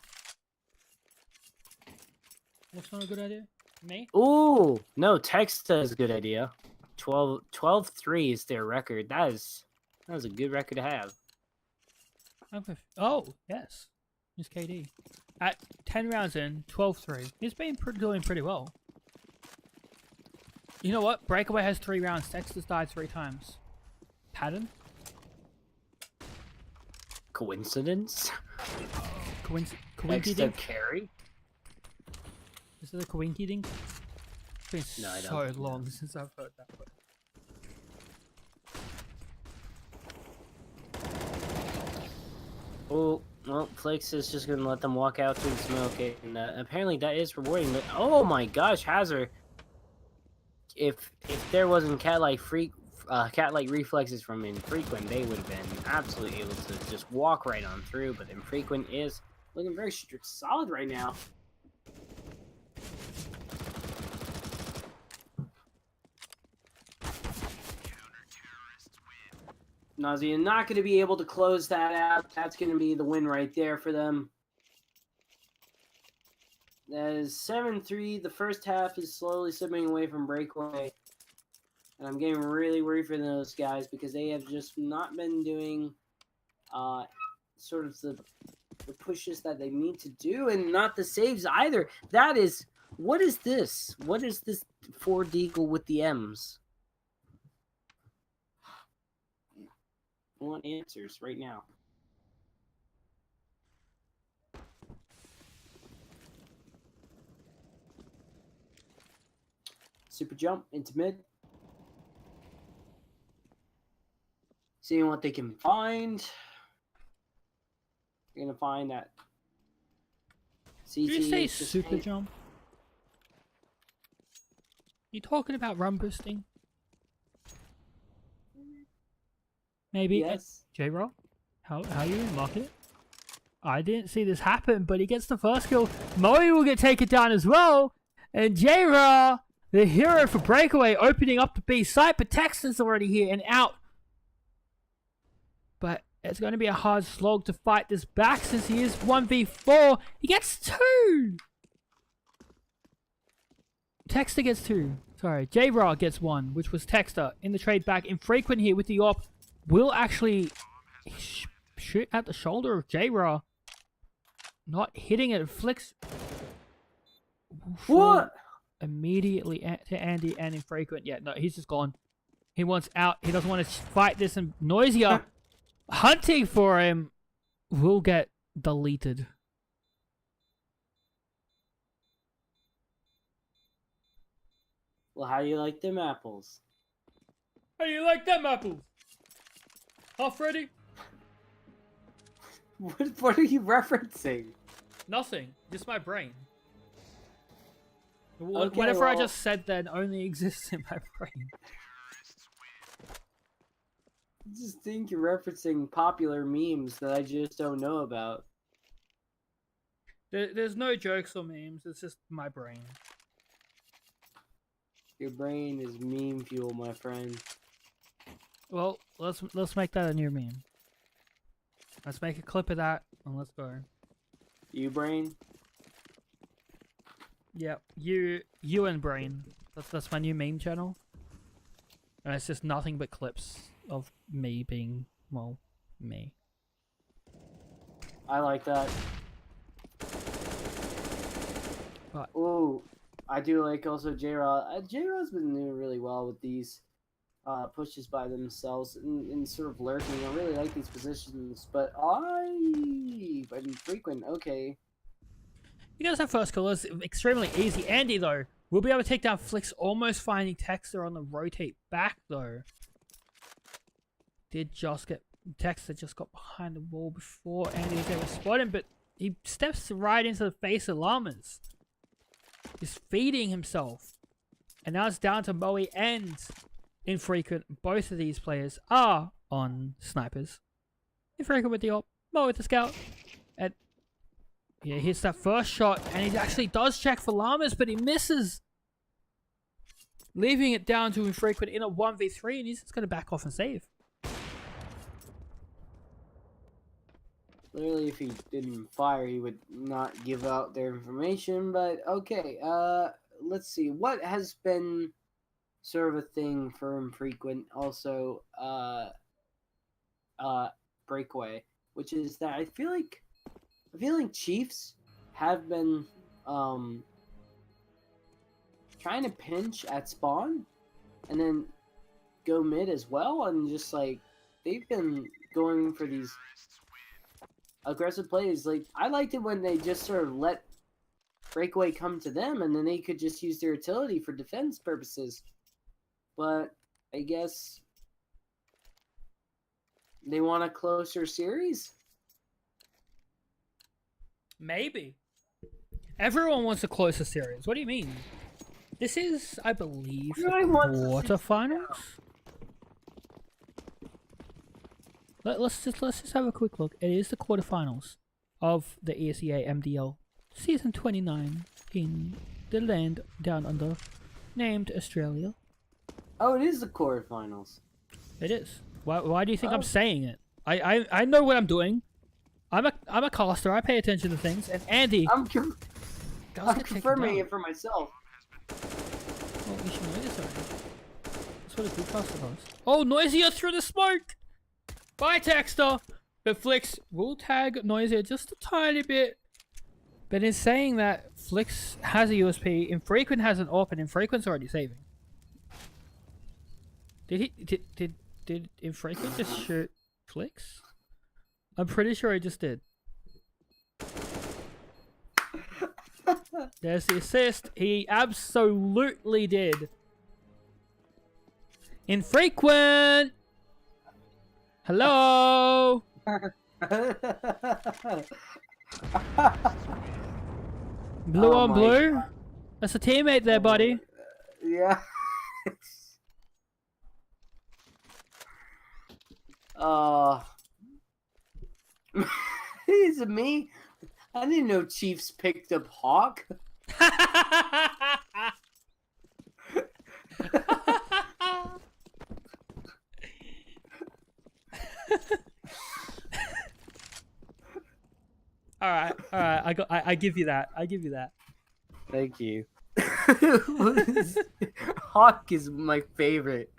What's not a good idea? Me? Ooh! No, Texta is a good idea. 12-3 is their record. That is a good record to have. Oh, yes. He's KD. At 10 rounds in, 12-3. He's been doing pretty well. You know what? Breakaway has 3 rounds. Texas died 3 times. Pattern? Coincidence? Coinky Texta dink? carry? Is it a coinky dink? It's been No, I so don't. long since I've heard that word. Oh, well, Flix is just going to let them walk out through the smoke, and apparently that is rewarding. But, oh my gosh, Hazard! If there wasn't cat-like reflexes from Infrequent, they would have been absolutely able to just walk right on through. But Infrequent is looking very solid right now. Nausea not going to be able to close that out. That's going to be the win right there for them. That is 7-3. The first half is slowly slipping away from Breakaway. And I'm getting really worried for those guys because they have just not been doing sort of the pushes that they need to do, and not the saves either. That is... What is this? What is this Ford Eagle with the M's? I want answers right now. Super jump into mid. Seeing what they can find. They're gonna find that. Did you say is just super hanging- jump? You talking about run boosting? Maybe. Yes. J-Roll? How you unlock it? I didn't see this happen, but he gets the first kill. Moe will get taken down as well. And J-Roll, the hero for Breakaway, opening up the B site, but Texan's already here and out. But it's going to be a hard slog to fight this back since he is 1v4. He gets 2! Texter gets 2. Sorry, J-Roll gets 1, which was Texter in the trade back. Infrequent here with the AWP. Will actually shoot at the shoulder of J-Roll. Not hitting it. Flicks. What? Immediately to Andy and Infrequent. Yeah, no, he's just gone. He wants out. He doesn't want to fight this, and Noisia hunting for him will get deleted. Well, how do you like them apples? How do you like them apples? Huh, Freddy? What are you referencing? Nothing. Just my brain. Okay, Whatever I well- just said then only exists in my brain. I just think you're referencing popular memes that I just don't know about. There's no jokes or memes. It's just my brain. Your brain is meme fuel, my friend. Well, let's make that a new meme. Let's make a clip of that and let's go. You brain? Yep, you and brain. That's my new meme channel. And it's just nothing but clips of me being, well, me. I like that. But- Oh, I do like also J-Rod. J-Rod's been doing really well with these pushes by themselves and sort of lurking. I really like these positions, but I'm frequent. Okay. You guys have first kill. It's extremely easy. Andy, though, will be able to take down Flicks, almost finding Texter on the rotate back, though. Did just get... Texter just got behind the wall before Andy was able to spot him, but he steps right into the face of Llamas. He's feeding himself. And now it's down to Moe and Infrequent. Both of these players are on snipers. Infrequent with the op, Moe with the scout. And yeah, he hits that first shot, and he actually does check for Llamas, but he misses. Leaving it down to Infrequent in a 1v3, and he's just going to back off and save. Clearly, if he didn't fire, he would not give out their information. But okay, let's see. What has been sort of a thing for Infrequent? Also, Breakaway, which is that I feel like Chiefs have been trying to pinch at spawn, and then go mid as well, and just like they've been going for these aggressive plays. Like, I liked it when they just sort of let Breakaway come to them, and then they could just use their utility for defense purposes. But I guess they want a closer series. Maybe. Everyone wants a closer series. What do you mean? This is, I believe, the Everyone wants to see quarterfinals. Let's just have a quick look. It is the quarterfinals of the ESEA MDL season 29 in the land down under, named Australia. Oh, it is the quarterfinals. It is. Why do you think I'm saying it? I know what I'm doing. I'm a caster. I pay attention to things. And Andy, I'm guys I'm get taken confirming down. it for myself. Well, you should know this already. That's what a good caster does. Oh, Noisier through the smoke! Bye, Texter! But Flix will tag Noisier just a tiny bit. But in saying that, Flix has a USP, Infrequent has an AWP, and Infrequent's already saving. Did Infrequent just shoot Flix? I'm pretty sure he just did. There's the assist. He absolutely did. Infrequent! Hello! Blue Oh on my blue? That's a teammate there, buddy. Yeah. Is it me? I didn't know Chiefs picked up Hawk. Alright. I give you that. Thank you. Hawk is my favorite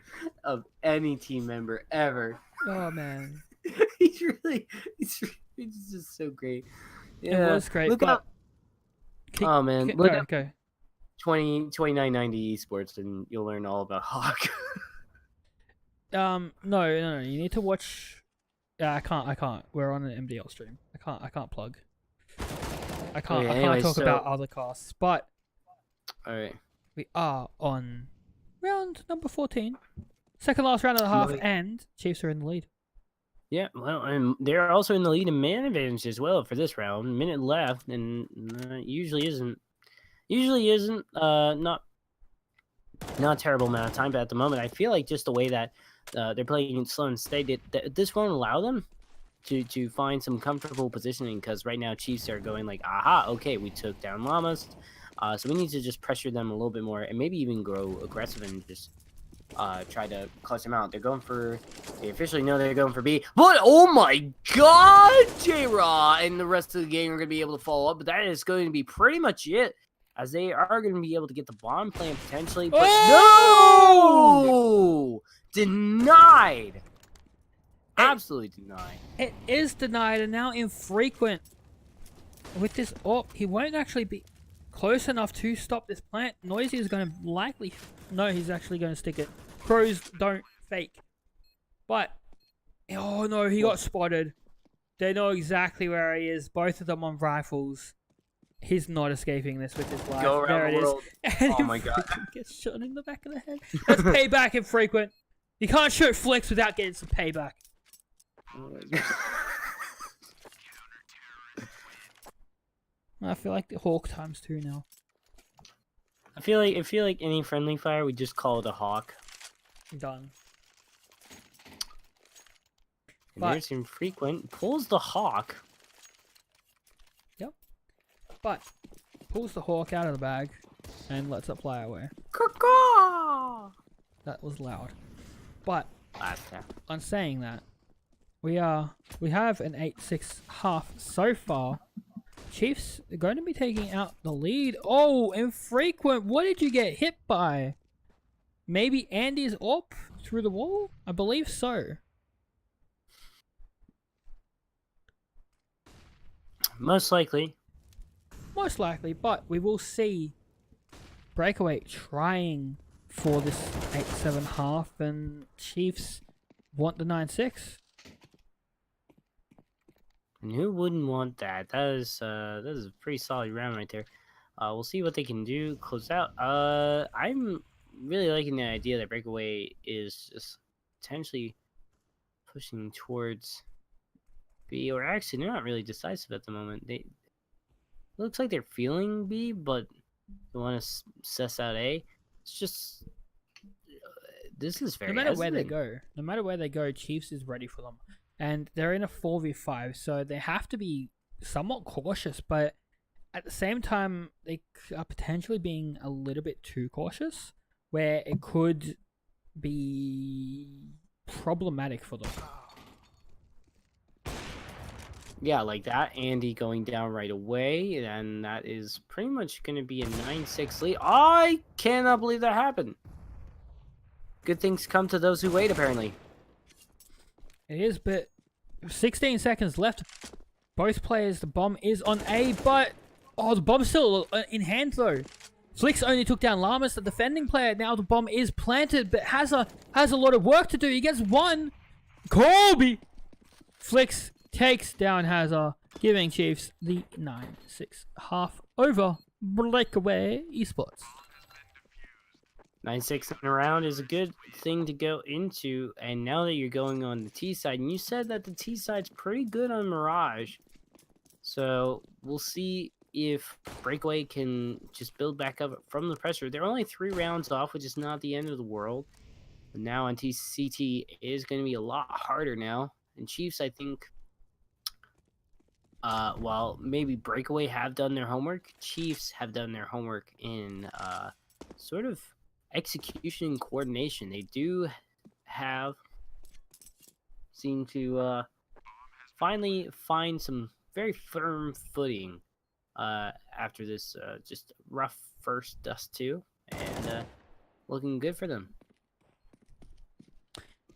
of any team member ever. Oh man. he's just so great. Yeah, It was great. Look but... up. Oh man, look up Okay. 2990 esports and you'll learn all about Hawk. No. You need to watch. I can't. We're on an MDL stream. I can't plug. I can't. Okay, I can't anyway, talk so- about other casts. But All right. we are on round number 14, second last round of the half, Right. and Chiefs are in the lead. Yeah, well, and they're also in the lead in man advantage as well for this round. Minute left, and usually isn't Usually isn't not a terrible amount of time, but at the moment I feel like just the way that they're playing it slow and steady, this won't allow them to find some comfortable positioning, because right now Chiefs are going like, aha, okay, we took down Llamas, so we need to just pressure them a little bit more and maybe even grow aggressive and just try to clutch them out. They officially know they're going for B, but oh my god, J-Raw and the rest of the game are going to be able to follow up, but that is going to be pretty much it, as they are going to be able to get the bomb plant potentially, but no! Denied! Absolutely denied. It is denied, and now infrequent. With this AWP, he won't actually be close enough to stop this plant. Noisy is going to likely... No, he's actually going to stick it. Crows don't fake. But... Oh no, he got spotted. They know exactly where he is. Both of them on rifles. He's not escaping this with his life. Go around there the it world. is. And Oh my god. gets shot in the back of the head. That's payback infrequent. You can't shoot flicks without getting some payback. Oh my god. I feel like the Hawk times 2 now. I feel like any friendly fire, we just call it a hawk. Done. And But- there's infrequent. Pulls the hawk. Yep. But pulls the Hawk out of the bag and lets it fly away. Caw-caw! That was loud. But Last time. on saying that, we have an 8-6 half so far. Chiefs are going to be taking out the lead. Oh, infrequent. What did you get hit by? Maybe Andy's AWP through the wall? I believe so. Most likely. Most likely, but we will see Breakaway trying for this 8-7 half, and Chiefs want the 9-6. And who wouldn't want that? That is a pretty solid round right there. We'll see what they can do. Close out. I'm really liking the idea that Breakaway is just potentially pushing towards B, or actually they're not really decisive at the moment. They looks like they're feeling B, but they want to suss out A. It's just this is very No matter where they go, Chiefs is ready for them. And they're in a 4v5, so they have to be somewhat cautious, but at the same time, they are potentially being a little bit too cautious, where it could be problematic for them. Yeah, like that. Andy going down right away, and that is pretty much going to be a 9-6 lead. I cannot believe that happened. Good things come to those who wait, apparently. It is, but 16 seconds left. Both players, the bomb is on A, but... Oh, the bomb's still in hand, though. Flicks only took down Llamas, the defending player. Now the bomb is planted, but has a lot of work to do. He gets one. Colby! Flicks takes down Hazard, giving Chiefs the 9-6 half over Breakaway Esports. 9-6 in a round is a good thing to go into, and now that you're going on the T side, and you said that the T side's pretty good on Mirage, so we'll see if Breakaway can just build back up from the pressure. They're only 3 rounds off, which is not the end of the world. But now on TCT is going to be a lot harder now, and Chiefs, I think, while maybe Breakaway have done their homework, Chiefs have done their homework in sort of execution and coordination. They do seem to finally find some very firm footing after this just rough first Dust 2, and looking good for them.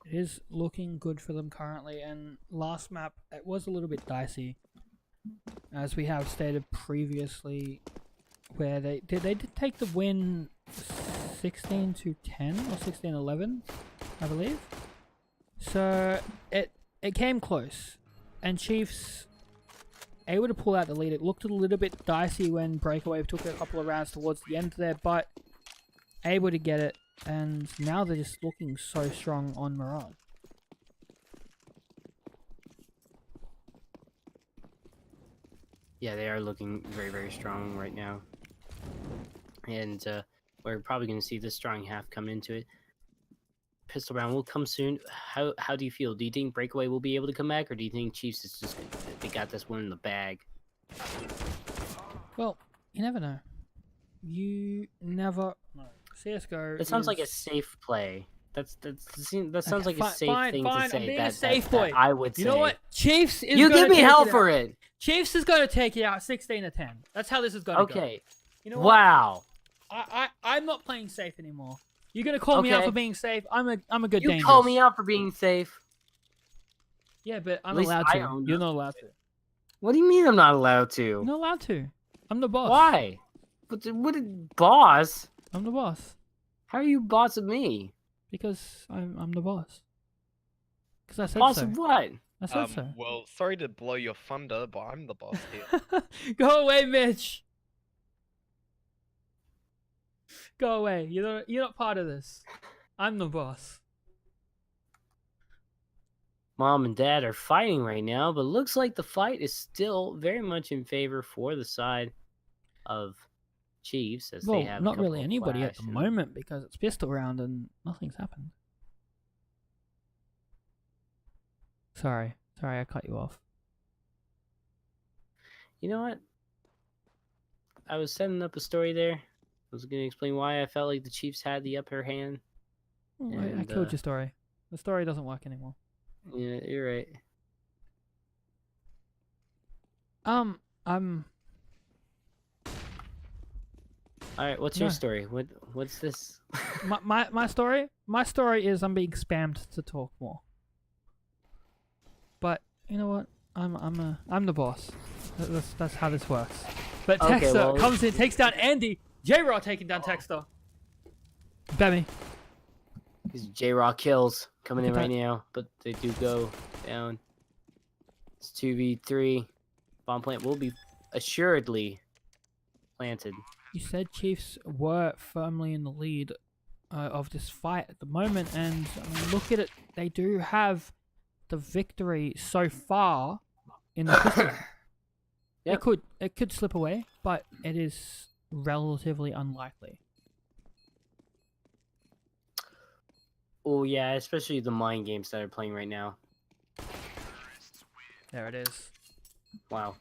It is looking good for them currently, and last map, it was a little bit dicey. As we have stated previously, where they did take the win 16-10 or 16-11, I believe. So it came close, and Chiefs able to pull out the lead. It looked a little bit dicey when Breakaway took a couple of rounds towards the end there, but able to get it, and now they're just looking so strong on Mirage. Yeah, they are looking very, very strong right now. and we're probably going to see this strong half come into it. Pistol round will come soon. How do you feel? Do you think Breakaway will be able to come back, or do you think Chiefs is just they got this one in the bag? Well, you never know. You never know. CS:GO. That sounds like a is- safe play. That sounds Okay, like a safe thing to I'm say. being That, a safe that, boy. that I would say. You know what? Chiefs is You gonna give me take hell it for out. it. Chiefs is going to take it out 16-10. That's how this is going to go. Okay. You know what? Wow. I'm not playing safe anymore. You're going to call me out Okay. for being safe. I'm a good You dangerous. call me out for being safe. Yeah, but I'm At least allowed I to. own You're it. not allowed to. What do you mean I'm not allowed You're to? not allowed to. I'm the boss. Why? What boss? I'm the boss. How are you boss of me? Because I'm the boss. Because I said Boss so. of what? I said so. Well, sorry to blow your thunder, but I'm the boss here. Go away, Mitch. Go away. You're not part of this. I'm the boss. Mom and Dad are fighting right now, but looks like the fight is still very much in favor for the side of Chiefs, as Well, they have a not couple really of anybody at flash the and- moment because it's pistol round and nothing's happened. Sorry, I cut you off. You know what? I was setting up a story there. I was going to explain why I felt like the Chiefs had the upper hand. Oh, I And, killed your story. The story doesn't work anymore. Yeah, you're right. I'm All right, what's No. your story? What's this? my story. My story is I'm being spammed to talk more. But you know what? I'm the boss. That's how this works. But Okay, Texter well- comes in, takes down Andy. J-Raw taking down Texter. Bemmy. These J-Rock kills coming in Look at right now, but they do go down. It's 2v3. Bomb plant will be assuredly planted. You said Chiefs were firmly in the lead of this fight at the moment, and I mean, look at it. They do have the victory so far in the pistol. Yep. It could slip away, but it is relatively unlikely. Oh yeah, especially the mind games that are playing right now. There it is. Wow.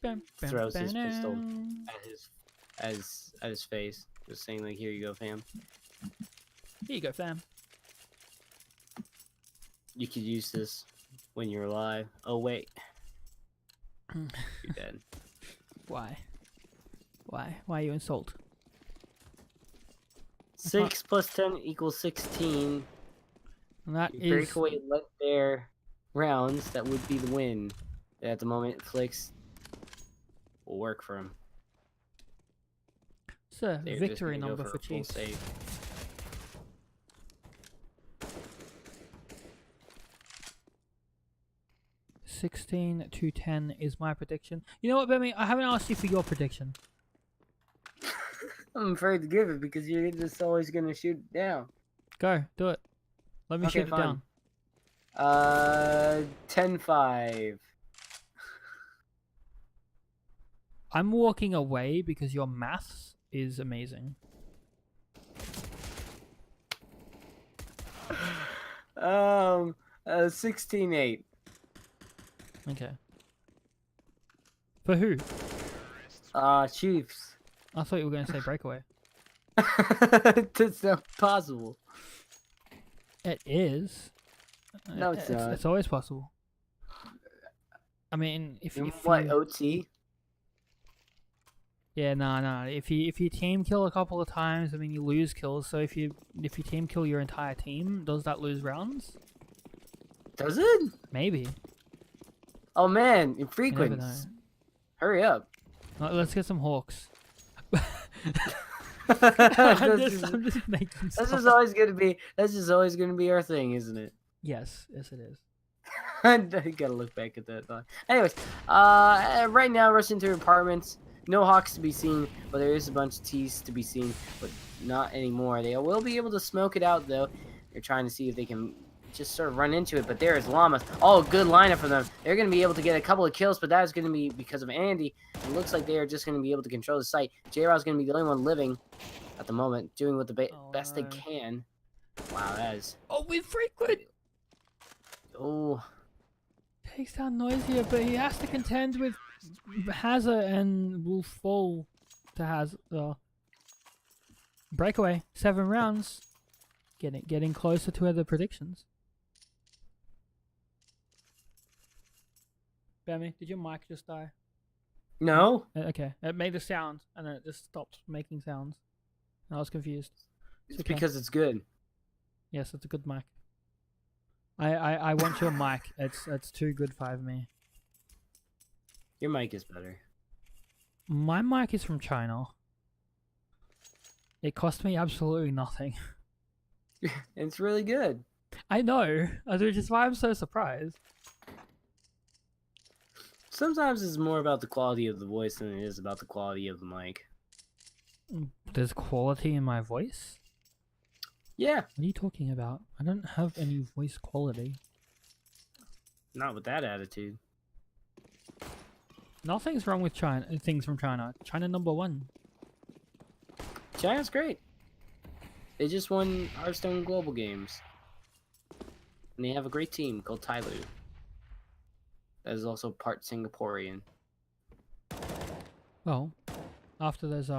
Bam, bam, Throws his pistol bam. at his face, just saying like, "Here you go, fam. Here you go, fam. You could use this when you're alive." Oh wait, you're dead. Why? Why you insult? 6 plus 10 equals 16. And that If is Breakaway let their rounds, that would be the win. At the moment, Flicks will work for him. it's a They're just victory gonna go number for a full Chiefs. save. $16 to 10 is my prediction. You know what, Bemmy? I haven't asked you for your prediction. I'm afraid to give it because you're just always gonna shoot it down. Go, do it. Let me Okay, shoot it fine. down. 10-5. I'm walking away because your maths is amazing. 16-8. Okay. For who? Chiefs. I thought you were going to say Breakaway. That's not possible. It is. No, it's not. It's always possible. I mean, if What, you, OT? yeah, no. If you team kill a couple of times, I mean, you lose kills. So if you team kill your entire team, does that lose rounds? Does it? Maybe. Oh man, You never know. infrequent. Hurry up. Let's get some hawks. That's I'm just just making that's stuff. just always gonna be our thing, isn't it? Yes, it is. I gotta look back at that thought. Anyways, right now rushing through apartments. No hawks to be seen, but there is a bunch of T's to be seen, but not anymore. They will be able to smoke it out though. They're trying to see if they can just sort of run into it. But there is Llamas. Oh, good lineup for them. They're going to be able to get a couple of kills, but that is going to be because of Andy. It looks like they are just going to be able to control the site. J-Raw is going to be the only one living at the moment, doing what the best they no. can. Wow, that is... Oh, with frequent! Oh, Takes down Noisier, but he has to contend with Hazard and will fall to Hazard. Breakaway, 7 rounds. Getting closer to the predictions. Bammy, did your mic just die? no. Okay, it made a sound and then it just stopped making sounds. I was confused. It's okay. because it's good. Yes, it's a good mic. I want your mic. It's too good for me. Your mic is better. My mic is from China. It cost me absolutely nothing. It's really good. I know, which is why I'm so surprised. Sometimes it's more about the quality of the voice than it is about the quality of the mic. There's quality in my voice? Yeah, What are you talking about? I don't have any voice quality. not with that attitude. Nothing's wrong with China. Things from China. China #1. China's great. They just won Hearthstone Global Games. And they have a great team called Tyloo. That is also part Singaporean. Well, after there's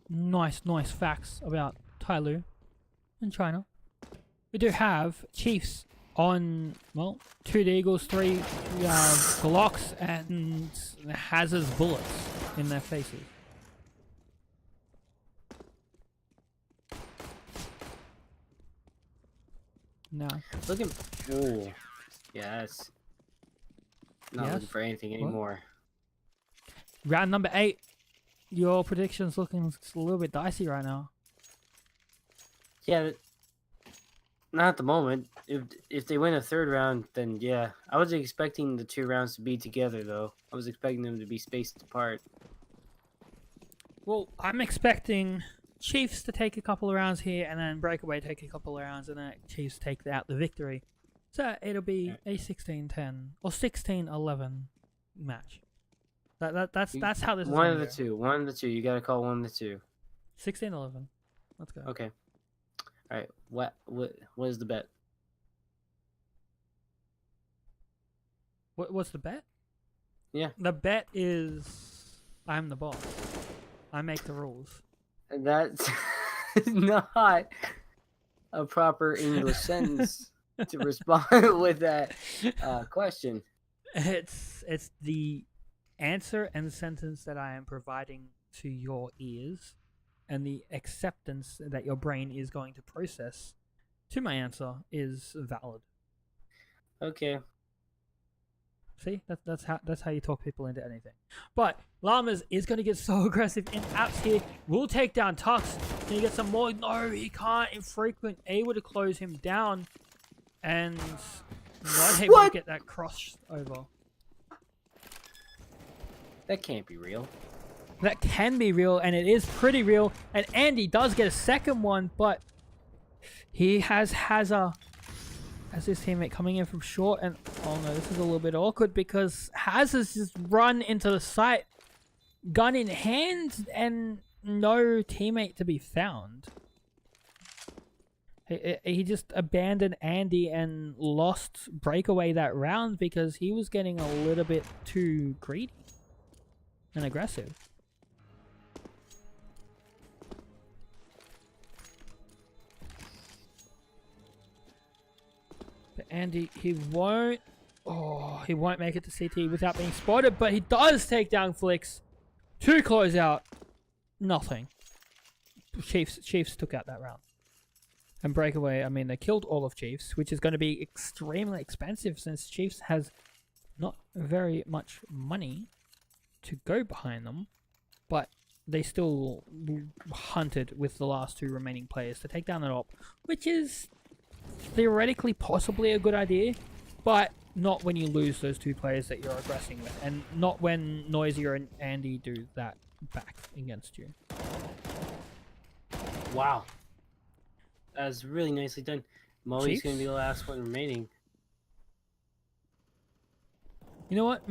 nice facts about Tyloo in China, we do have Chiefs on, well, 2 Deagles, 3 Glocks, and Hazard's bullets in their faces. No. Look at... Oh. Yes. Not Yes? looking for anything What? anymore. Round number 8. Your prediction's looking a little bit dicey right now. Yeah, not at the moment. If they win a 3rd round, then yeah. I was expecting the 2 rounds to be together, though. I was expecting them to be spaced apart. Well, I'm expecting Chiefs to take a couple of rounds here, and then Breakaway take a couple of rounds, and then Chiefs take out the victory. So it'll be a 16-10 or 16-11 match. That's how this is. One gonna of the go. two. One of the two. You gotta call one of the two. 16-11. Let's go. Okay. All right. What is the bet? What's the bet? Yeah. The bet is I'm the boss. I make the rules. That's not a proper English sentence to respond with that question. It's the answer and sentence that I am providing to your ears, and the acceptance that your brain is going to process to my answer is valid. Okay. See, that's how you talk people into anything. But Llamas is going to get so aggressive in apps here. Will take down Tux. Can he get some more? No, he can't. Infrequent able to close him down, and not able to get that cross over. That can't be real. That can be real, and it is pretty real. And Andy does get a second one, but he has Hazard as his teammate coming in from short. And oh no, this is a little bit awkward because Hazard's just run into the site, gun in hand, and no teammate to be found. He just abandoned Andy and lost Breakaway that round because he was getting a little bit too greedy and aggressive. But Andy, he won't make it to CT without being spotted, but he does take down Flicks to close out. Nothing. Chiefs took out that round. And Breakaway, I mean, they killed all of Chiefs, which is going to be extremely expensive since Chiefs has not very much money to go behind them, but they still hunted with the last 2 remaining players to take down the top, which is theoretically possibly a good idea, but not when you lose those 2 players that you're aggressing with, and not when Noisier and Andy do that back against you. Wow. That was really nicely done. Molly's gonna Chiefs? be the last one remaining. You know what?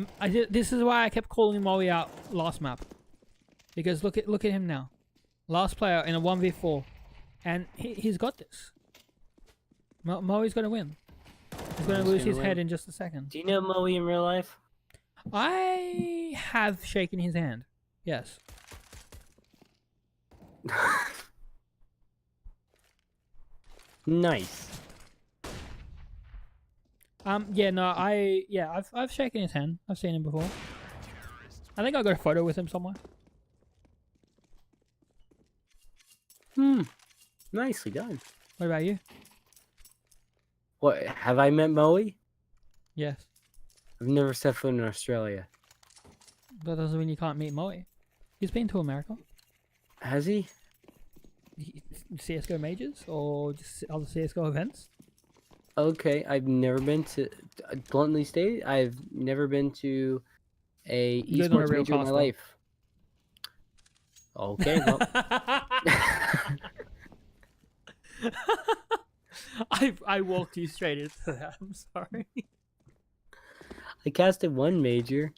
This is why I kept calling Moe out last map. Because look at him now. Last player in a 1v4. And he's got this. Moe's gonna win. He's gonna lose his head in just a second. Do you know Moe in real life? I have shaken his hand. Yes. Nice. Yeah, no, I've shaken his hand. I've seen him before. I think I got a photo with him somewhere. Nicely done. What about you? What, have I met Moe? Yes. I've never set foot in Australia. That doesn't mean you can't meet Moe. He's been to America. Has he? CSGO majors or just other CSGO events? Okay, I've never been to, bluntly stated, I've never been to a You're not a esports real major in my caster. life. Okay, well. I walked you straight into that. I'm sorry. I casted one major.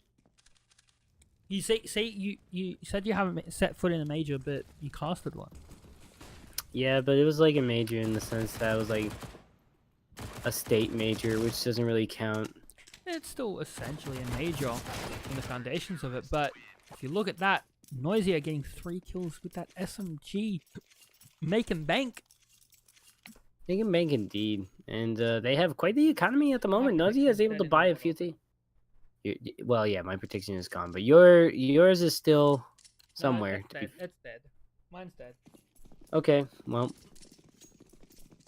You say you said you haven't set foot in a major, but you casted one. Yeah, but it was like a major in the sense that it was like a state major, which doesn't really count. It's still essentially a major in the foundations of it, but if you look at that, Noisy are getting 3 kills with that SMG, making bank. They can bank indeed, and they have quite the economy at the moment. Nozy is able to buy a few things. Well, yeah, my prediction is gone, but yours is still somewhere. No, it's dead. Mine's dead. Okay, well,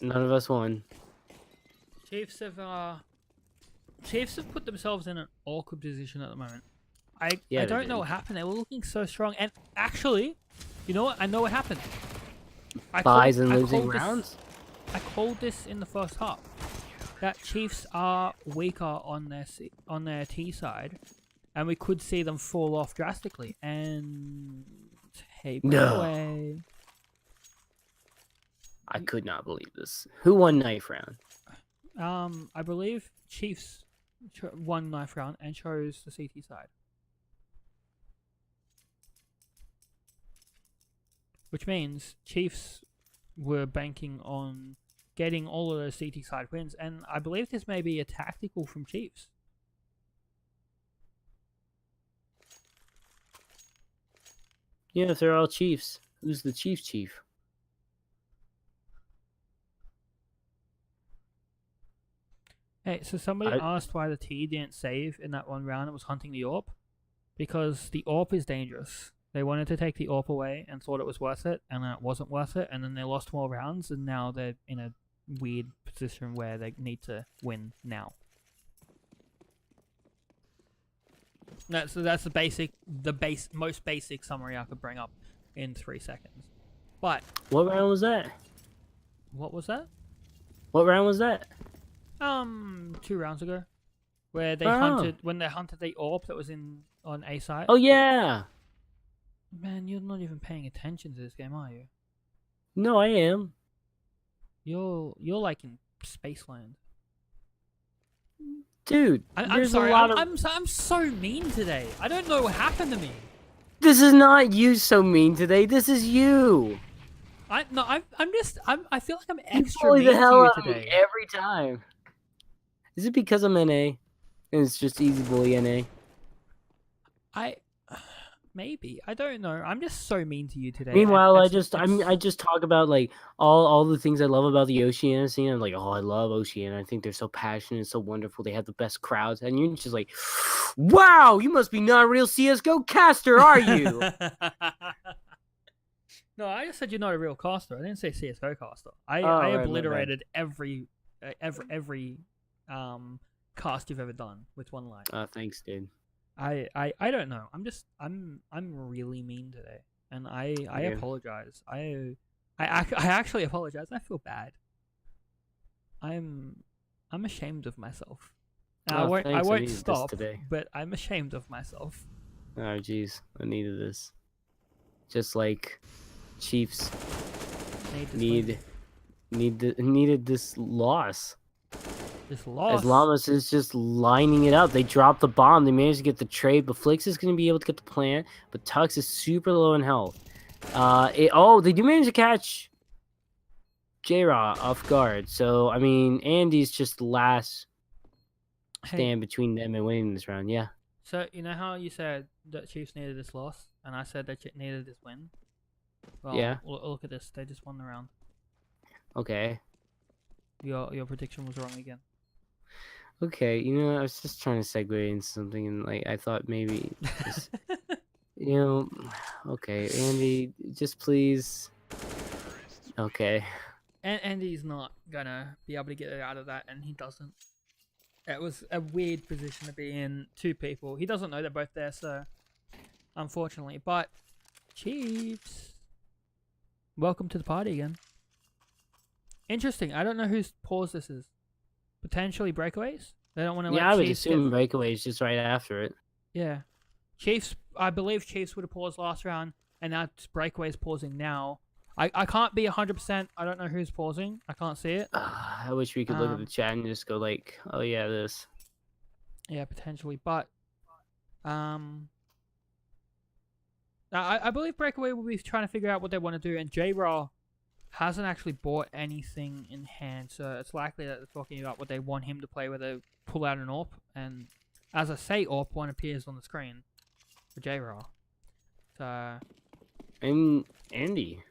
none of us won. Chiefs have put themselves in an awkward position at the moment. I don't know what happened. They were looking so strong, and actually, you know what? I know what happened. Buys and losing rounds. I called this in the first half. That Chiefs are weaker on their T side, and we could see them fall off drastically. And hey, Breakaway. I could not believe this. Who won knife round? I believe Chiefs won knife round and chose the CT side, which means Chiefs were banking on getting all of those CT side wins, and I believe this may be a tactical from Chiefs. Yeah, if they're all Chiefs, who's the chief? Hey, so somebody asked why the T didn't save in that one round. It was hunting the AWP, because the AWP is dangerous. They wanted to take the AWP away and thought it was worth it, and then it wasn't worth it, and then they lost more rounds, and now they're in a weird position where they need to win now. That's the most basic summary I could bring up in 3 seconds. But what round was that? What was that? What round was that? 2 rounds ago, where they hunted the AWP that was on A site. Oh yeah. Man, you're not even paying attention to this game, are you? No, I am. You're like in Spaceland. Dude, I'm sorry. I'm so mean today. I don't know what happened to me. This is not you so mean today. This is you. I feel like I'm You extra bully mean the hell to you out of me today. every time. Is it because I'm NA? And it's just easy bully NA? Maybe, I don't know. I'm just so mean to you today. Meanwhile, I just talk about like all the things I love about the Oceania scene. I'm like, oh, I love Oceania. I think they're so passionate, so wonderful. They have the best crowds, and you're just like, wow, you must be not a real CS:GO caster, are you? No, I just said you're not a real caster. I didn't say CS:GO caster. I Right, obliterated every cast you've ever done with one line. Thanks, dude. I don't know. I'm really mean today, and I apologize. I actually apologize. I feel bad. I'm ashamed of myself. I won't stop today. But I'm ashamed of myself. Oh jeez, I needed this. Just like Chiefs need needed this loss. This loss. As Llamas is just lining it up. They dropped the bomb. They managed to get the trade, but Flix is going to be able to get the plant. But Tux is super low in health. They do manage to catch J-Raw off guard. So, I mean, Andy's just the last stand between them and winning this round. Yeah. So, you know how you said that Chiefs needed this loss, and I said that it needed this win? Well, Yeah. Look at this. They just won the round. Okay. Your prediction was wrong again. Okay, I was just trying to segue into something, and I thought maybe, just, okay, Andy, just please. Okay. And Andy's not gonna be able to get it out of that, and he doesn't. It was a weird position to be in. Two people. He doesn't know they're both there, so unfortunately. But Chiefs, welcome to the party again. Interesting. I don't know whose pause this is. Potentially Breakaways? They don't want to let Yeah, I would Chiefs assume Breakaway is just right after it. Yeah. Chiefs, I believe Chiefs would have paused last round, and now Breakaway's pausing now. I can't be 100%. I don't know who's pausing. I can't see it. I wish we could look at the chat and just go like, oh yeah, this. Yeah, potentially. But, I believe Breakaway will be trying to figure out what they want to do, and J-Raw hasn't actually bought anything in hand, so it's likely that they're talking about what they want him to play, where they pull out an AWP, and as I say AWP, one appears on the screen for J-Raw. So... And Andy.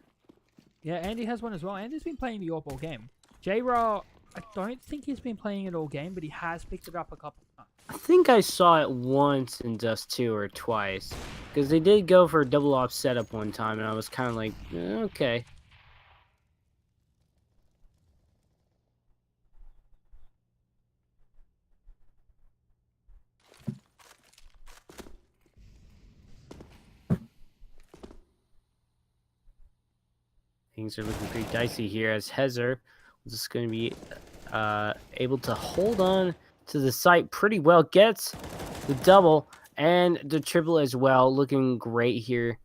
Yeah, Andy has one as well. Andy's been playing the AWP all game. J-Raw, I don't think he's been playing it all game, but he has picked it up a couple of times. I think I saw it once in Dust 2 or twice, because they did go for a double op setup one time, and I was kind of like, okay. Things are looking pretty dicey here as Hezer is just going to be able to hold on to the site pretty well. Gets the double and the triple as well. Looking great here.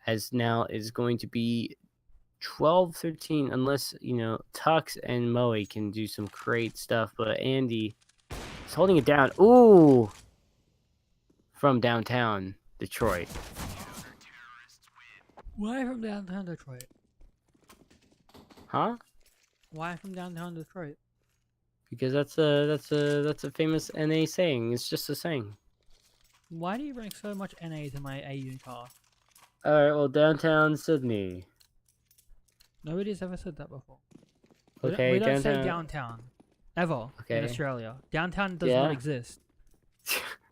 As now is going to be 12-13 unless, Tux and Moe can do some great stuff. But Andy is holding it down. Ooh! From downtown Detroit. Why from downtown Detroit? Huh? Why from downtown Detroit? Because that's a famous NA saying. It's just a saying. Why do you bring so much NA to my AU car? Alright, well, downtown Sydney. Nobody's ever said that before. Okay, we don't say downtown. Ever in Okay. Australia. Downtown does Yeah. not exist.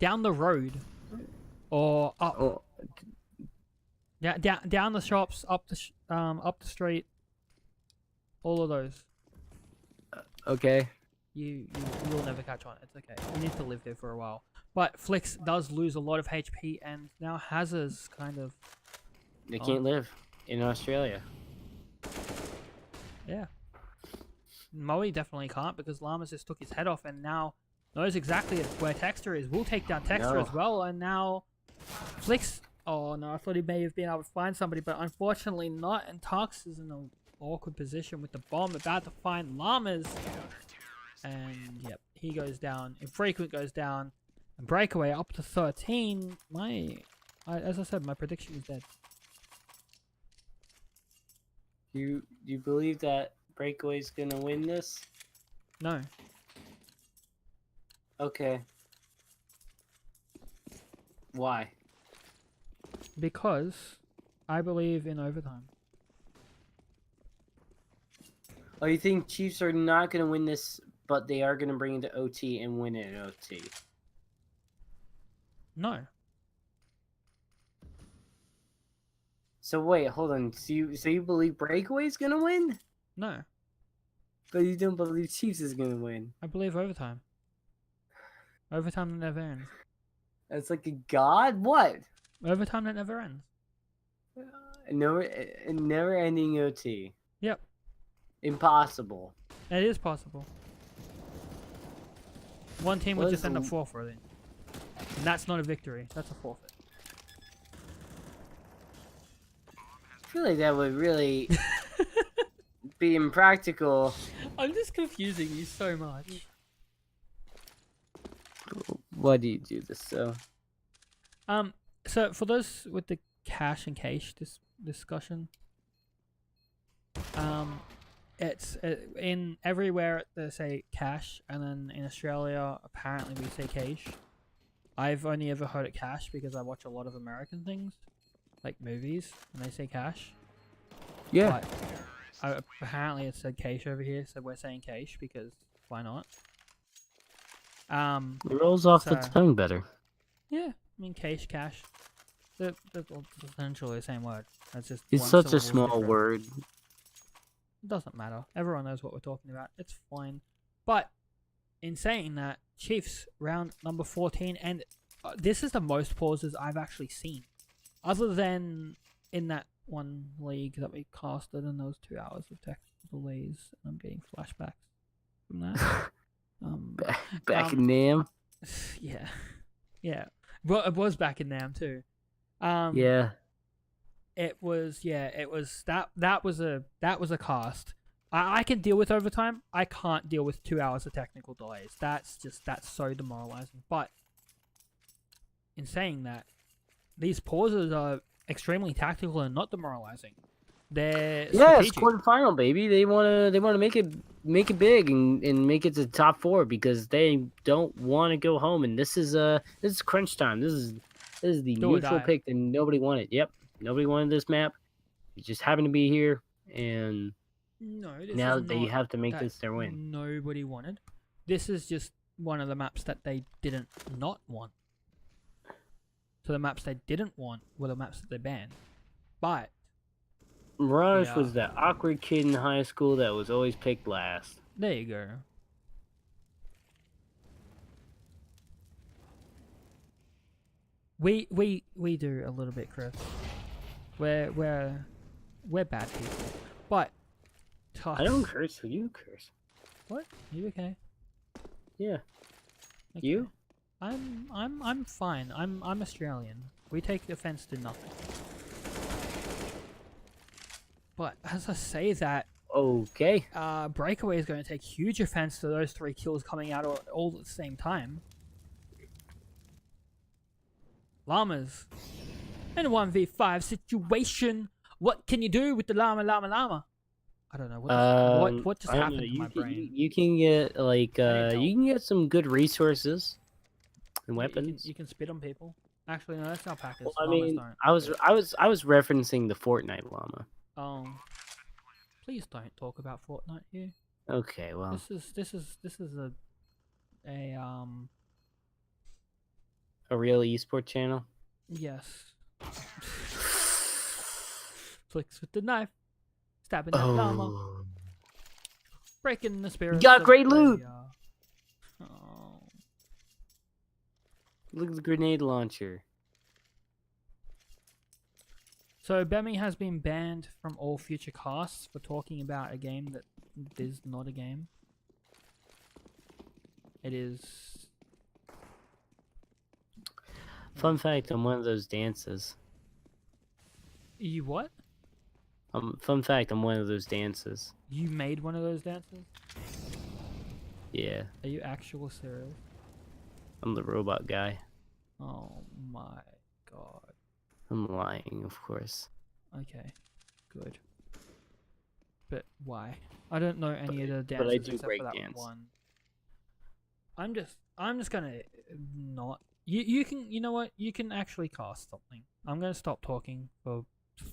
Down the road. Or up. Oh, Yeah, down the shops, up the street, all of those. okay. You'll never catch on. It's okay. You need to live there for a while. But Flix does lose a lot of HP, and now Hazard's kind of. They can't live in Australia. Yeah. Moe definitely can't because Llamas just took his head off and now knows exactly where Texter is. We'll take down Texter as well, and now Flix. Oh no, I thought he may have been able to find somebody, but unfortunately not. And Tux is in an awkward position with the bomb, about to find Llamas. And yep, he goes down. Infrequent goes down. And Breakaway up to 13. As I said, my prediction is dead. You believe that Breakaway's gonna win this? No. Okay. Why? Because I believe in overtime. Oh, you think Chiefs are not gonna win this, but they are gonna bring it to OT and win it in OT? No. So wait, hold on. So you believe Breakaway's gonna win? No. But you don't believe Chiefs is gonna win? I believe overtime. Overtime that never ends. That's like a god? What? Overtime that never ends. Never ending OT. Yep. Impossible. It is possible. One team would What just is end up the- forfeiting. And that's not a victory. That's a forfeit. I feel like that would really being practical. I'm just confusing you so much. Why do you do this so? So for those with the cash and cache discussion, it's in everywhere they say cash, and then in Australia apparently we say cache. I've only ever heard it cash because I watch a lot of American things, like movies, and they say cash. Yeah. But apparently it said cache over here, so we're saying cache because why not? It rolls off the so- tongue better. Yeah, I mean cache, cache. They're essentially the same word. It's just It's one such a syllable's small different. word. It doesn't matter. Everyone knows what we're talking about. It's fine. But in saying that, Chiefs round number 14, and this is the most pauses I've actually seen, other than in that one league that we casted, and those 2 hours of technical delays. And I'm getting flashbacks from that. Back in Nam. Yeah, yeah. Well, it was back in Nam too. Yeah. It was that was a cast. I can deal with overtime. I can't deal with 2 hours of technical delays. That's so demoralizing. But in saying that, these pauses are extremely tactical and not demoralizing. They're Yeah, it's strategic. quarterfinal, baby. They wanna make it big and make it to the top 4 because they don't want to go home. And this is crunch time. This is the Do or neutral die. pick that nobody wanted. Yep, nobody wanted this map. It just happened to be here, and No, this now is they not have to make that this their win. Nobody wanted. This is just one of the maps that they didn't not want. So the maps they didn't want were the maps that they banned. But Mirage Yeah. was that awkward kid in high school that was always picked last. there you go. We do a little bit, Chris. We're bad people. But I don't curse, so you curse. What? You okay? Yeah. Okay. You? I'm fine. I'm Australian. We take offense to nothing. But as I say that, Okay. Breakaway is going to take huge offense to those 3 kills coming out all at the same time. Llamas. In a 1v5 situation, what can you do with the llama? I don't know. What just I don't happened know, to my brain? You can get like tell. you can get some good resources and You weapons. can spit on people. Actually, no, that's alpacas. Well, I Llamas mean, don't. I was referencing the Fortnite llama. Please don't talk about Fortnite here. Okay, well, This is a a real esport channel. yes. Flicks with the knife, stabbing that llama, Oh, breaking the spirit. got great loot! Oh. look at the grenade launcher. So Bemi has been banned from all future casts for talking about a game that is not a game. It is. Fun fact: I'm one of those dances. You what? Fun fact: I'm one of those dances. You made one of those dances? Yeah, Are you actual serious? I'm the robot guy. Oh my god. I'm lying, of course. Okay, good. But why? I don't know any of the but I dances do except break for that dance. one. I'm just gonna not. You can, you know what? You can actually cast something. I'm gonna stop talking for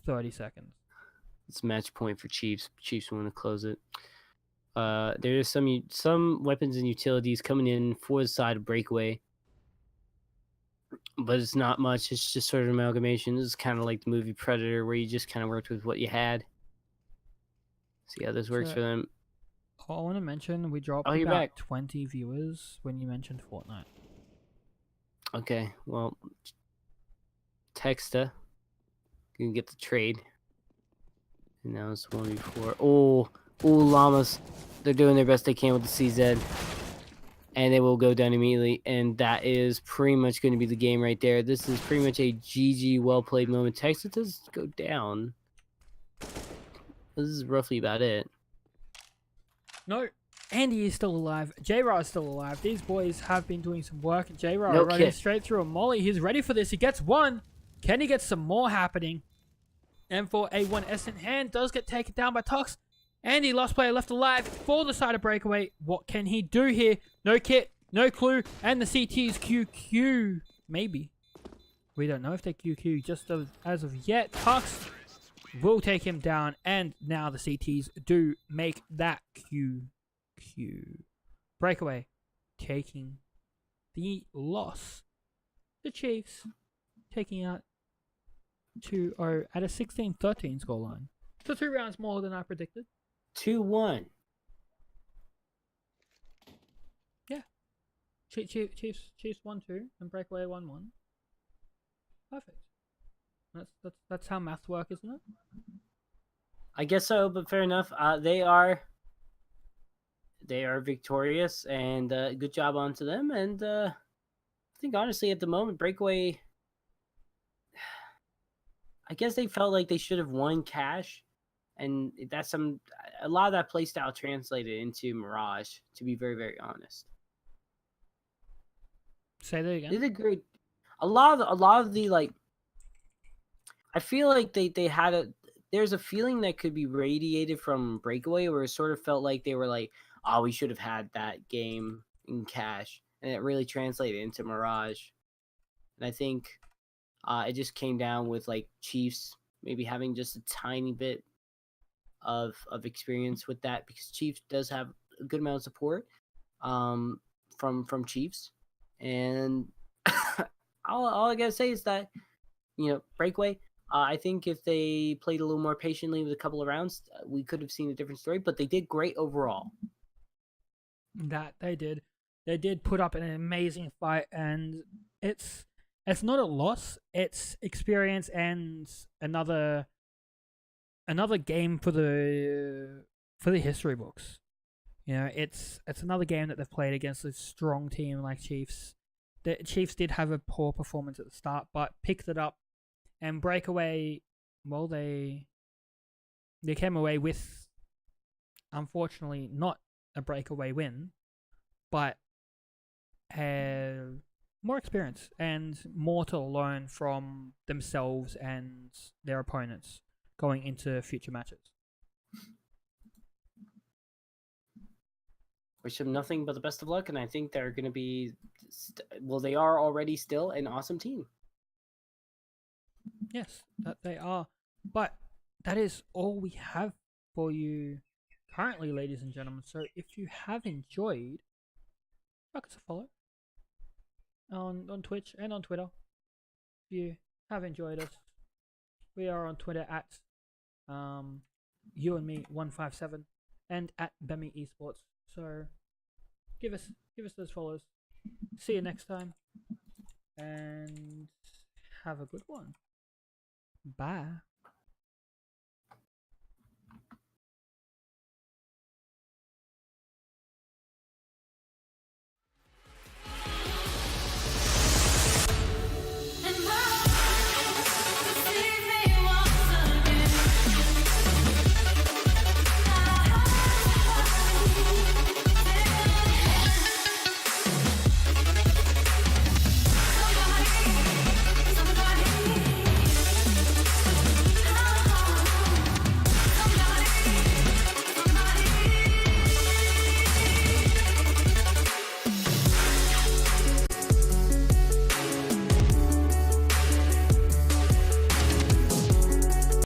30 seconds. It's match point for Chiefs. Chiefs want to close it. There's some weapons and utilities coming in for the side of Breakaway, but it's not much. It's just sort of amalgamation. This is kind of like the movie Predator, where you just kind of worked with what you had. See how this works So- for them. I want to mention we dropped Oh, you're about back. 20 viewers when you mentioned Fortnite. Okay, well, Texta can get the trade. And now it's 1v4. Oh, llamas. They're doing their best they can with the CZ. And they will go down immediately. And that is pretty much going to be the game right there. This is pretty much a GG well-played moment. Texas does go down. This is roughly about it. No, Andy is still alive. J-Ra is still alive. These boys have been doing some work. J-Ra No running kit. straight through a molly. He's ready for this. He gets one. Can he get some more happening? And for A1S in hand, does get taken down by Tox. Andy, last player left alive for the side of Breakaway. What can he do here? No kit, no clue, and the CT's QQ. Maybe. We don't know if they're QQ just as of yet. Tox will take him down, and now the CTs do make that QQ. Breakaway taking the loss. The Chiefs taking out 2-0 at a 16-13 scoreline. So 2 rounds more than I predicted. 2-1. Yeah. Chiefs 1-2 and Breakaway 1-1. Perfect. That's how math work, isn't it? I guess so, but fair enough. They are victorious, and good job onto them. And I think honestly, at the moment, Breakaway, I guess they felt like they should have won cash, and that's a lot of that play style translated into Mirage. To be very, very honest, Say that they again. did great. A lot of the like, I feel like they had a. There's a feeling that could be radiated from Breakaway, where it sort of felt like they were like, "Oh, we should have had that game in cash," and it really translated into Mirage. And I think it just came down with like Chiefs maybe having just a tiny bit of experience with that, because Chiefs does have a good amount of support from Chiefs, and all I gotta say is that Breakaway. I think if they played a little more patiently with a couple of rounds, we could have seen a different story. But they did great overall. That they did. They did put up an amazing fight, and it's not a loss. It's experience and another game for the history books. It's another game that they've played against a strong team like Chiefs. The Chiefs did have a poor performance at the start, but picked it up. And Breakaway, well, they came away with, unfortunately, not a Breakaway win, but more experience and more to learn from themselves and their opponents going into future matches. Wish them nothing but the best of luck, and I think they're going to be, they are already still an awesome team. Yes, that they are. But that is all we have for you currently, ladies and gentlemen. So if you have enjoyed, fuck us a follow on Twitch and on Twitter. If you have enjoyed us, we are on Twitter at you and me 157 and at Bemi Esports. So give us those follows. See you next time, and have a good one. Bye.